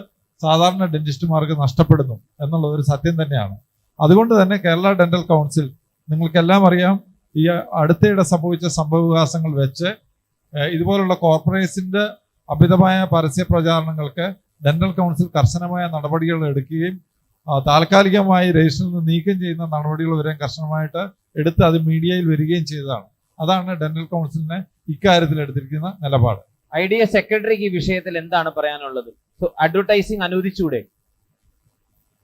സാധാരണ ഡെന്റിസ്റ്റുമാർക്ക് നഷ്ടപ്പെടുന്നു എന്നുള്ളത് ഒരു സത്യം തന്നെയാണ്. അതുകൊണ്ട് തന്നെ കേരള ഡെന്റൽ കൗൺസിൽ, നിങ്ങൾക്കെല്ലാം അറിയാം, ഈ അടുത്തിടെ സംഭവിച്ച സംഭവവികാസങ്ങൾ വെച്ച് ഇതുപോലുള്ള കോർപ്പറേറ്റ്സിന്റെ അമിതമായ പരസ്യ പ്രചാരണങ്ങൾക്ക് ഡെന്റൽ കൗൺസിൽ കർശനമായ നടപടികൾ എടുക്കുകയും താൽക്കാലികമായി രജിസ്റ്ററിൽ നിന്ന് നീക്കം ചെയ്യുന്ന നടപടികൾ വരെ കർശനമായിട്ട് എടുത്ത് അത് മീഡിയയിൽ വരികയും ചെയ്തതാണ്. അതാണ് ഡെന്റൽ കൗൺസിലിനെ ഇക്കാര്യത്തിൽ എടുത്തിരിക്കുന്ന നിലപാട്. IDA സെക്രട്ടറിക്ക് ഈ വിഷയത്തിൽ എന്താണ് പറയാനുള്ളത്? അഡ്വർടൈസിങ് അനുവദിച്ചൂടെ?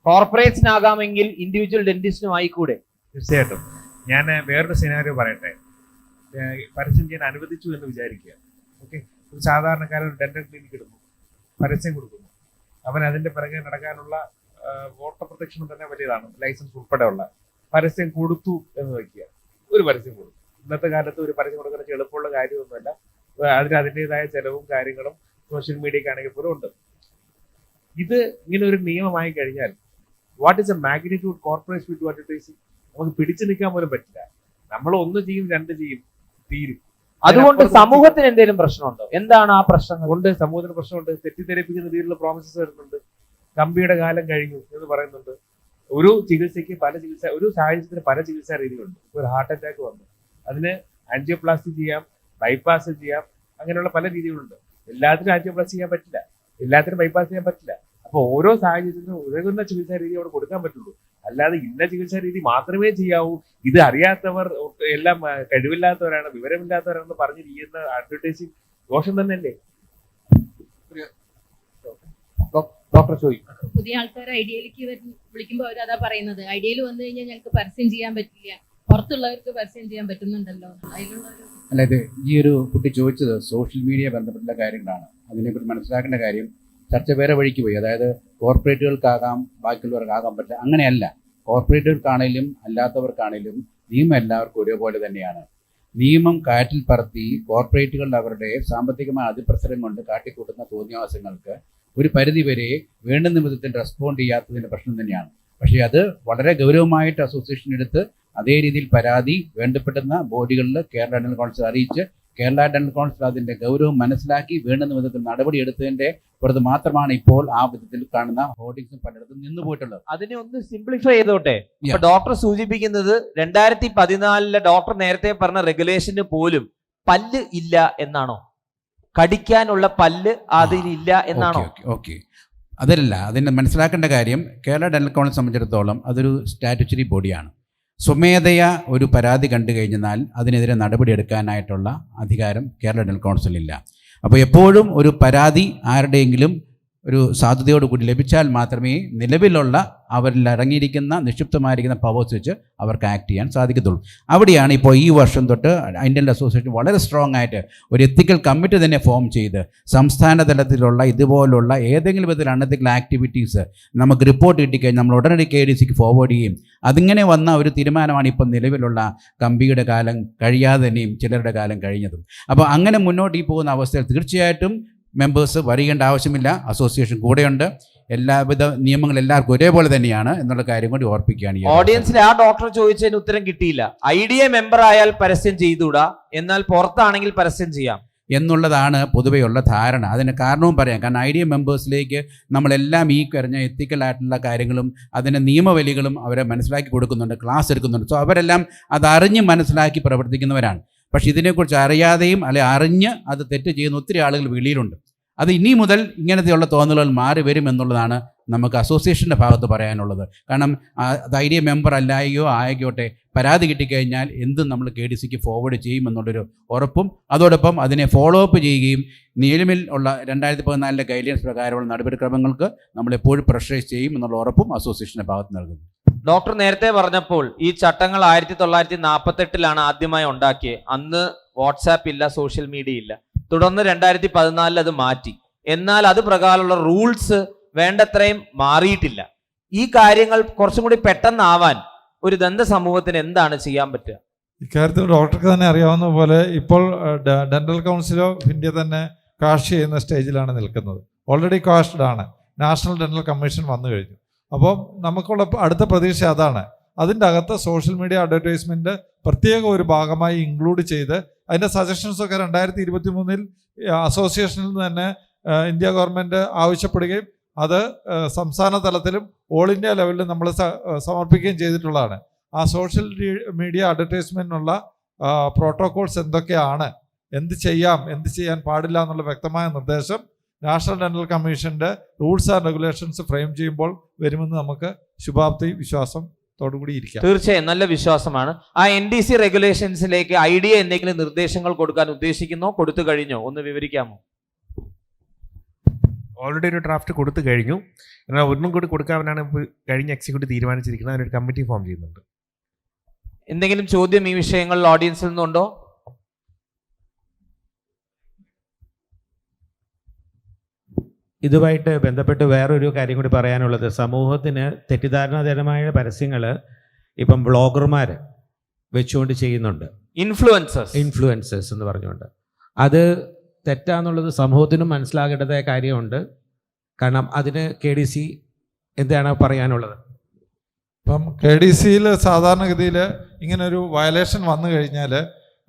കോർപ്പറേറ്റ്സിനാകാമെങ്കിൽ ഇൻഡിവിജ്വൽ ഡെന്റിസ്റ്റിനും ആയിക്കൂടെ? തീർച്ചയായിട്ടും. ഞാൻ വേറൊരു സിനാരിയോ പറയട്ടെ. പരസ്യം ചെയ്യാൻ അനുവദിച്ചു എന്ന് വിചാരിക്കുക. ഓക്കെ, ഒരു സാധാരണക്കാരൻ ഒരു ഡെന്റൽ ക്ലിനിക്ക് ഇടുന്നു, പരസ്യം കൊടുക്കുന്നു. അവൻ അതിന്റെ പിറകെ നടക്കാനുള്ള വോട്ടർ പ്രൊട്ടക്ഷനും തന്നെ വലിയതാണ്, ലൈസൻസ് ഉൾപ്പെടെയുള്ള. പരസ്യം കൊടുത്തു എന്ന് വയ്ക്കുക, ഒരു പരസ്യം കൊടുത്തു. ഇന്നത്തെ കാലത്ത് ഒരു പരസ്യം കൊടുക്കുന്ന എളുപ്പമുള്ള കാര്യമൊന്നുമല്ല. അതിൻ്റെതായ ചെലവും കാര്യങ്ങളും സോഷ്യൽ മീഡിയക്കാണെങ്കിൽ പോലും ഉണ്ട്. ഇത് ഇങ്ങനെ ഒരു നിയമമായി കഴിഞ്ഞാൽ what is a magnitude corporate to advertising? നമുക്ക് പിടിച്ചു നിൽക്കാൻ പോലും പറ്റില്ല. നമ്മൾ ഒന്ന് ചെയ്യും, രണ്ട് ചെയ്യും, തീരും. അതുകൊണ്ട് സമൂഹത്തിന് എന്തെങ്കിലും പ്രശ്നമുണ്ടോ? എന്താണ് ആ പ്രശ്നം? കൊണ്ട് സമൂഹത്തിന് പ്രശ്നമുണ്ട്. തെറ്റിദ്ധരിപ്പിക്കുന്ന രീതിയിലുള്ള പ്രോമിസസ് വരുന്നുണ്ട്. കമ്പിയുടെ കാലം കഴിഞ്ഞു എന്ന് പറയുന്നുണ്ട്. ഒരു ചികിത്സയ്ക്ക് ഒരു സാഹചര്യത്തിന് പല ചികിത്സാ രീതികളുണ്ട്. ഒരു ഹാർട്ട് അറ്റാക്ക് വന്നു, അതിന് ആൻജിയോപ്ലാസ്റ്റി ചെയ്യാം, ബൈപ്പാസ് ചെയ്യാം, അങ്ങനെയുള്ള പല രീതികളുണ്ട്. എല്ലാത്തിനും ആൻജിയോപ്ലാസ്റ്റി ചെയ്യാൻ പറ്റില്ല, എല്ലാത്തിനും ബൈപ്പാസ് ചെയ്യാൻ പറ്റില്ല. അപ്പോൾ ഓരോ സാഹചര്യത്തിനും ഉതകുന്ന ചികിത്സാ രീതി അവിടെ കൊടുക്കാൻ പറ്റുള്ളൂ. അല്ലാതെ ഇന്ന ചികിത്സാ രീതി മാത്രമേ ചെയ്യാവൂ, ഇത് അറിയാത്തവർ എല്ലാം കഴിവില്ലാത്തവരാണ്, വിവരമില്ലാത്തവരാണെന്ന് പറഞ്ഞിരിക്കുന്ന അഡ്വർടൈസിങ് ദോഷം തന്നെയല്ലേ? ഡോക്ടർ ചോദിക്കും. പുതിയ ആൾക്കാർ ഐഡിയയിലേക്ക് വിളിക്കുമ്പോൾ അവർ അതാ പറയുന്നത്, ഐഡിയയിൽ വന്നു കഴിഞ്ഞാൽ ഞങ്ങൾക്ക് പരസ്യം ചെയ്യാൻ പറ്റില്ല, പുറത്തുള്ളവർക്ക് പരസ്യം ചെയ്യാൻ പറ്റുന്നുണ്ടല്ലോ. അല്ല, ഇത് ഈ ഒരു കുട്ടി ചോദിച്ചത് സോഷ്യൽ മീഡിയ ബന്ധപ്പെട്ടുള്ള കാര്യങ്ങളാണ്. അതിനെക്കുറിച്ച് മനസ്സിലാക്കേണ്ട കാര്യം, ചർച്ച വേറെ വഴിക്ക് പോയി. അതായത് കോർപ്പറേറ്റുകൾക്കാകാം, ബാക്കിയുള്ളവർക്കാകാൻ പറ്റില്ല. അങ്ങനെയല്ല. കോർപ്പറേറ്റുകൾക്കാണേലും അല്ലാത്തവർക്കാണേലും നിയമം എല്ലാവർക്കും ഒരേപോലെ തന്നെയാണ്. നിയമം കാറ്റിൽ പറത്തി കോർപ്പറേറ്റുകൾ അവരുടെ സാമ്പത്തികമായ അതിപ്രസരം കൊണ്ട് കാട്ടിക്കൂട്ടുന്ന തോന്നിയാസങ്ങൾക്ക് ഒരു പരിധിവരെ വേണ്ടുന്ന വിധത്തിൽ റെസ്പോണ്ട് ചെയ്യാത്തതിൻ്റെ പ്രശ്നം തന്നെയാണ്. പക്ഷേ അത് വളരെ ഗൗരവമായിട്ട് അസോസിയേഷൻ എടുത്ത് അതേ രീതിയിൽ പരാതി വേണ്ടപ്പെടുന്ന ബോഡികളിൽ കേരള ഡെന്റൽ കൗൺസിൽ അറിയിച്ച് കേരള ഡെന്റൽ കൗൺസിൽ അതിൻ്റെ ഗൗരവം മനസ്സിലാക്കി വേണ്ടുന്ന വിധത്തിൽ നടപടി എടുത്തതിൻ്റെ പുറത്ത് മാത്രമാണ് ഇപ്പോൾ ആ വിധത്തിൽ കാണുന്ന ഹോർഡിങ്സും പലയിടത്തും നിന്നു പോയിട്ടുള്ളത്. അതിനെ ഒന്ന് സിംപ്ലിഫൈ ചെയ്തോട്ടെ. ഡോക്ടർ സൂചിപ്പിക്കുന്നത് 2014 ഡോക്ടർ നേരത്തെ പറഞ്ഞ റെഗുലേഷന് പോലും പല്ല് ഇല്ല എന്നാണോ? കടിക്കാനുള്ള പല്ല് അതിനില്ല എന്നാണോ? ഓക്കെ, അതല്ല. അതിന് മനസ്സിലാക്കേണ്ട കാര്യം, കേരള ഡെന്റൽ കൗൺസിൽ സംബന്ധിച്ചിടത്തോളം അതൊരു സ്റ്റാറ്റ്യൂട്ടറി ബോഡിയാണ്. സ്വമേധയാ ഒരു പരാതി കണ്ടു കഴിഞ്ഞാൽ അതിനെതിരെ നടപടിയെടുക്കാനായിട്ടുള്ള അധികാരം കേരള ഡെന്റൽ കൗൺസിലില്ല. അപ്പോൾ എപ്പോഴും ഒരു പരാതി ആരുടെയെങ്കിലും ഒരു സാധ്യതയോടുകൂടി ലഭിച്ചാൽ മാത്രമേ നിലവിലുള്ള അവരിൽ അടങ്ങിയിരിക്കുന്ന നിക്ഷിപ്തമായിരിക്കുന്ന പവേഴ്സ് വെച്ച് അവർക്ക് ആക്ട് ചെയ്യാൻ സാധിക്കത്തുള്ളൂ. അവിടെയാണ് ഇപ്പോൾ ഈ വർഷം തൊട്ട് ഇന്ത്യൻ അസോസിയേഷൻ വളരെ സ്ട്രോങ് ആയിട്ട് ഒരു എത്തിക്കൽ കമ്മിറ്റി തന്നെ ഫോം ചെയ്ത് സംസ്ഥാന തലത്തിലുള്ള ഇതുപോലുള്ള ഏതെങ്കിലും വിധത്തിൽ അൺഎത്തിക്കൽ ആക്ടിവിറ്റീസ് നമുക്ക് റിപ്പോർട്ട് കിട്ടിക്കഴിഞ്ഞാൽ നമ്മൾ ഉടനടി KDCക്ക് ഫോർവേഡ് ചെയ്യും. അതിങ്ങനെ വന്ന ഒരു തീരുമാനമാണ് ഇപ്പം നിലവിലുള്ള കമ്പിയുടെ കാലം കഴിയാതെ തന്നെയും ചിലരുടെ കാലം കഴിഞ്ഞതും. അപ്പോൾ അങ്ങനെ മുന്നോട്ട് ഈ പോകുന്ന അവസ്ഥയിൽ തീർച്ചയായിട്ടും മെമ്പേഴ്സ് വരികേണ്ട ആവശ്യമില്ല. അസോസിയേഷൻ കൂടെയുണ്ട്. എല്ലാവിധ നിയമങ്ങൾ എല്ലാവർക്കും ഒരേപോലെ തന്നെയാണ് എന്നുള്ള കാര്യം കൂടി ഓർപ്പിക്കുകയാണ്. ഓഡിയൻസിൽ ആ ഡോക്ടർ ചോദിച്ചതിന് ഉത്തരം കിട്ടിയില്ല. IDA മെമ്പർ ആയാൽ പരസ്യം ചെയ്തുകൂടാ, എന്നാൽ പുറത്താണെങ്കിൽ പരസ്യം ചെയ്യാം എന്നുള്ളതാണ് പൊതുവെയുള്ള ധാരണ. അതിന് കാരണവും പറയാം. കാരണം IDA മെമ്പേഴ്സിലേക്ക് നമ്മളെല്ലാം ഈ കഴിഞ്ഞ എത്തിക്കലായിട്ടുള്ള കാര്യങ്ങളും അതിൻ്റെ നിയമവലികളും അവരെ മനസ്സിലാക്കി കൊടുക്കുന്നുണ്ട്, ക്ലാസ് എടുക്കുന്നുണ്ട്. സോ അവരെല്ലാം അതറിഞ്ഞ് മനസ്സിലാക്കി പ്രവർത്തിക്കുന്നവരാണ്. പക്ഷെ ഇതിനെക്കുറിച്ച് അറിയാതെയും അല്ലെ അറിഞ്ഞ് അത് തെറ്റ് ചെയ്യുന്ന ഒത്തിരി ആളുകൾ വെളിയിലുണ്ട്. അത് ഇനി മുതൽ ഇങ്ങനത്തെയുള്ള തോന്നലുകൾ മാറി വരും എന്നുള്ളതാണ് നമുക്ക് അസോസിയേഷൻ്റെ ഭാഗത്ത് പറയാനുള്ളത്. കാരണം അത് IDA മെമ്പർ അല്ലായോ ആയിക്കോട്ടെ, പരാതി കിട്ടിക്കഴിഞ്ഞാൽ എന്തും നമ്മൾ KDCക്ക് ഫോർവേഡ് ചെയ്യുമെന്നുള്ളൊരു ഉറപ്പും അതോടൊപ്പം അതിനെ ഫോളോ അപ്പ് ചെയ്യുകയും നിലവിൽ ഉള്ള 2014 ഗൈഡ്ലൈൻസ് പ്രകാരമുള്ള നടപടിക്രമങ്ങൾക്ക് നമ്മളെപ്പോഴും പ്രഷറൈസ് ചെയ്യും എന്നുള്ള ഉറപ്പും അസോസിയേഷൻ്റെ ഭാഗത്ത് നൽകുന്നു. ഡോക്ടർ നേരത്തെ പറഞ്ഞപ്പോൾ ഈ ചട്ടങ്ങൾ 1948 ആദ്യമായി ഉണ്ടാക്കിയത്. അന്ന് വാട്സാപ്പ് ഇല്ല, സോഷ്യൽ മീഡിയ ഇല്ല. തുടർന്ന് 2014 അത് മാറ്റി. എന്നാൽ അത് പ്രകാരമുള്ള റൂൾസ് വേണ്ടത്രയും മാറിയിട്ടില്ല. ഈ കാര്യങ്ങൾ കുറച്ചും കൂടി പെട്ടെന്നാവാൻ ഒരു ദന്ത സമൂഹത്തിന് എന്താണ് ചെയ്യാൻ പറ്റുക? ഇക്കാര്യത്തിൽ ഡോക്ടർക്ക് തന്നെ അറിയാവുന്ന പോലെ ഇപ്പോൾ ഡെന്റൽ കൗൺസിൽ ഓഫ് ഇന്ത്യ തന്നെ കാഷ് ചെയ്യുന്ന സ്റ്റേജിലാണ് നിൽക്കുന്നത്. ഓൾറെഡി കാഷ്ഡ് ആണ്. നാഷണൽ ഡെന്റൽ കമ്മീഷൻ വന്നു കഴിഞ്ഞു. അപ്പോൾ നമുക്കുള്ള അടുത്ത പ്രതീക്ഷ അതാണ്. അതിൻ്റെ അകത്ത് സോഷ്യൽ മീഡിയ അഡ്വർടൈസ്മെൻറ്റ് പ്രത്യേക ഒരു ഭാഗമായി ഇൻക്ലൂഡ് ചെയ്ത് അതിൻ്റെ സജഷൻസൊക്കെ 2023 അസോസിയേഷനിൽ നിന്ന് തന്നെ ഇന്ത്യ ഗവൺമെൻറ് ആവശ്യപ്പെടുകയും അത് സംസ്ഥാന തലത്തിലും ഓൾ ഇന്ത്യ ലെവലിലും നമ്മൾ സമർപ്പിക്കുകയും ചെയ്തിട്ടുള്ളതാണ്. ആ സോഷ്യൽ മീഡിയ അഡ്വർടൈസ്മെൻറ്റിനുള്ള പ്രോട്ടോകോൾസ് എന്തൊക്കെയാണ്, എന്ത് ചെയ്യാൻ പാടില്ല എന്നുള്ള വ്യക്തമായ നിർദ്ദേശം നാഷണൽ ഡെന്റൽ കമ്മീഷൻ്റെ റൂൾസ് ആൻഡ് റെഗുലേഷൻസ് ഫ്രെയിം ചെയ്യുമ്പോൾ വരുമെന്ന് നമുക്ക് ശുഭാപ്തി വിശ്വാസത്തോടുകൂടി ഇരിക്കാം. തീർച്ചയായും നല്ല വിശ്വാസമാണ്. ആ NDC റെഗുലേഷൻസിലേക്ക് ഐഡിയ എന്തെങ്കിലും നിർദ്ദേശങ്ങൾ കൊടുക്കാൻ ഉദ്ദേശിക്കുന്നോ, കൊടുത്തു കഴിഞ്ഞോ, ഒന്ന് വിവരിക്കാമോ? ഓൾറെഡി ഒരു ഡ്രാഫ്റ്റ് കൊടുത്തു കഴിഞ്ഞു. എന്നാൽ ഒന്നും കൂടി കൊടുക്കാനാണ് ഇപ്പോൾ കഴിഞ്ഞ എക്സിക്യൂട്ടീവ് തീരുമാനിച്ചിരിക്കുന്നത്. അതിനൊരു കമ്മിറ്റി ഫോം ചെയ്യുന്നുണ്ട്. എന്തെങ്കിലും ചോദ്യം ഈ വിഷയങ്ങളിൽ ഓഡിയൻസിൽ നിന്നുണ്ടോ? ഇതുമായിട്ട് ബന്ധപ്പെട്ട് വേറൊരു കാര്യം കൂടി പറയാനുള്ളത്, സമൂഹത്തിന് തെറ്റിദ്ധാരണാജനമായ പരസ്യങ്ങൾ ഇപ്പം ബ്ലോഗർമാർ വെച്ചുകൊണ്ട് ചെയ്യുന്നുണ്ട്. ഇൻഫ്ലുവൻസേഴ്സ് എന്ന് പറഞ്ഞുകൊണ്ട് അത് തെറ്റാന്നുള്ളത് സമൂഹത്തിനും മനസ്സിലാകേണ്ടതായ കാര്യമുണ്ട്. കാരണം അതിന് KDC എന്താണ് പറയാനുള്ളത്? ഇപ്പം KDCയിൽ സാധാരണഗതിയിൽ ഇങ്ങനൊരു വയലേഷൻ വന്നു കഴിഞ്ഞാൽ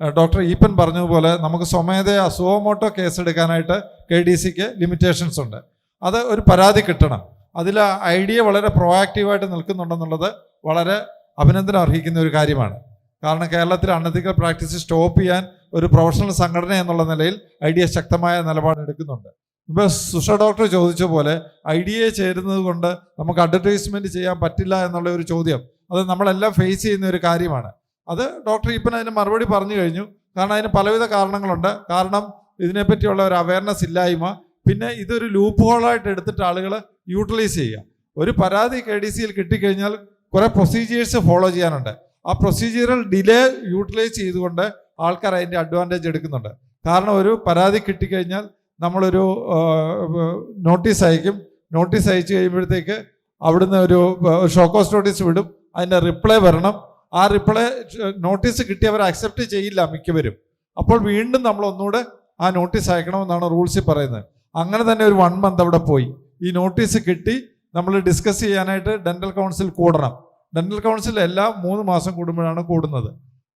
ഡോക്ടർ ഈപ്പൻ പറഞ്ഞതുപോലെ നമുക്ക് സ്വമേധയാ സുവമോട്ടോ കേസ് എടുക്കാനായിട്ട് KDCക്ക് ലിമിറ്റേഷൻസ് ഉണ്ട്. അത് ഒരു പരാതി കിട്ടണം. അതിൽ ഐഡിയ വളരെ പ്രൊആക്റ്റീവായിട്ട് നിൽക്കുന്നുണ്ടെന്നുള്ളത് വളരെ അഭിനന്ദനം അർഹിക്കുന്ന ഒരു കാര്യമാണ്. കാരണം കേരളത്തിൽ അൺഎത്തിക്കൽ പ്രാക്ടീസ് സ്റ്റോപ്പ് ചെയ്യാൻ ഒരു പ്രൊഫഷണൽ സംഘടന എന്നുള്ള നിലയിൽ ഐഡിയ ശക്തമായ നിലപാടെടുക്കുന്നുണ്ട്. ഇപ്പോൾ സുഷ ഡോക്ടർ ചോദിച്ച പോലെ ഐഡിയ ചേരുന്നത് കൊണ്ട് നമുക്ക് അഡ്വർടൈസ്മെൻറ്റ് ചെയ്യാൻ പറ്റില്ല എന്നുള്ള ഒരു ചോദ്യം, അത് നമ്മളെല്ലാം ഫേസ് ചെയ്യുന്ന ഒരു കാര്യമാണ്. അത് ഡോക്ടർ ഈപ്പൻ അതിന് മറുപടി പറഞ്ഞു കഴിഞ്ഞു. കാരണം അതിന് പലവിധ കാരണങ്ങളുണ്ട്. കാരണം ഇതിനെപ്പറ്റിയുള്ള ഒരു അവയർനെസ് ഇല്ലായ്മ, പിന്നെ ഇതൊരു ലൂപ്പ് ഹോളായിട്ട് എടുത്തിട്ട് ആളുകൾ യൂട്ടിലൈസ് ചെയ്യുക. ഒരു പരാതി KDCയിൽ കിട്ടിക്കഴിഞ്ഞാൽ കുറേ പ്രൊസീജിയേഴ്സ് ഫോളോ ചെയ്യാനുണ്ട്. ആ പ്രൊസീജിയറൽ ഡിലേ യൂട്ടിലൈസ് ചെയ്തുകൊണ്ട് ആൾക്കാർ അതിൻ്റെ അഡ്വാൻറ്റേജ് എടുക്കുന്നുണ്ട്. കാരണം ഒരു പരാതി കിട്ടിക്കഴിഞ്ഞാൽ നമ്മളൊരു നോട്ടീസ് അയക്കും. നോട്ടീസ് അയച്ചു കഴിയുമ്പോഴത്തേക്ക് അവിടുന്ന് ഒരു ഷോക്കോസ് നോട്ടീസ് വിടും. അതിൻ്റെ റിപ്ലൈ വരണം. ആ റിപ്ലൈ നോട്ടീസ് കിട്ടിയവർ അക്സെപ്റ്റ് ചെയ്യില്ല മിക്കവരും. അപ്പോൾ വീണ്ടും നമ്മൾ ഒന്നുകൂടെ ആ നോട്ടീസ് അയക്കണമെന്നാണ് റൂൾസിൽ പറയുന്നത്. അങ്ങനെ തന്നെ ഒരു 1 month അവിടെ പോയി. ഈ നോട്ടീസ് കിട്ടി നമ്മൾ ഡിസ്കസ് ചെയ്യാനായിട്ട് ഡെന്റൽ കൗൺസിൽ കൂടണം. ഡെന്റൽ കൗൺസിൽ എല്ലാ 3 മാസം കൂടുമ്പോഴാണ് കൂടുന്നത്.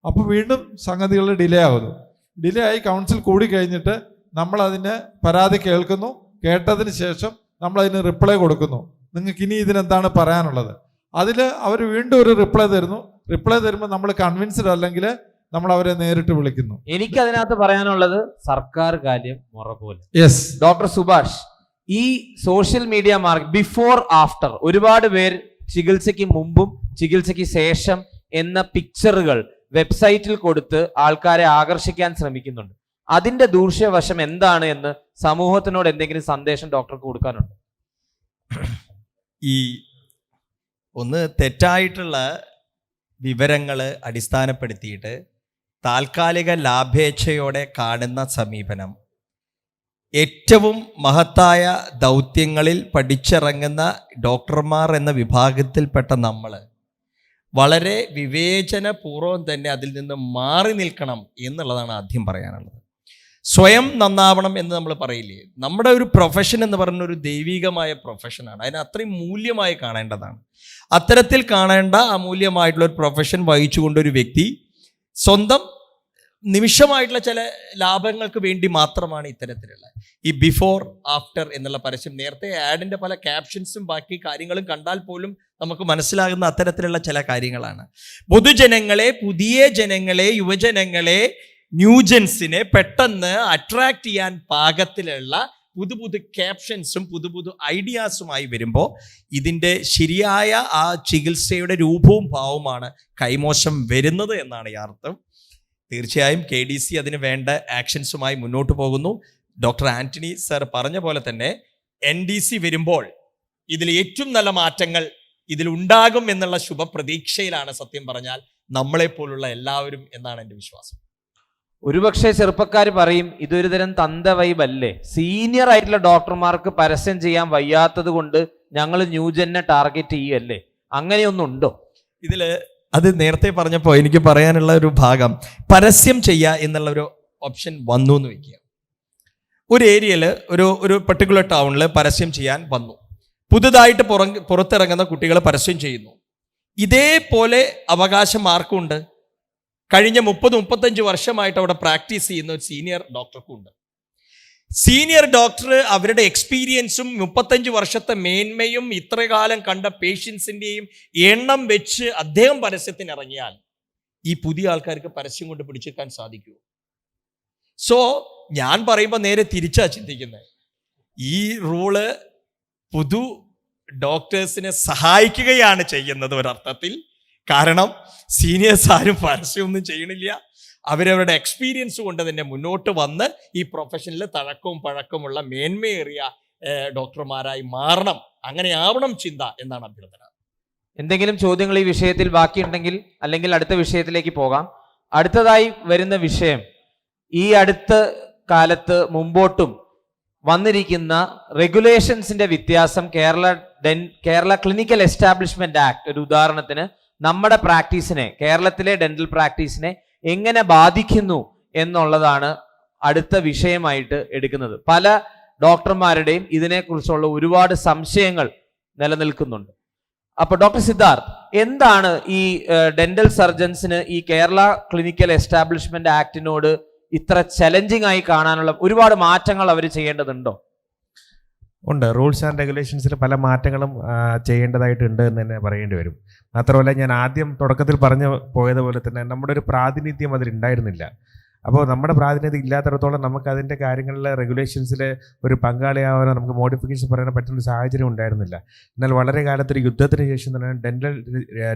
അപ്പോൾ വീണ്ടും സംഗതികൾ ഡിലേ ആകുന്നു. ഡിലേ ആയി കൗൺസിൽ കൂടി കഴിഞ്ഞിട്ട് നമ്മളതിന് പരാതി കേൾക്കുന്നു. കേട്ടതിന് ശേഷം നമ്മളതിന് റിപ്ലൈ കൊടുക്കുന്നു. നിങ്ങൾക്ക് ഇനി ഇതിനെന്താണ് പറയാനുള്ളത്? അതിൽ അവർ വീണ്ടും ഒരു റിപ്ലൈ തരുന്നു. റിപ്ലൈ തരുമ്പോൾ നമ്മൾ കൺവിൻസ്ഡ് അല്ലെങ്കിൽ നമ്മൾ അവരെ നേരിട്ട് വിളിക്കുന്നു. എനിക്ക് അതിനകത്ത് പറയാനുള്ളത് സർക്കാർ കാര്യം മുറ പോലെ. യെസ് ഡോക്ടർ സുഭാഷ്, ഈ സോഷ്യൽ മീഡിയ ബിഫോർ ആഫ്റ്റർ ഒരുപാട് പേര് ചികിത്സയ്ക്ക് മുമ്പും ചികിത്സയ്ക്ക് ശേഷം എന്ന പിക്ചറുകൾ വെബ്സൈറ്റിൽ കൊടുത്ത് ആൾക്കാരെ ആകർഷിക്കാൻ ശ്രമിക്കുന്നുണ്ട്. അതിന്റെ ദൂഷ്യവശം എന്താണ് എന്ന് സമൂഹത്തിനോട് എന്തെങ്കിലും സന്ദേശം ഡോക്ടർക്ക് കൊടുക്കാനുണ്ട്? ഈ ഒന്ന് തെറ്റായിട്ടുള്ള വിവരങ്ങൾ അടിസ്ഥാനപ്പെടുത്തിയിട്ട് താൽക്കാലിക ലാഭേച്ഛയോടെ കാണുന്ന സമീപനം ഏറ്റവും മഹത്തായ ദൗത്യങ്ങളിൽ പഠിച്ചിറങ്ങുന്ന ഡോക്ടർമാർ എന്ന വിഭാഗത്തിൽപ്പെട്ട നമ്മൾ വളരെ വിവേചനപൂർവ്വം തന്നെ അതിൽ നിന്ന് മാറി നിൽക്കണം എന്നുള്ളതാണ് ആദ്യം പറയാനുള്ളത്. സ്വയം നന്നാവണം എന്ന് നമ്മൾ പറയില്ലേ, നമ്മുടെ ഒരു പ്രൊഫഷൻ എന്ന് പറയുന്ന ഒരു ദൈവികമായ പ്രൊഫഷനാണ്. അതിനെ അത്രയും മൂല്യമായി കാണേണ്ടതാണ്. അത്തരത്തിൽ കാണേണ്ട അമൂല്യമായിട്ടുള്ള ഒരു പ്രൊഫഷൻ വഹിച്ചുകൊണ്ടൊരു വ്യക്തി സ്വന്തം നിമിഷമായിട്ടുള്ള ചില ലാഭങ്ങൾക്ക് വേണ്ടി മാത്രമാണ് ഇത്തരത്തിലുള്ള ഈ ബിഫോർ ആഫ്റ്റർ എന്നുള്ള പരസ്യം. നേരത്തെ ആഡിൻ്റെ പല ക്യാപ്ഷൻസും ബാക്കി കാര്യങ്ങളും കണ്ടാൽ പോലും നമുക്ക് മനസ്സിലാകുന്ന അത്തരത്തിലുള്ള ചില കാര്യങ്ങളാണ്. പൊതുജനങ്ങളെ, പുതിയ ജനങ്ങളെ, യുവജനങ്ങളെ, ന്യൂജൻസിനെ പെട്ടെന്ന് അട്രാക്ട് ചെയ്യാൻ പാകത്തിലുള്ള പുതു ക്യാപ്ഷൻസും പുതു ഐഡിയാസുമായി വരുമ്പോൾ ഇതിൻ്റെ ശരിയായ ആ ചികിത്സയുടെ രൂപവും ഭാവവുമാണ് കൈമോശം വരുന്നത് എന്നാണ് യാഥാർത്ഥ്യം. തീർച്ചയായും KDC അതിന് വേണ്ട ആക്ഷൻസുമായി മുന്നോട്ട് പോകുന്നു. ഡോക്ടർ ആന്റണി സർ പറഞ്ഞ പോലെ തന്നെ NDC വരുമ്പോൾ ഇതിൽ ഏറ്റവും നല്ല മാറ്റങ്ങൾ ഇതിലുണ്ടാകും എന്നുള്ള ശുഭപ്രതീക്ഷയിലാണ് സത്യം പറഞ്ഞാൽ നമ്മളെപ്പോലുള്ള എല്ലാവരും എന്നാണ് എൻ്റെ വിശ്വാസം. ഒരുപക്ഷെ ചെറുപ്പക്കാർ പറയും ഇതൊരു തരം തന്ത വൈബല്ലേ, സീനിയർ ആയിട്ടുള്ള ഡോക്ടർമാർക്ക് പരസ്യം ചെയ്യാൻ വയ്യാത്തത് കൊണ്ട് ഞങ്ങൾ ന്യൂജനെ ടാർഗറ്റ് ചെയ്യല്ലേ, അങ്ങനെയൊന്നുണ്ടോ? ഇതില് അത് നേരത്തെ പറഞ്ഞപ്പോൾ എനിക്ക് പറയാനുള്ള ഒരു ഭാഗം, പരസ്യം ചെയ്യുക എന്നുള്ള ഒരു ഓപ്ഷൻ വന്നു എന്ന് വയ്ക്കുക. ഒരു ഏരിയയിൽ ഒരു പർട്ടിക്കുലർ ടൗണിൽ പരസ്യം ചെയ്യാൻ വന്നു. പുതുതായിട്ട് പുറത്തിറങ്ങുന്ന കുട്ടികൾ പരസ്യം ചെയ്യുന്നു. ഇതേപോലെ അവകാശം ആർക്കുണ്ട്? കഴിഞ്ഞ 30-35 വർഷമായിട്ട് അവിടെ പ്രാക്ടീസ് ചെയ്യുന്ന ഒരു സീനിയർ ഡോക്ടർക്കും ഉണ്ട്. സീനിയർ ഡോക്ടർ അവരുടെ എക്സ്പീരിയൻസും 35 വർഷത്തെ മേന്മയും ഇത്രകാലം കണ്ട പേഷ്യൻസിൻ്റെയും എണ്ണം വെച്ച് അദ്ദേഹം പരസ്യത്തിന് ഇറങ്ങിയാൽ ഈ പുതിയ ആൾക്കാർക്ക് പരസ്യം കൊണ്ട് പിടിച്ചെടുക്കാൻ സാധിക്കുമോ? സോ ഞാൻ പറയുമ്പോൾ നേരെ തിരിച്ചാ ചിന്തിക്കുന്നത്. ഈ റൂള് പുതു ഡോക്ടേഴ്സിനെ സഹായിക്കുകയാണ് ചെയ്യുന്നത് ഒരർത്ഥത്തിൽ. കാരണം സീനിയേഴ്സ് ആരും പരസ്യമൊന്നും ചെയ്യണില്ല. അവരവരുടെ എക്സ്പീരിയൻസ് കൊണ്ട് തന്നെ മുന്നോട്ട് വന്ന് ഈ പ്രൊഫഷനിൽ തഴക്കവും പഴക്കമുള്ള മേന്മയേറിയ ഡോക്ടർമാരായി മാറണം. അങ്ങനെ ആവണം ചിന്ത എന്നാണ് അഭ്യർത്ഥന. എന്തെങ്കിലും ചോദ്യങ്ങൾ ഈ വിഷയത്തിൽ ബാക്കിയുണ്ടെങ്കിൽ അല്ലെങ്കിൽ അടുത്ത വിഷയത്തിലേക്ക് പോകാം. അടുത്തതായി വരുന്ന വിഷയം ഈ അടുത്ത കാലത്ത് മുമ്പോട്ടും വന്നിരിക്കുന്ന റെഗുലേഷൻസിന്റെ വ്യത്യാസം കേരള ക്ലിനിക്കൽ എസ്റ്റാബ്ലിഷ്മെന്റ് ആക്ട് ഒരു ഉദാഹരണത്തിന് നമ്മുടെ പ്രാക്ടീസിനെ, കേരളത്തിലെ ഡെന്റൽ പ്രാക്ടീസിനെ എങ്ങനെ ബാധിക്കുന്നു എന്നുള്ളതാണ് അടുത്ത വിഷയമായിട്ട് എടുക്കുന്നത്. പല ഡോക്ടർമാരുടെയും ഇതിനെക്കുറിച്ചുള്ള ഒരുപാട് സംശയങ്ങൾ നിലനിൽക്കുന്നുണ്ട്. അപ്പോൾ ഡോക്ടർ സിദ്ധാർത്ഥ്, എന്താണ് ഈ ഡെന്റൽ സർജൻസിന് ഈ കേരള ക്ലിനിക്കൽ എസ്റ്റാബ്ലിഷ്മെന്റ് ആക്ടിനോട് ഇത്ര ചലഞ്ചിങ് ആയി കാണാനുള്ള ഒരുപാട് മാറ്റങ്ങൾ അവർ ചെയ്യേണ്ടതുണ്ടോ? ഉണ്ട്. റൂൾസ് ആൻഡ് റെഗുലേഷൻസിൽ പല മാറ്റങ്ങളും ചെയ്യേണ്ടതായിട്ടുണ്ട് എന്ന് തന്നെ പറയേണ്ടി വരും. മാത്രമല്ല, ഞാൻ ആദ്യം തുടക്കത്തിൽ പറഞ്ഞു പോയതുപോലെ തന്നെ നമ്മുടെ ഒരു പ്രാതിനിധ്യം അതിലുണ്ടായിരുന്നില്ല. അപ്പോൾ നമ്മുടെ പ്രാതിനിധ്യം ഇല്ലാത്തിടത്തോളം നമുക്ക് അതിൻ്റെ കാര്യങ്ങളിൽ റെഗുലേഷൻസിൽ ഒരു പങ്കാളിയാവാനോ നമുക്ക് മോഡിഫിക്കേഷൻ പറയാനോ പറ്റുന്ന ഒരു സാഹചര്യം ഉണ്ടായിരുന്നില്ല. എന്നാൽ വളരെ കാലത്തൊരു യുദ്ധത്തിന് ശേഷം തന്നെ ഡെന്റൽ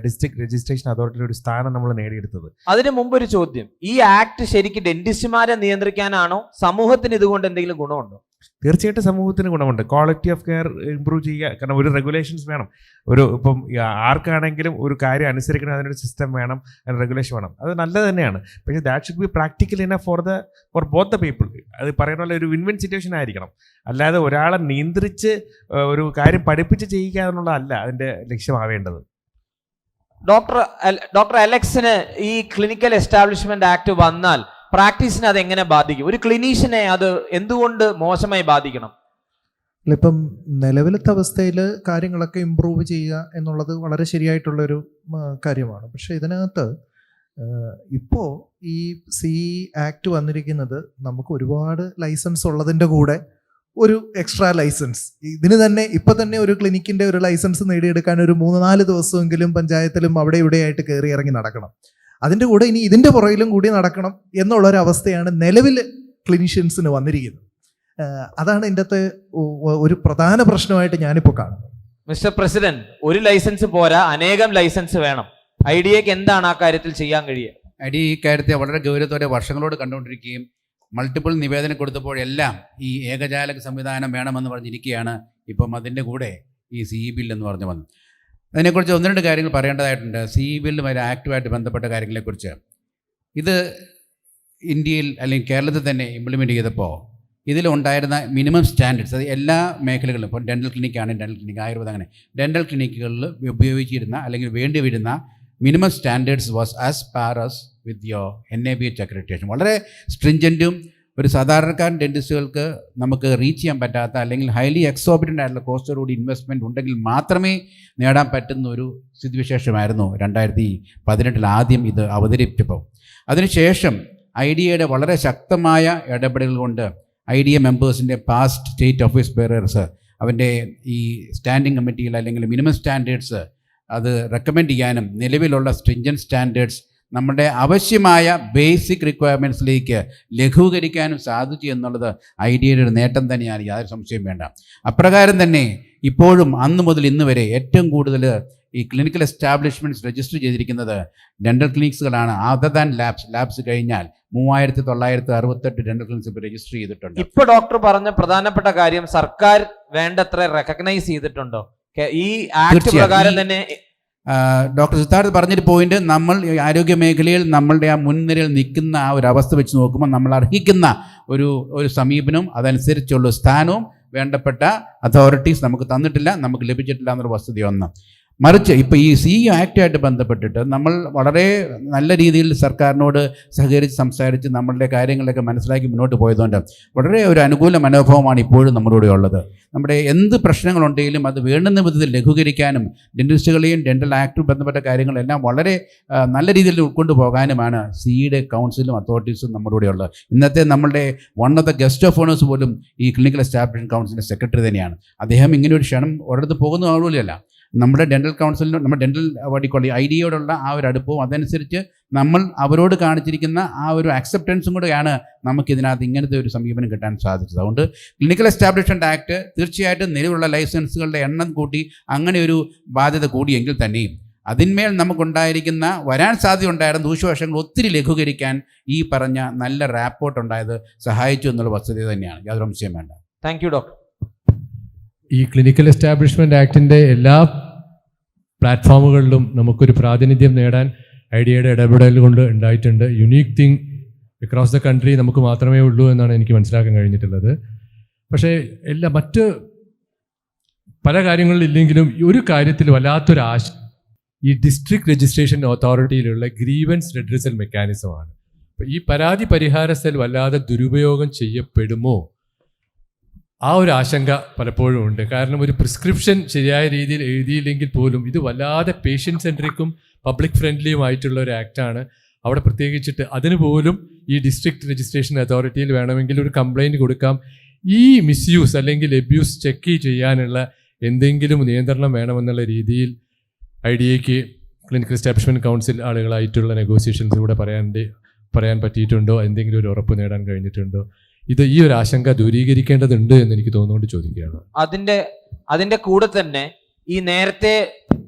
ഡിസ്ട്രിക്ട് രജിസ്ട്രേഷൻ അതോറിറ്റിയുടെ ഒരു സ്ഥാനം നമ്മൾ നേടിയെടുത്തത്. അതിന് മുമ്പ് ഒരു ചോദ്യം, ഈ ആക്ട് ശരിക്കും ഡെന്റിസ്റ്റുമാരെ നിയന്ത്രിക്കാനാണോ? സമൂഹത്തിന് ഇതുകൊണ്ട് എന്തെങ്കിലും ഗുണമുണ്ടോ? തീർച്ചയായിട്ടും സമൂഹത്തിന് ഗുണമുണ്ട്. ക്വാളിറ്റി ഓഫ് കെയർ ഇമ്പ്രൂവ് ചെയ്യുക. കാരണം ഒരു റെഗുലേഷൻസ് വേണം. ഇപ്പം ആർക്കാണെങ്കിലും ഒരു കാര്യം അനുസരിക്കണം, അതിനൊരു സിസ്റ്റം വേണം, അതിന് റെഗുലേഷൻ വേണം. അത് നല്ലത് തന്നെയാണ്. പക്ഷേ that should be practical enough for both the people. അത് പറയുന്ന പോലെ ഒരു വിൻ വിൻ സിറ്റുവേഷൻ ആയിരിക്കണം. അല്ലാതെ ഒരാളെ നിയന്ത്രിച്ച് ഒരു കാര്യം പഠിപ്പിച്ച് ചെയ്യുക എന്നുള്ളതല്ല അതിൻ്റെ ലക്ഷ്യമാവേണ്ടത്. ഡോക്ടർ അലക്സിന് ഈ ക്ലിനിക്കൽ എസ്റ്റാബ്ലിഷ്മെന്റ് ആക്ട് വന്നാൽ പ്രാക്ടീസിനെ അത് എങ്ങനെ ബാധിക്കും? ഒരു ക്ലിനീഷ്യനെ അത് എന്തുകൊണ്ട് മോശമായി ബാധിക്കണം? ഇപ്പം നിലവിലത്തെ അവസ്ഥയിൽ കാര്യങ്ങളൊക്കെ ഇമ്പ്രൂവ് ചെയ്യുക എന്നുള്ളത് വളരെ ശരിയായിട്ടുള്ളൊരു കാര്യമാണ്. പക്ഷേ ഇതിനകത്ത് ഇപ്പോൾ ഈ ആക്ട് വന്നിരിക്കുന്നത് നമുക്ക് ഒരുപാട് ലൈസൻസ് ഉള്ളതിൻ്റെ കൂടെ ഒരു എക്സ്ട്രാ ലൈസൻസ്, ഇതിന് തന്നെ ഇപ്പം തന്നെ ഒരു ക്ലിനിക്കിൻ്റെ ഒരു ലൈസൻസ് നേടിയെടുക്കാൻ ഒരു 3-4 ദിവസമെങ്കിലും പഞ്ചായത്തിലും അവിടെ ഇവിടെയായിട്ട് കയറി ഇറങ്ങി നടക്കണം. അതിൻ്റെ കൂടെ ഇനി ഇതിൻ്റെ പുറകിലും കൂടി നടക്കണം എന്നുള്ളൊരവസ്ഥയാണ് നിലവിൽ ക്ലിനീഷ്യൻസിന് വന്നിരിക്കുന്നത്. അതാണ് ഇതിൻ്റെ അകത്ത് ഒരു പ്രധാന പ്രശ്നമായിട്ട് ഞാനിപ്പോൾ കാണുന്നത്. മിസ്റ്റർ പ്രസിഡന്റ്, ഒരു ലൈസൻസ് പോരാ, അനേകം ലൈസൻസ് വേണം. ഐഡിയക്ക് എന്താണ് ആ കാര്യത്തിൽ ചെയ്യാൻ കഴിയുക? ഐഡിയ ഈ കാര്യത്തെ വളരെ ഗൗരവത്തോടെ വർഷങ്ങളോട് കണ്ടുകൊണ്ടിരിക്കുകയും മൾട്ടിപ്പിൾ നിവേദനം കൊടുത്തപ്പോഴെല്ലാം ഈ ഏകജാലക സംവിധാനം വേണമെന്ന് പറഞ്ഞിരിക്കുകയാണ്. ഇപ്പം അതിൻ്റെ കൂടെ ഈ ബിൽ എന്ന് പറഞ്ഞു വന്നു. അതിനെക്കുറിച്ച് 1-2 കാര്യങ്ങൾ പറയേണ്ടതായിട്ടുണ്ട്. ബില്ലും അതിൽ ആക്റ്റുമായിട്ട് ബന്ധപ്പെട്ട കാര്യങ്ങളെക്കുറിച്ച്. ഇത് ഇന്ത്യയിൽ അല്ലെങ്കിൽ കേരളത്തിൽ തന്നെ ഇംപ്ലിമെൻറ്റ് ചെയ്തപ്പോൾ ഇതിലുണ്ടായിരുന്ന മിനിമം സ്റ്റാൻഡേർഡ്സ്, അത് എല്ലാ മേഖലകളിലും, ഇപ്പോൾ ഡെൻ്റൽ ക്ലിനിക്കാണ്, ഡെൻ്റൽ ക്ലിനിക്ക്, ആയുർവേദം, അങ്ങനെ ഡെൻ്റൽ ക്ലിനിക്കുകളിൽ ഉപയോഗിച്ചിരുന്ന അല്ലെങ്കിൽ വേണ്ടി വരുന്ന minimum standards was as par as with your NABH accreditation. വളരെ സ്ട്രിഞ്ചൻറ്റും ഒരു സാധാരണക്കാരൻ ഡെൻറ്റിസ്റ്റുകൾക്ക് നമുക്ക് റീച്ച് ചെയ്യാൻ പറ്റാത്ത അല്ലെങ്കിൽ ഹൈലി എക്സോർബിറ്റൻ്റ് ആയിട്ടുള്ള കോസ്റ്റോടുകൂടി ഇൻവെസ്റ്റ്മെൻറ്റ് ഉണ്ടെങ്കിൽ മാത്രമേ നേടാൻ പറ്റുന്ന ഒരു സ്ഥിതിവിശേഷമായിരുന്നു 2018 ആദ്യം ഇത് അവതരിപ്പിച്ചപ്പോൾ. അതിനുശേഷം IDAയുടെ വളരെ ശക്തമായ ഇടപെടലുകൾ കൊണ്ട് IDA മെമ്പേഴ്സിൻ്റെ പാസ്റ്റ് സ്റ്റേറ്റ് ഓഫീസ് ബെയറേഴ്സ് അവൻ്റെ ഈ സ്റ്റാൻഡിംഗ് കമ്മിറ്റിയിൽ അല്ലെങ്കിൽ മിനിമം സ്റ്റാൻഡേർഡ്സ് അത് റെക്കമെൻഡ് ചെയ്യാനും നിലവിലുള്ള സ്ട്രിഞ്ചൻറ്റ് സ്റ്റാൻഡേർഡ്സ് നമ്മുടെ ആവശ്യമായ ബേസിക് റിക്വയർമെൻറ്റ്സിലേക്ക് ലഘൂകരിക്കാനും സാധിച്ചു എന്നുള്ളത് IDAയുടെ ഒരു നേട്ടം തന്നെയാണ്, യാതൊരു സംശയം വേണ്ട. അപ്രകാരം തന്നെ ഇപ്പോഴും അന്ന് മുതൽ ഇന്ന് വരെ ഏറ്റവും കൂടുതൽ ഈ ക്ലിനിക്കൽ എസ്റ്റാബ്ലിഷ്മെൻറ്റ്സ് രജിസ്റ്റർ ചെയ്തിരിക്കുന്നത് ഡെൻ്റൽ ക്ലിനിക്സുകളാണ്. അതർ ദാൻ ലാബ്സ് കഴിഞ്ഞാൽ 3968 ഡെൻ്റൽ ക്ലിനിക്സ് ഇപ്പോൾ രജിസ്റ്റർ ചെയ്തിട്ടുണ്ട്. ഇപ്പോൾ ഡോക്ടർ പറഞ്ഞ പ്രധാനപ്പെട്ട കാര്യം, സർക്കാർ വേണ്ടത്ര റെക്കഗ്നൈസ് ചെയ്തിട്ടുണ്ടോ ഈ ആക്ട് പ്രകാരം തന്നെ? ഡോക്ടർ സിദ്ധാർത്ഥ് പറഞ്ഞൊരു പോയിന്റ്, നമ്മൾ ആരോഗ്യ മേഖലയിൽ നമ്മളുടെ ആ മുൻനിരയിൽ നിൽക്കുന്ന ആ ഒരു അവസ്ഥ വെച്ച് നോക്കുമ്പോൾ നമ്മൾ അർഹിക്കുന്ന ഒരു സമീപനവും അതനുസരിച്ചുള്ള സ്ഥാനവും വേണ്ടപ്പെട്ട അതോറിറ്റീസ് നമുക്ക് തന്നിട്ടില്ല, നമുക്ക് ലഭിച്ചിട്ടില്ല എന്നൊരു വസ്തുത ഒന്ന്. മറിച്ച് ഇപ്പോൾ ഈ ആക്റ്റുമായിട്ട് ബന്ധപ്പെട്ടിട്ട് നമ്മൾ വളരെ നല്ല രീതിയിൽ സർക്കാരിനോട് സഹകരിച്ച് സംസാരിച്ച് നമ്മളുടെ കാര്യങ്ങളൊക്കെ മനസ്സിലാക്കി മുന്നോട്ട് പോയതുകൊണ്ട് വളരെ ഒരു അനുകൂല മനോഭാവമാണ് ഇപ്പോഴും നമ്മുടെ ഉള്ളത്. നമ്മുടെ എന്ത് പ്രശ്നങ്ങളുണ്ടെങ്കിലും അത് വേണ്ടുന്ന വിധത്തിൽ ലഘൂകരിക്കാനും ഡെന്റിസ്റ്റുകളെയും ഡെന്റൽ ആക്റ്റും ബന്ധപ്പെട്ട കാര്യങ്ങളെല്ലാം വളരെ നല്ല രീതിയിൽ ഉൾക്കൊണ്ടു പോകാനുമാണ് സിയുടെ കൗൺസിലും അതോറിറ്റീസും നമ്മുടെ കൂടെ ഉള്ളത്. ഇന്നത്തെ നമ്മളുടെ one of the guest of honours പോലും ഈ ക്ലിനിക്കൽ എസ്റ്റാബ്ലിഷ്മെൻറ്റ് കൗൺസിലിൻ്റെ സെക്രട്ടറി തന്നെയാണ്. അദ്ദേഹം ഇങ്ങനെ ഒരു ക്ഷണം ഒരിടത്ത് പോകുന്ന ആളുകളല്ല. നമ്മുടെ ഡെൻ്റൽ കൗൺസിലിനും നമ്മുടെ ഡെൻ്റൽ വടിക്കൊള്ളി ഐഡിയയോടുള്ള ആ ഒരു അടുപ്പവും അതനുസരിച്ച് നമ്മൾ അവരോട് കാണിച്ചിരിക്കുന്ന ആ ഒരു അക്സെപ്റ്റൻസും കൂടെയാണ് നമുക്കിതിനകത്ത് ഇങ്ങനത്തെ ഒരു സമീപനം കിട്ടാൻ സാധിച്ചത്. അതുകൊണ്ട് ക്ലിനിക്കൽ എസ്റ്റാബ്ലിഷ്മെൻറ്റ് ആക്ട് തീർച്ചയായിട്ടും നിലവിലുള്ള ലൈസൻസുകളുടെ എണ്ണം കൂട്ടി അങ്ങനെ ഒരു ബാധ്യത കൂടിയെങ്കിൽ തന്നെയും അതിന്മേൽ നമുക്കുണ്ടായിരിക്കുന്ന വരാൻ സാധ്യതയുണ്ടായിരുന്ന ദൂഷ്യവശങ്ങൾ ഒത്തിരി ലഘൂകരിക്കാൻ ഈ പറഞ്ഞ നല്ല റാപ്പോർട്ട് ഉണ്ടായത് സഹായിച്ചു എന്നുള്ള വസ്തുത തന്നെയാണ്, യാതൊരു സംശയം വേണ്ട. Thank you doctor. ഈ ക്ലിനിക്കൽ എസ്റ്റാബ്ലിഷ്മെൻറ്റ് ആക്ടിൻ്റെ എല്ലാ പ്ലാറ്റ്ഫോമുകളിലും നമുക്കൊരു പ്രാതിനിധ്യം നേടാൻ ഐഡിയയുടെ ഇടപെടൽ കൊണ്ട് ഉണ്ടായിട്ടുണ്ട്. Unique thing across the country നമുക്ക് മാത്രമേ ഉള്ളൂ എന്നാണ് എനിക്ക് മനസ്സിലാക്കാൻ കഴിഞ്ഞിട്ടുള്ളത്. പക്ഷേ മറ്റ് പല കാര്യങ്ങളിലില്ലെങ്കിലും ഒരു കാര്യത്തിൽ വല്ലാത്തൊരു ഈ ഡിസ്ട്രിക്ട് രജിസ്ട്രേഷൻ അതോറിറ്റിയിലുള്ള ഗ്രീവൻസ് റെഡ്രസൽ മെക്കാനിസമാണ്. ഈ പരാതി പരിഹാര സെൽ വല്ലാതെ ദുരുപയോഗം ചെയ്യപ്പെടുമോ ആ ഒരു ആശങ്ക പലപ്പോഴും ഉണ്ട്. കാരണം ഒരു പ്രിസ്ക്രിപ്ഷൻ ശരിയായ രീതിയിൽ എഴുതിയില്ലെങ്കിൽ പോലും ഇത് വല്ലാതെ പേഷ്യൻ്റ് സെൻട്രിക്കും പബ്ലിക് ഫ്രണ്ട്ലിയുമായിട്ടുള്ള ഒരു ആക്റ്റാണ്. അവിടെ പ്രത്യേകിച്ചിട്ട് അതിന് പോലും ഈ ഡിസ്ട്രിക്ട് രജിസ്ട്രേഷൻ അതോറിറ്റിയിൽ വേണമെങ്കിൽ ഒരു കംപ്ലൈൻറ്റ് കൊടുക്കാം. ഈ മിസ്യൂസ് അല്ലെങ്കിൽ എബ്യൂസ് ചെക്ക് ചെയ്യാനുള്ള എന്തെങ്കിലും നിയന്ത്രണം വേണമെന്നുള്ള രീതിയിൽ IDAക്ക് ക്ലിനിക്കൽ എസ്റ്റാബ്ലിഷ്മെൻറ്റ് കൗൺസിൽ ആളുകളായിട്ടുള്ള നെഗോസിയേഷൻസിലൂടെ പറയാൻ പറ്റിയിട്ടുണ്ടോ, എന്തെങ്കിലും ഒരു ഉറപ്പ് നേടാൻ കഴിഞ്ഞിട്ടുണ്ടോ? ഈ ഒരു ആശങ്ക ദൂരീകരിക്കേണ്ടതുണ്ട് എന്ന് എനിക്ക് തോന്നുകൊണ്ട് ചോദിക്കുകയാണ്. അതിന്റെ കൂടെ തന്നെ ഈ നേരത്തെ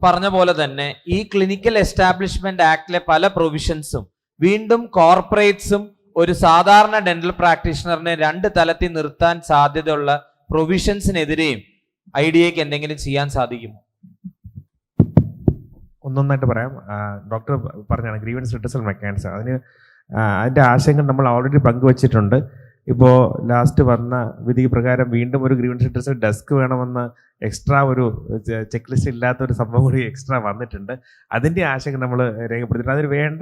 പറഞ്ഞ പോലെ തന്നെ ഈ ക്ലിനിക്കൽ എസ്റ്റാബ്ലിഷ്മെന്റ് ആക്ടിലെ പല പ്രൊവിഷൻസും വീണ്ടും കോർപ്പറേറ്റ്സും ഒരു സാധാരണ ഡെന്റൽ പ്രാക്ടീഷണറിനെ രണ്ട് തലത്തിൽ നിർത്താൻ സാധ്യതയുള്ള പ്രൊവിഷൻസിനെതിരെയും IDAക്ക് എന്തെങ്കിലും ചെയ്യാൻ സാധിക്കുമോ? ഒന്നൊന്നായിട്ട് പറയാം. ഡോക്ടർ പറഞ്ഞാണ് ഗ്രീവൻസ് റിഡ്രസൽ മെക്കാനിസം. അതിൻ്റെ ആശങ്ക നമ്മൾ ഓൾറെഡി പങ്കുവച്ചിട്ടുണ്ട്. ഇപ്പോൾ ലാസ്റ്റ് വന്ന വിധി പ്രകാരം വീണ്ടും ഒരു ഗ്രീവൻസ് റിഡ്രസൽ ഡെസ്ക് വേണമെന്ന് എക്സ്ട്രാ ഒരു ചെക്ക് ലിസ്റ്റ് ഇല്ലാത്തൊരു സംഭവം കൂടി എക്സ്ട്രാ വന്നിട്ടുണ്ട്. അതിൻ്റെ ആശങ്ക നമ്മൾ രേഖപ്പെടുത്തിയിട്ടുണ്ട്. അതിന് വേണ്ട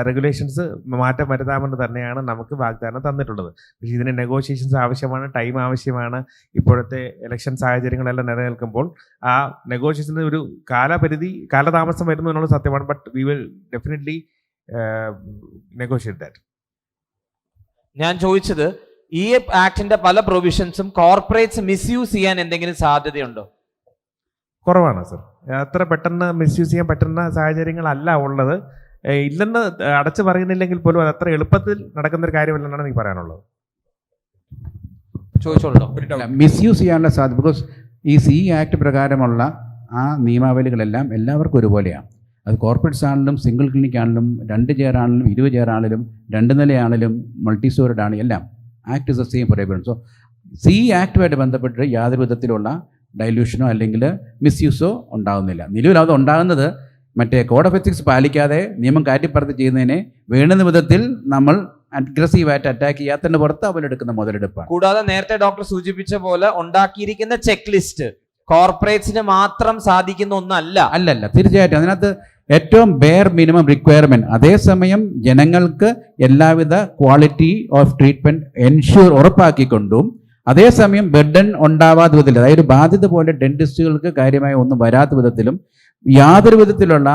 റെഗുലേഷൻസ് മാറ്റം വരുത്താമെന്ന് തന്നെയാണ് നമുക്ക് വാഗ്ദാനം തന്നിട്ടുള്ളത്. പക്ഷേ ഇതിന് നെഗോഷിയേഷൻസ് ആവശ്യമാണ്, ടൈം ആവശ്യമാണ്. ഇപ്പോഴത്തെ ഇലക്ഷൻ സാഹചര്യങ്ങളെല്ലാം നിലനിൽക്കുമ്പോൾ ആ നെഗോഷിയേഷന് ഒരു കാലതാമസം വരുന്നു എന്നുള്ളത് സത്യമാണ്. But we will definitely negotiate that. ഞാൻ ചോദിച്ചത് ഈ ആക്ടിന്റെ പല പ്രൊവിഷൻസും കോർപ്പറേറ്റ്സ് മിസ്യൂസ് ചെയ്യാൻ എന്തെങ്കിലും സാധ്യതയുണ്ടോ? കുറവാണ് സർ. അത്ര പെട്ടെന്ന് മിസ്യൂസ് ചെയ്യാൻ പറ്റുന്ന സാഹചര്യങ്ങളല്ല ഉള്ളത്. ഇല്ലെന്ന് അടച്ചു പറയുന്നില്ലെങ്കിൽ പോലും അത് അത്ര എളുപ്പത്തിൽ നടക്കുന്ന ഒരു കാര്യമല്ലെന്നാണ് എനിക്ക് പറയാനുള്ളത്. ചോദിച്ചോളൂ. മിസ്യൂസ് ചെയ്യാനുള്ള സാധ്യത ബിക്കോസ് ഈ ആക്ട് പ്രകാരമുള്ള ആ നിയമാവലികളെല്ലാം എല്ലാവർക്കും ഒരുപോലെയാണ്. അത് കോർപ്പറേറ്റ്സ് ആണെങ്കിലും സിംഗിൾ ക്ലിനിക് ആണെങ്കിലും 2 ചെയർ ആണെങ്കിലും 20 ചെയർ ആണെങ്കിലും 2 നിലയാണെങ്കിലും മൾട്ടി സ്റ്റോറഡ് ആണ്, എല്ലാം act is the same for everyone. So ആക്ടുമായിട്ട് ബന്ധപ്പെട്ട് യാതൊരു വിധത്തിലുള്ള ഡൈല്യൂഷനോ അല്ലെങ്കിൽ മിസ്യൂസോ ഉണ്ടാകുന്നില്ല. നിലവിൽ അത് ഉണ്ടാകുന്നത് മറ്റേ കോഡ് ഓഫ് എത്തിക്സ് പാലിക്കാതെ നിയമം കാറ്റിപ്പറത്ത് ചെയ്യുന്നതിനെ വേണ്ടുന്ന വിധത്തിൽ നമ്മൾ അഗ്രസീവായിട്ട് അറ്റാക്ക് ചെയ്യാത്തതിൻ്റെ പുറത്ത് അവരെടുക്കുന്ന മുതലെടുപ്പാണ്. കൂടാതെ നേരത്തെ ഡോക്ടർ സൂചിപ്പിച്ച പോലെ ഉണ്ടാക്കിയിരിക്കുന്ന ചെക്ക് ലിസ്റ്റ് കോർപ്പറേറ്റ്സിന് മാത്രം സാധിക്കുന്ന ഒന്നല്ല. അല്ലല്ല, തീർച്ചയായിട്ടും അതിനകത്ത് ഏറ്റവും ബെയർ മിനിമം റിക്വയർമെൻറ്റ്, അതേസമയം ജനങ്ങൾക്ക് എല്ലാവിധ ക്വാളിറ്റി ഓഫ് ട്രീറ്റ്മെൻറ്റ് ഉറപ്പാക്കിക്കൊണ്ടും അതേസമയം ബർഡൻ ഉണ്ടാവാത്ത വിധത്തിൽ, അതായത് ബാധ്യത പോലെ ഡെന്റിസ്റ്റുകൾക്ക് കാര്യമായ ഒന്നും വരാത്ത വിധത്തിലും യാതൊരു വിധത്തിലുള്ള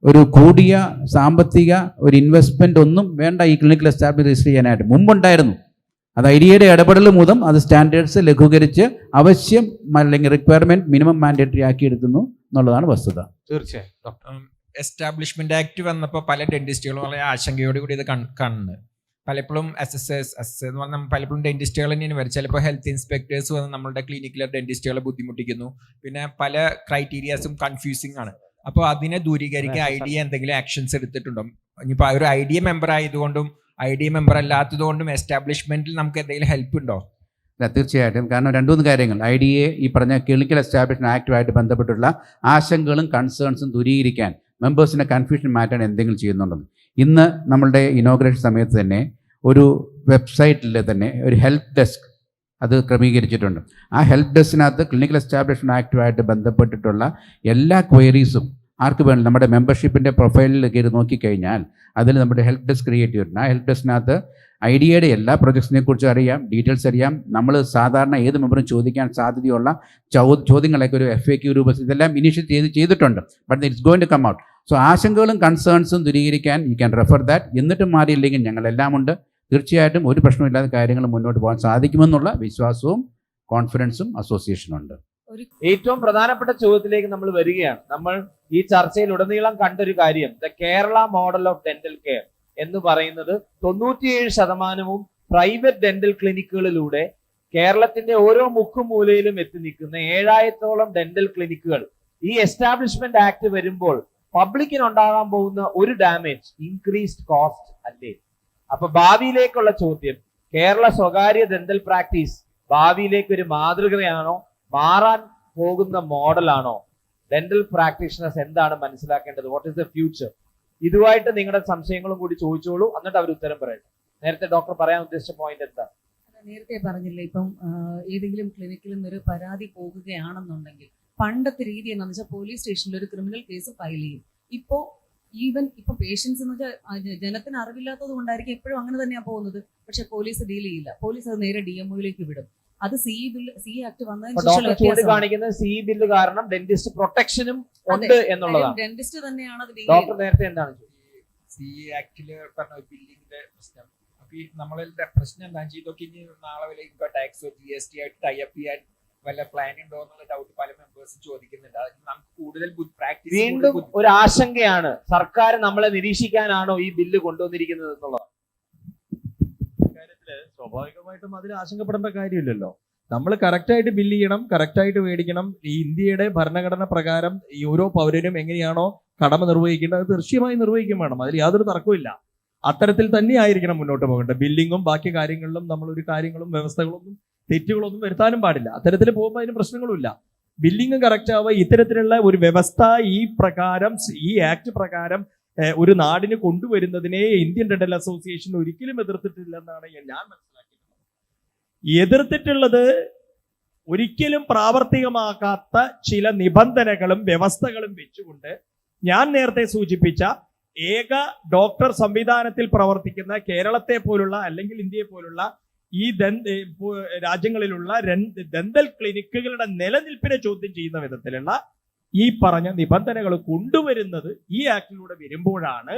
ഒരു കൂടിയ സാമ്പത്തിക ഒരു ഇൻവെസ്റ്റ്മെൻ്റ് ഒന്നും വേണ്ട ഈ ക്ലിനിക്കൽ എസ്റ്റാബ്ലിഷ് രജിസ്റ്റർ ചെയ്യാനായിട്ട്. മുമ്പുണ്ടായിരുന്നു, അത് IDAയുടെ ഇടപെടൽ മൂലം അത് സ്റ്റാൻഡേർഡ്സ് ലഘൂകരിച്ച് ആവശ്യം അല്ലെങ്കിൽ റിക്വയർമെൻറ്റ് മിനിമം മാൻഡേറ്ററി ആക്കിയെടുക്കുന്നു എന്നുള്ളതാണ് വസ്തുത. തീർച്ചയായും എസ്റ്റാബ്ലിഷ്മെന്റ് ആക്ട് വന്നപ്പോൾ പല ഡെന്റിസ്റ്റുകളും വളരെ ആശങ്കയോട് കൂടി ഇത് കാണുന്നത്. പലപ്പോഴും SS എന്ന് പറഞ്ഞാൽ പലപ്പോഴും ഡെന്റിസ്റ്റുകൾ തന്നെയാണ് വരും. ചിലപ്പോൾ ഹെൽത്ത് ഇൻസ്പെക്ടേഴ്സ് വന്ന് നമ്മളുടെ ക്ലിനിക്കിലെ ഡെന്റിസ്റ്റുകളെ ബുദ്ധിമുട്ടിക്കുന്നു. പിന്നെ പല ക്രൈറ്റീരിയാസും കൺഫ്യൂസിങ് ആണ്. അപ്പോൾ അതിനെ ദൂരീകരിക്കാൻ IDA എന്തെങ്കിലും ആക്ഷൻസ് എടുത്തിട്ടുണ്ടോ? ഇനിയിപ്പോൾ ഒരു IDA മെമ്പർ ആയതുകൊണ്ടും IDA മെമ്പർ അല്ലാത്തതുകൊണ്ടും എസ്റ്റാബ്ലിഷ്മെന്റിൽ നമുക്ക് എന്തെങ്കിലും ഹെൽപ്പ് ഉണ്ടോ? അല്ല, തീർച്ചയായിട്ടും. കാരണം 2-3 കാര്യങ്ങൾ IDA ഈ പറഞ്ഞ ക്ലിനിക്കൽ എസ്റ്റാബ്ലിഷ്മെന്റ് ആക്ടുമായിട്ട് ബന്ധപ്പെട്ടുള്ള ആശങ്കകളും കൺസേൺസും ദൂരീകരിക്കാൻ മെമ്പേഴ്സിൻ്റെ കൺഫ്യൂഷൻ മാറ്റാൻ എന്തെങ്കിലും ചെയ്യുന്നുണ്ടെന്ന്. ഇന്ന് നമ്മളുടെ ഇനോഗ്രേഷൻ സമയത്ത് തന്നെ ഒരു വെബ്സൈറ്റിൽ തന്നെ ഒരു ഹെൽപ്പ് ഡെസ്ക് അത് ക്രമീകരിച്ചിട്ടുണ്ട്. ആ ഹെൽപ്പ് ഡെസ്കിനകത്ത് ക്ലിനിക്കൽ എസ്റ്റാബ്ലിഷ്മെൻറ്റ് ആക്റ്റുമായിട്ട് ബന്ധപ്പെട്ടിട്ടുള്ള എല്ലാ ക്വയറീസും ആർക്ക് വേണം നമ്മുടെ മെമ്പർഷിപ്പിൻ്റെ പ്രൊഫൈലിൽ കയറി നോക്കിക്കഴിഞ്ഞാൽ അതിൽ നമ്മുടെ ഹെൽപ്പ് ഡെസ്ക് ക്രിയേറ്റ് ചെയ്തിട്ടുണ്ട്. ആ ഹെൽപ്പ് ഡെസ്കിനകത്ത് ഐഡിയയുടെ എല്ലാ പ്രൊജക്ട്സിനെ കുറിച്ചും അറിയാം, ഡീറ്റെയിൽസ് അറിയാം. നമ്മൾ സാധാരണ ഏത് മെമ്പറും ചോദിക്കാൻ സാധ്യതയുള്ള ചോദ്യങ്ങളൊക്കെ ഒരു FAQ രൂപത്തിൽ ഇതെല്ലാം ഇനിഷ്യേറ്റ് ചെയ്തിട്ടുണ്ട്. But it's going to come out. So ആശങ്കകളും കൺസേൺസും ദൂരീകരിക്കാൻ യു ക്യാൻ റെഫർ ദാറ്റ്. എന്നിട്ടും മാറിയില്ലെങ്കിൽ ഞങ്ങളെല്ലാം ഉണ്ട്. തീർച്ചയായിട്ടും ഒരു പ്രശ്നമില്ലാതെ കാര്യങ്ങൾ മുന്നോട്ട് പോകാൻ സാധിക്കുമെന്നുള്ള വിശ്വാസവും കോൺഫിഡൻസും അസോസിയേഷനുണ്ട്. ഏറ്റവും പ്രധാനപ്പെട്ട ചോദ്യത്തിലേക്ക് നമ്മൾ വരികയാണ്. നമ്മൾ ഈ ചർച്ചയിൽ ഉടനീളം കണ്ടൊരു കാര്യം, the Kerala model of dental care എന്ന് പറയുന്നത് 97% പ്രൈവറ്റ് ഡെന്റൽ ക്ലിനിക്കുകളിലൂടെ കേരളത്തിന്റെ ഓരോ മുക്കുമൂലയിലും എത്തി നിൽക്കുന്ന 7000-ഓളം ഡെന്റൽ ക്ലിനിക്കുകൾ ഈ എസ്റ്റാബ്ലിഷ്മെന്റ് ആക്ട് വരുമ്പോൾ പബ്ലിക്കിന് ഉണ്ടാകാൻ പോകുന്ന ഒരു ഡാമേജ് ഇൻക്രീസ്ഡ് കോസ്റ്റ് അല്ലേ? അപ്പൊ ഭാവിയിലേക്കുള്ള ചോദ്യം, കേരള സ്വകാര്യ ഡെന്റൽ പ്രാക്ടീസ് ഭാവിയിലേക്ക് ഒരു മാതൃകയാണോ, മാറാൻ പോകുന്ന മോഡലാണോ? ഡെന്റൽ പ്രാക്ടീഷണേഴ്സ് എന്താണ് മനസ്സിലാക്കേണ്ടത്? What is the future? ഇതുമായിട്ട് നിങ്ങളുടെ സംശയങ്ങളും കൂടി ചോദിച്ചോളൂ, എന്നിട്ട് അവർ ഉത്തരം പറയട്ടെ. നേരത്തെ ഡോക്ടർ പറയാൻ ഉദ്ദേശിച്ച പോയിന്റ് എന്താ? നേരത്തെ പറഞ്ഞില്ലേ, ഇപ്പം ഏതെങ്കിലും ക്ലിനിക്കിൽ നിന്നൊരു പരാതി പോകുകയാണെന്നുണ്ടെങ്കിൽ പണ്ടത്തെ രീതി എന്താണെന്ന് വെച്ചാൽ പോലീസ് സ്റ്റേഷനിൽ ഒരു ക്രിമിനൽ കേസ് ഫയൽ ചെയ്യും. ഇപ്പോ പേഷ്യൻസ് എന്ന് വെച്ചാൽ ജനത്തിന് അറിവില്ലാത്തത് കൊണ്ടായിരിക്കും എപ്പോഴും അങ്ങനെ തന്നെയാണ് പോകുന്നത്. പക്ഷെ പോലീസ് ഡീൽ ചെയ്യില്ല. പോലീസ് അത് നേരെ DMOയിലേക്ക് വിടും. അത് സി ആക്ട് വന്നതിന് ശേഷം സി ബില്ല് കാരണം ഡെന്റിസ്റ്റ് പ്രൊട്ടക്ഷനും ഉണ്ട് എന്നുള്ളതാണ്. ഡെന്റിസ്റ്റ് തന്നെയാണ് അത് ഡോക്ടർ നേരത്തെ എന്താണ് സി ആക്ടില് പറഞ്ഞ ബില്ലിങ്ങിന്റെ പ്രശ്നം. അപ്പൊ ഈ നമ്മളുടെ പ്രശ്നം എന്താ വെച്ചാൽ ഇതൊക്കെ ഇനി നാളെ വല്ല ഇൻകം ടാക്സോ GST ആയിട്ട് ടൈപ്പ് ചെയ്യാൻ വല്ല പ്ലാൻ ഉണ്ടോ എന്നുള്ള ഡൗട്ട് പല മെമ്പേഴ്സും ചോദിക്കുന്നുണ്ട്. അത് നമുക്ക് കൂടുതൽ പ്രാക്ടീസ് വീണ്ടും ഒരു ആശങ്കയാണ്, സർക്കാർ നമ്മളെ നിരീക്ഷിക്കാനാണോ ഈ ബില്ല് കൊണ്ടുവന്നിരിക്കുന്നത് എന്നുള്ളത്. കാര്യത്തില് സ്വാഭാവികമായിട്ടും അതിൽ ആശങ്കപ്പെടേണ്ട കാര്യമില്ലല്ലോ. നമ്മൾ കറക്റ്റായിട്ട് ബില്ല് ചെയ്യണം, കറക്റ്റായിട്ട് മേടിക്കണം. ഈ ഇന്ത്യയുടെ ഭരണഘടന പ്രകാരം ഈ ഓരോ പൗരനും എങ്ങനെയാണോ കടമ നിർവഹിക്കേണ്ടത് അത് തീർച്ചയായും നിർവഹിക്കും വേണം. അതിൽ യാതൊരു തർക്കമില്ല. അത്തരത്തിൽ തന്നെ ആയിരിക്കണം മുന്നോട്ട് പോകേണ്ടത്. ബില്ലിങ്ങും ബാക്കി കാര്യങ്ങളിലും നമ്മൾ ഒരു കാര്യങ്ങളും വ്യവസ്ഥകളൊന്നും തെറ്റുകളൊന്നും വരുത്താനും പാടില്ല. അത്തരത്തിൽ പോകുമ്പോൾ അതിന് പ്രശ്നങ്ങളുമില്ല. ബില്ലിംഗ് കറക്റ്റ് ആവുക, ഇത്തരത്തിലുള്ള ഒരു വ്യവസ്ഥ ഈ ആക്ട് പ്രകാരം ഒരു നാടിന് കൊണ്ടുവരുന്നതിനെ ഇന്ത്യൻ ഡെന്റൽ അസോസിയേഷൻ ഒരിക്കലും എതിർത്തിട്ടില്ലെന്നാണ് ഞാൻ മനസ്സിലാക്കിയിട്ടുള്ളത്. എതിർത്തിട്ടുള്ളത് ഒരിക്കലും പ്രാവർത്തികമാക്കാത്ത ചില നിബന്ധനകളും വ്യവസ്ഥകളും വെച്ചുകൊണ്ട് ഞാൻ നേരത്തെ സൂചിപ്പിച്ച ഏക ഡോക്ടർ സംവിധാനത്തിൽ പ്രവർത്തിക്കുന്ന കേരളത്തെ പോലുള്ള അല്ലെങ്കിൽ ഇന്ത്യയെ പോലുള്ള ഈ രാജ്യങ്ങളിലുള്ള ഡെന്റൽ ക്ലിനിക്കുകളുടെ നിലനിൽപ്പിനെ ചോദ്യം ചെയ്യുന്ന വിധത്തിലുള്ള ഈ പറഞ്ഞ നിബന്ധനകൾ കൊണ്ടുവരുന്നത് ഈ ആക്ടിലൂടെ വരുമ്പോഴാണ്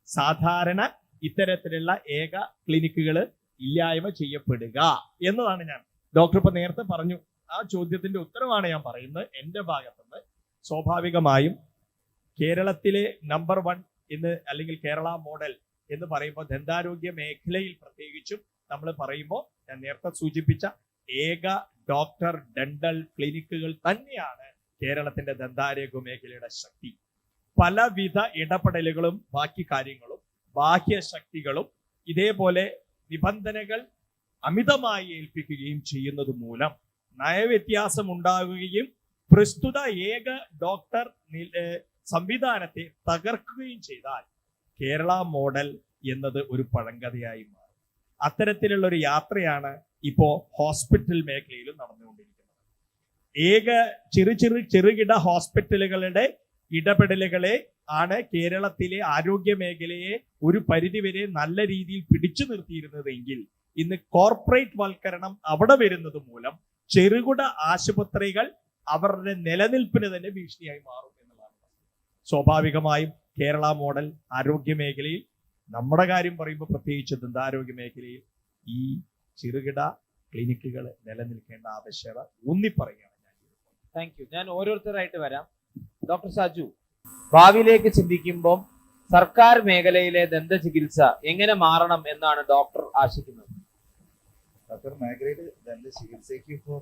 സാധാരണ ഇത്തരത്തിലുള്ള ഏക ക്ലിനിക്കുകൾ ഇല്ലായ്മ ചെയ്യപ്പെടുക എന്നതാണ് ഞാൻ ഡോക്ടർ ഇപ്പൊ നേരത്തെ പറഞ്ഞു. ആ ചോദ്യത്തിന്റെ ഉത്തരവാണ് ഞാൻ പറയുന്നത്. എന്റെ ഭാഗത്തുനിന്ന് സ്വാഭാവികമായും കേരളത്തിലെ നമ്പർ 1 എന്ന് അല്ലെങ്കിൽ കേരള മോഡൽ എന്ന് പറയുമ്പോൾ ദന്താരോഗ്യ മേഖലയിൽ പ്രത്യേകിച്ചും നമ്മൾ പറയുമ്പോൾ ഞാൻ നേരത്തെ സൂചിപ്പിച്ച ഏക ഡോക്ടർ ഡെന്റൽ ക്ലിനിക്കുകൾ തന്നെയാണ് കേരളത്തിന്റെ ദന്താരോഗ്യ മേഖലയുടെ ശക്തി. പലവിധ ഇടപെടലുകളും ബാക്കി കാര്യങ്ങളും ബാഹ്യ ശക്തികളും ഇതേപോലെ നിബന്ധനകൾ അമിതമായി ഏൽപ്പിക്കുകയും ചെയ്യുന്നത് മൂലം നയവ്യത്യാസം ഉണ്ടാകുകയും പ്രസ്തുത ഏക ഡോക്ടർ സംവിധാനത്തെ തകർക്കുകയും ചെയ്താൽ കേരള മോഡൽ എന്നത് ഒരു പഴങ്കഥയായി മാറും. അത്തരത്തിലുള്ള ഒരു യാത്രയാണ് ഇപ്പോ ഹോസ്പിറ്റൽ മേഖലയിലും നടന്നുകൊണ്ടിരിക്കുന്നത്. ചെറുകിട ഹോസ്പിറ്റലുകളുടെ ഇടപെടലുകളെ ആണ് കേരളത്തിലെ ആരോഗ്യ മേഖലയെ ഒരു പരിധിവരെ നല്ല രീതിയിൽ പിടിച്ചു നിർത്തിയിരുന്നതെങ്കിൽ ഇന്ന് കോർപ്പറേറ്റ് വൽക്കരണം അവിടെ വരുന്നത് മൂലം ചെറുകിട ആശുപത്രികൾ അവരുടെ നിലനിൽപ്പിന് തന്നെ ഭീഷണിയായി മാറും എന്നുള്ളതാണ്. സ്വാഭാവികമായും കേരള മോഡൽ ആരോഗ്യ മേഖലയിൽ നമ്മുടെ കാര്യം പറയുമ്പോൾ പ്രത്യേകിച്ച് ദന്താരോഗ്യ മേഖലയിൽ ഈ ചെറുകിട ക്ലിനിക്കുകൾ നിലനിൽക്കേണ്ട ആവശ്യകത ഊന്നിപ്പറയുകയാണ്. Thank you. ഞാൻ ഓരോരുത്തരായിട്ട് വരാം. ഡോക്ടർ സാജു, ഭാവിയിലേക്ക് ചിന്തിക്കുമ്പോൾ സർക്കാർ മേഖലയിലെ ദന്ത ചികിത്സ എങ്ങനെ മാറണം എന്നാണ് ഡോക്ടർ ആശിക്കുന്നത്? സർക്കാർ മേഖലയിൽ ദന്ത ചികിത്സയ്ക്ക് ഇപ്പോൾ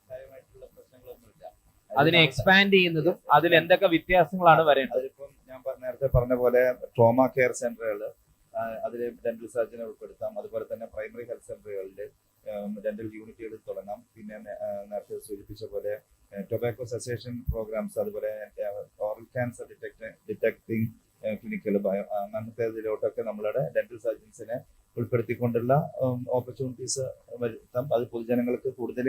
കാര്യമായിട്ടുള്ള പ്രശ്നങ്ങളൊന്നുമില്ല. അതിനെ എക്സ്പാൻഡ് ചെയ്യുന്നതും അതിൽ എന്തൊക്കെ വ്യത്യാസങ്ങളാണ് വരേണ്ടത്? അതിപ്പം ഞാൻ നേരത്തെ പറഞ്ഞ പോലെ ട്രോമ കെയർ സെന്ററുകൾ അതിൽ ഡെന്റൽ സർജനെ ഉൾപ്പെടുത്താം. അതുപോലെ തന്നെ പ്രൈമറി ഹെൽത്ത് സെന്ററുകളിൽ ഡെന്റൽ യൂണിറ്റുകൾ തുടങ്ങാം. പിന്നെ നേരത്തെ സൂചിപ്പിച്ച പോലെ ടൊബാക്കോ സെസേഷൻ പ്രോഗ്രാംസ്, അതുപോലെ oral cancer detecting clinical bio അങ്ങനത്തെ ഇതിലോട്ടൊക്കെ നമ്മളുടെ ഡെന്റൽ സർജൻസിനെ ഉൾപ്പെടുത്തിക്കൊണ്ടുള്ള ഓപ്പർച്യൂണിറ്റീസ് വരുത്താം. അത് പൊതുജനങ്ങൾക്ക് കൂടുതൽ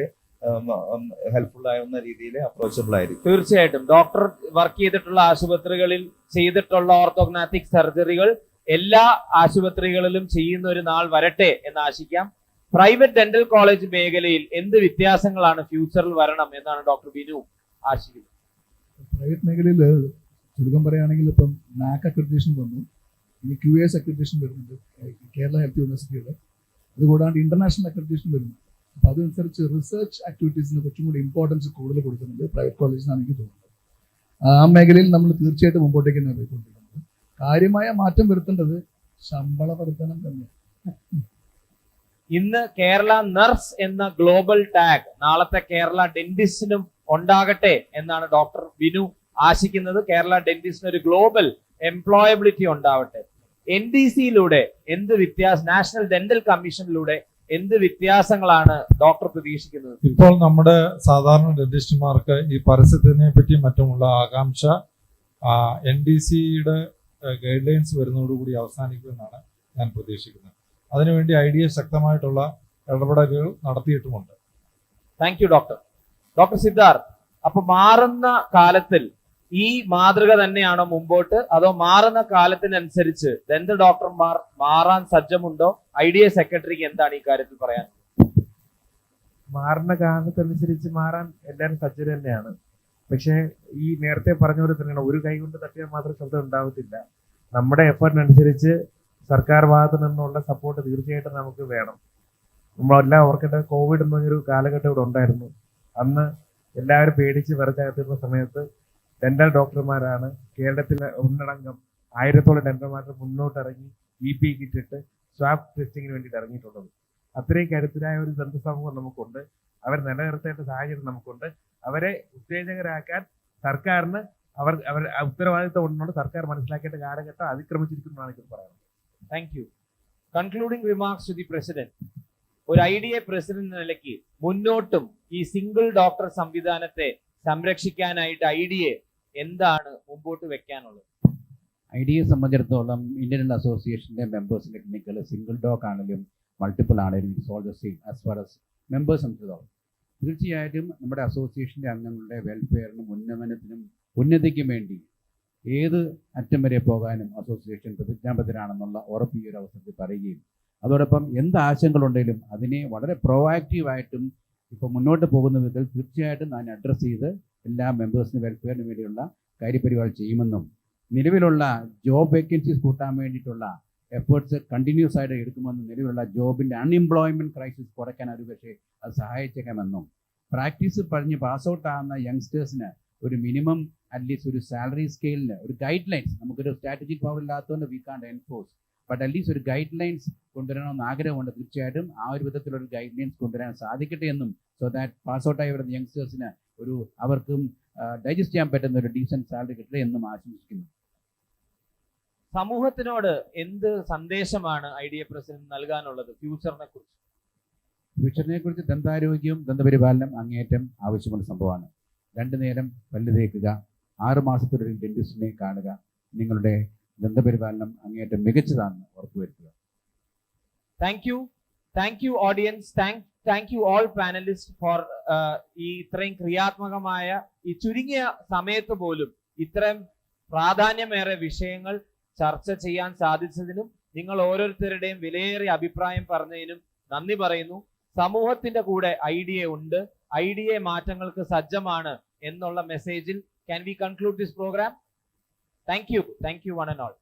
ഹെൽപ്ഫുൾ ആവുന്ന രീതിയിൽ അപ്രോച്ചബിൾ ആയിരിക്കും. തീർച്ചയായിട്ടും ഡോക്ടർ വർക്ക് ചെയ്തിട്ടുള്ള ആശുപത്രികളിൽ ചെയ്തിട്ടുള്ള ഓർത്തോഗ്നാറ്റിക് സർജറികൾ എല്ലാ ആശുപത്രികളിലും ചെയ്യുന്ന ഒരു നാൾ വരട്ടെ എന്ന് ആശിക്കാം. പ്രൈവറ്റ് ഡെന്റൽ കോളേജ് മേഖലയിൽ എന്ത് വ്യത്യാസങ്ങളാണ് ഫ്യൂച്ചറിൽ വരണം എന്നാണ് ഡോക്ടർ ബിനു ആശിക്കുന്നത്? പ്രൈവറ്റ് മേഖലയിൽ ചുരുക്കം പറയുകയാണെങ്കിൽ ഇപ്പം നാക് അക്രഡിറ്റേഷൻ വന്നു, ഇനി QAS അക്രഡിറ്റേഷൻ വരുന്നുണ്ട് കേരള ഹെൽത്ത് യൂണിവേഴ്സിറ്റിയുടെ, അതുകൂടാണ്ട് ഇന്റർനാഷണൽ അക്രഡിറ്റേഷൻ വരുന്നു. അപ്പോൾ അതനുസരിച്ച് റിസർച്ച് ആക്ടിവിറ്റീസിന് കുറച്ചും കൂടി ഇമ്പോർട്ടൻസ് കൂടുതൽ കൊടുക്കുന്നുണ്ട് പ്രൈവറ്റ് കോളേജിനാണ് എനിക്ക് തോന്നുന്നത്. ആ മേഖലയിൽ നമ്മൾ തീർച്ചയായിട്ടും മുമ്പോട്ടേക്ക് തന്നെ പോയിക്കൊണ്ടിരിക്കുന്നത്. കാര്യമായ മാറ്റം വരുത്തേണ്ടത് ശമ്പള വർധനം തന്നെയാണ്. ഇന്ന് കേരള നഴ്സ് എന്ന ഗ്ലോബൽ ടാഗ് നാളത്തെ കേരള ഡെന്റിസ്റ്റിനും ഉണ്ടാകട്ടെ എന്നാണ് ഡോക്ടർ ബിനു ആശിക്കുന്നത്. കേരള ഡെന്റിസ്റ്റിന് ഒരു ഗ്ലോബൽ എംപ്ലോയബിലിറ്റി ഉണ്ടാവട്ടെ. NDC-യിലൂടെ എന്ത് വ്യത്യാസം, നാഷണൽ ഡെന്റൽ കമ്മീഷനിലൂടെ എന്ത് വ്യത്യാസങ്ങളാണ് ഡോക്ടർ പ്രതീക്ഷിക്കുന്നത്? ഇപ്പോൾ നമ്മുടെ സാധാരണ ഡെന്റിസ്റ്റുമാർക്ക് ഈ പരസ്യത്തിനെ പറ്റി മറ്റുമുള്ള ആകാംക്ഷ NDC-യുടെ ഗൈഡ് ലൈൻസ് വരുന്നതോടുകൂടി അവസാനിക്കുമെന്നാണ് ഞാൻ പ്രതീക്ഷിക്കുന്നത്. അതിനുവേണ്ടി IDA ശക്തമായിട്ടുള്ള ഇടപെടലുകൾ നടത്തിയിട്ടുമുണ്ട്. Thank you doctor. Doctor Siddharth, അപ്പൊ മാറുന്ന കാലത്തിൽ ഈ മാതൃക തന്നെയാണോ മുമ്പോട്ട്, അതോ മാറുന്ന കാലത്തിനനുസരിച്ച് ഡെന്റൽ ഡോക്ടർമാർ മാറാൻ സജ്ജമുണ്ടോ? IDA സെക്രട്ടറിക്ക് എന്താണ് ഈ കാര്യത്തിൽ പറയാൻ? മാറുന്ന കാലത്തനുസരിച്ച് മാറാൻ എല്ലാവരും സജ്ജത തന്നെയാണ്. പക്ഷേ ഈ നേരത്തെ പറഞ്ഞ പോലെ തന്നെയാണ്, ഒരു കൈ കൊണ്ട് തട്ടിയാൽ മാത്രം ശബ്ദം ഉണ്ടാവത്തില്ല. നമ്മുടെ എഫേർട്ടിനനുസരിച്ച് സർക്കാർ ഭാഗത്തു നിന്നുള്ള സപ്പോർട്ട് തീർച്ചയായിട്ടും നമുക്ക് വേണം. നമ്മളെല്ലാം ഓർക്കേണ്ടത് കോവിഡ് എന്ന് പറഞ്ഞൊരു കാലഘട്ടം ഇവിടെ ഉണ്ടായിരുന്നു. അന്ന് എല്ലാവരും പേടിച്ച് വിറച്ചകത്തിരുന്ന സമയത്ത് ഡെന്റൽ ഡോക്ടർമാരാണ് കേരളത്തിലെ ഒന്നടങ്കം 1000-ഓളം ഡെന്റൽമാർ മുന്നോട്ടിറങ്ങി EP കിറ്റിട്ട് സ്വാബ് ടെസ്റ്റിങ്ങിന് വേണ്ടിയിട്ട് ഇറങ്ങിയിട്ടുള്ളത്. അത്രയും കരുത്തരായ ഒരു ദന്ത സമൂഹം നമുക്കുണ്ട്. അവർ നിലനിർത്തേണ്ട സാഹചര്യം നമുക്കുണ്ട്. അവരെ ഉത്തേജകരാക്കാൻ സർക്കാരിന് അവർ ഉത്തരവാദിത്വം ഉണ്ടെന്ന് സർക്കാർ മനസ്സിലാക്കേണ്ട കാലഘട്ടം അതിക്രമിച്ചിരിക്കുന്നതാണ് എനിക്ക് പറയുന്നത്. Thank you. Concluding remarks to the president. ഒരു IDA പ്രസിഡന്റ് എന്ന നിലയ്ക്ക് മുന്നോട്ടും ഈ സിംഗിൾ ഡോക്ടർ സംവിധാനത്തെ സംരക്ഷിക്കാനായിട്ട് IDA എന്താണ് മുമ്പോട്ട് വെക്കാനുള്ളത്? IDA സംബന്ധിച്ചിടത്തോളം ഇന്ത്യൻ അസോസിയേഷൻ്റെ മെമ്പേഴ്സിൻ്റെ ക്ലിനിക്കുകൾ സിംഗിൾ ഡോക്ക് ആണെങ്കിലും മൾട്ടിപ്പിൾ ആണെങ്കിലും it's all the same as far as members സംബന്ധിച്ചിടത്തോളം. തീർച്ചയായിട്ടും നമ്മുടെ അസോസിയേഷൻ്റെ അംഗങ്ങളുടെ വെൽഫെയറിനും ഉന്നമനത്തിനും ഉന്നതിക്കും വേണ്ടി ഏത് അറ്റം വരെ പോകാനും അസോസിയേഷൻ പ്രതിജ്ഞാബദ്ധരാണെന്നുള്ള ഉറപ്പ് ഈ ഒരു അവസരത്തിൽ പറയുകയും അതോടൊപ്പം എന്ത് ആശങ്കകളുണ്ടെങ്കിലും അതിനെ വളരെ പ്രോആക്റ്റീവായിട്ടും ഇപ്പോൾ മുന്നോട്ട് പോകുന്ന വിധത്തിൽ തീർച്ചയായിട്ടും ഞാൻ അഡ്രസ്സ് ചെയ്ത് എല്ലാ മെമ്പേഴ്സിന് വെൽഫെയറിന് വേണ്ടിയുള്ള കാര്യപരിപാടി ചെയ്യുമെന്നും നിലവിലുള്ള ജോബ് വേക്കൻസീസ് കൂട്ടാൻ വേണ്ടിയിട്ടുള്ള എഫേർട്സ് കണ്ടിന്യൂസ് ആയിട്ട് എടുക്കുമെന്നും നിലവിലുള്ള ജോബിൻ്റെ അൺഎംപ്ലോയ്മെൻറ്റ് ക്രൈസിസ് കുറയ്ക്കാൻ ഒരു പക്ഷേ അത് സഹായിച്ചേക്കാമെന്നും പ്രാക്ടീസ് പറഞ്ഞ് പാസ് ഔട്ട് ആകുന്ന യങ്സ്റ്റേഴ്സിന് ഒരു മിനിമം അറ്റ്ലീസ്റ്റ് ഒരു സാലറി സ്കെയിലിന് ഒരു ഗൈഡ് ലൈൻസ്, നമുക്കൊരു സ്ട്രാറ്റജിക് പവർ ഇല്ലാത്തതുകൊണ്ട് വി കാണ്ട് എൻഫോഴ്സ്, ബട്ട് അറ്റ്ലീസ്റ്റ് ഒരു ഗൈഡ് ലൈൻസ് കൊണ്ടുവരണമെന്ന് ആഗ്രഹമുണ്ട്. തീർച്ചയായിട്ടും ആ ഒരു വിധത്തിലൊരു ഗൈഡ് ലൈൻസ് കൊണ്ടുവരാൻ സാധിക്കട്ടെ എന്നും സോ ദാറ്റ് പാസ് ഔട്ടായി വരുന്ന യങ്സ്റ്റേഴ്സിന് ഒരു അവർക്കും ഡൈജസ്റ്റ് ചെയ്യാൻ പറ്റുന്ന ഒരു ഡീസൻറ്റ് സാലറി കിട്ടട്ടെ എന്നും ആശംസിക്കുന്നു. സമൂഹത്തിനോട് എന്ത് സന്ദേശമാണ് IDA പ്രസിഡന്റ് നൽകാനുള്ളത് ഫ്യൂച്ചറിനെ കുറിച്ച്? ഫ്യൂച്ചറിനെ കുറിച്ച് ദന്താരോഗ്യവും ദന്തപരിപാലനം അങ്ങേയറ്റം ആവശ്യമുള്ള സംഭവമാണ്. 2 നേരം പല്ല് തേക്കുക, 6 മാസത്തിലൊരു ഡെന്റിസ്റ്റിനെ കാണുക, നിങ്ങളുടെ ദന്തപരിപാലനം അങ്ങേയറ്റം മികച്ചതാണെന്ന് ഉറപ്പുവരുത്തുക. Thank you audience, thank you all panelist for ഈ ഇത്രയും ക്രിയാത്മകമായ ഈ ചുരുങ്ങിയ സമയത്ത് പോലും ഇത്രയും പ്രാധാന്യമേറെ വിഷയങ്ങൾ ചർച്ച ചെയ്യാൻ സാധിച്ചതിനും നിങ്ങൾ ഓരോരുത്തരുടെയും വിലയേറിയ അഭിപ്രായം പറഞ്ഞതിനും നന്ദി പറയുന്നു. സമൂഹത്തിന്റെ കൂടെ IDA ഉണ്ട്, IDA മാറ്റങ്ങൾക്ക് സജ്ജമാണ് എന്നുള്ള മെസ്സേജിൽ can we conclude this program? Thank you one and all.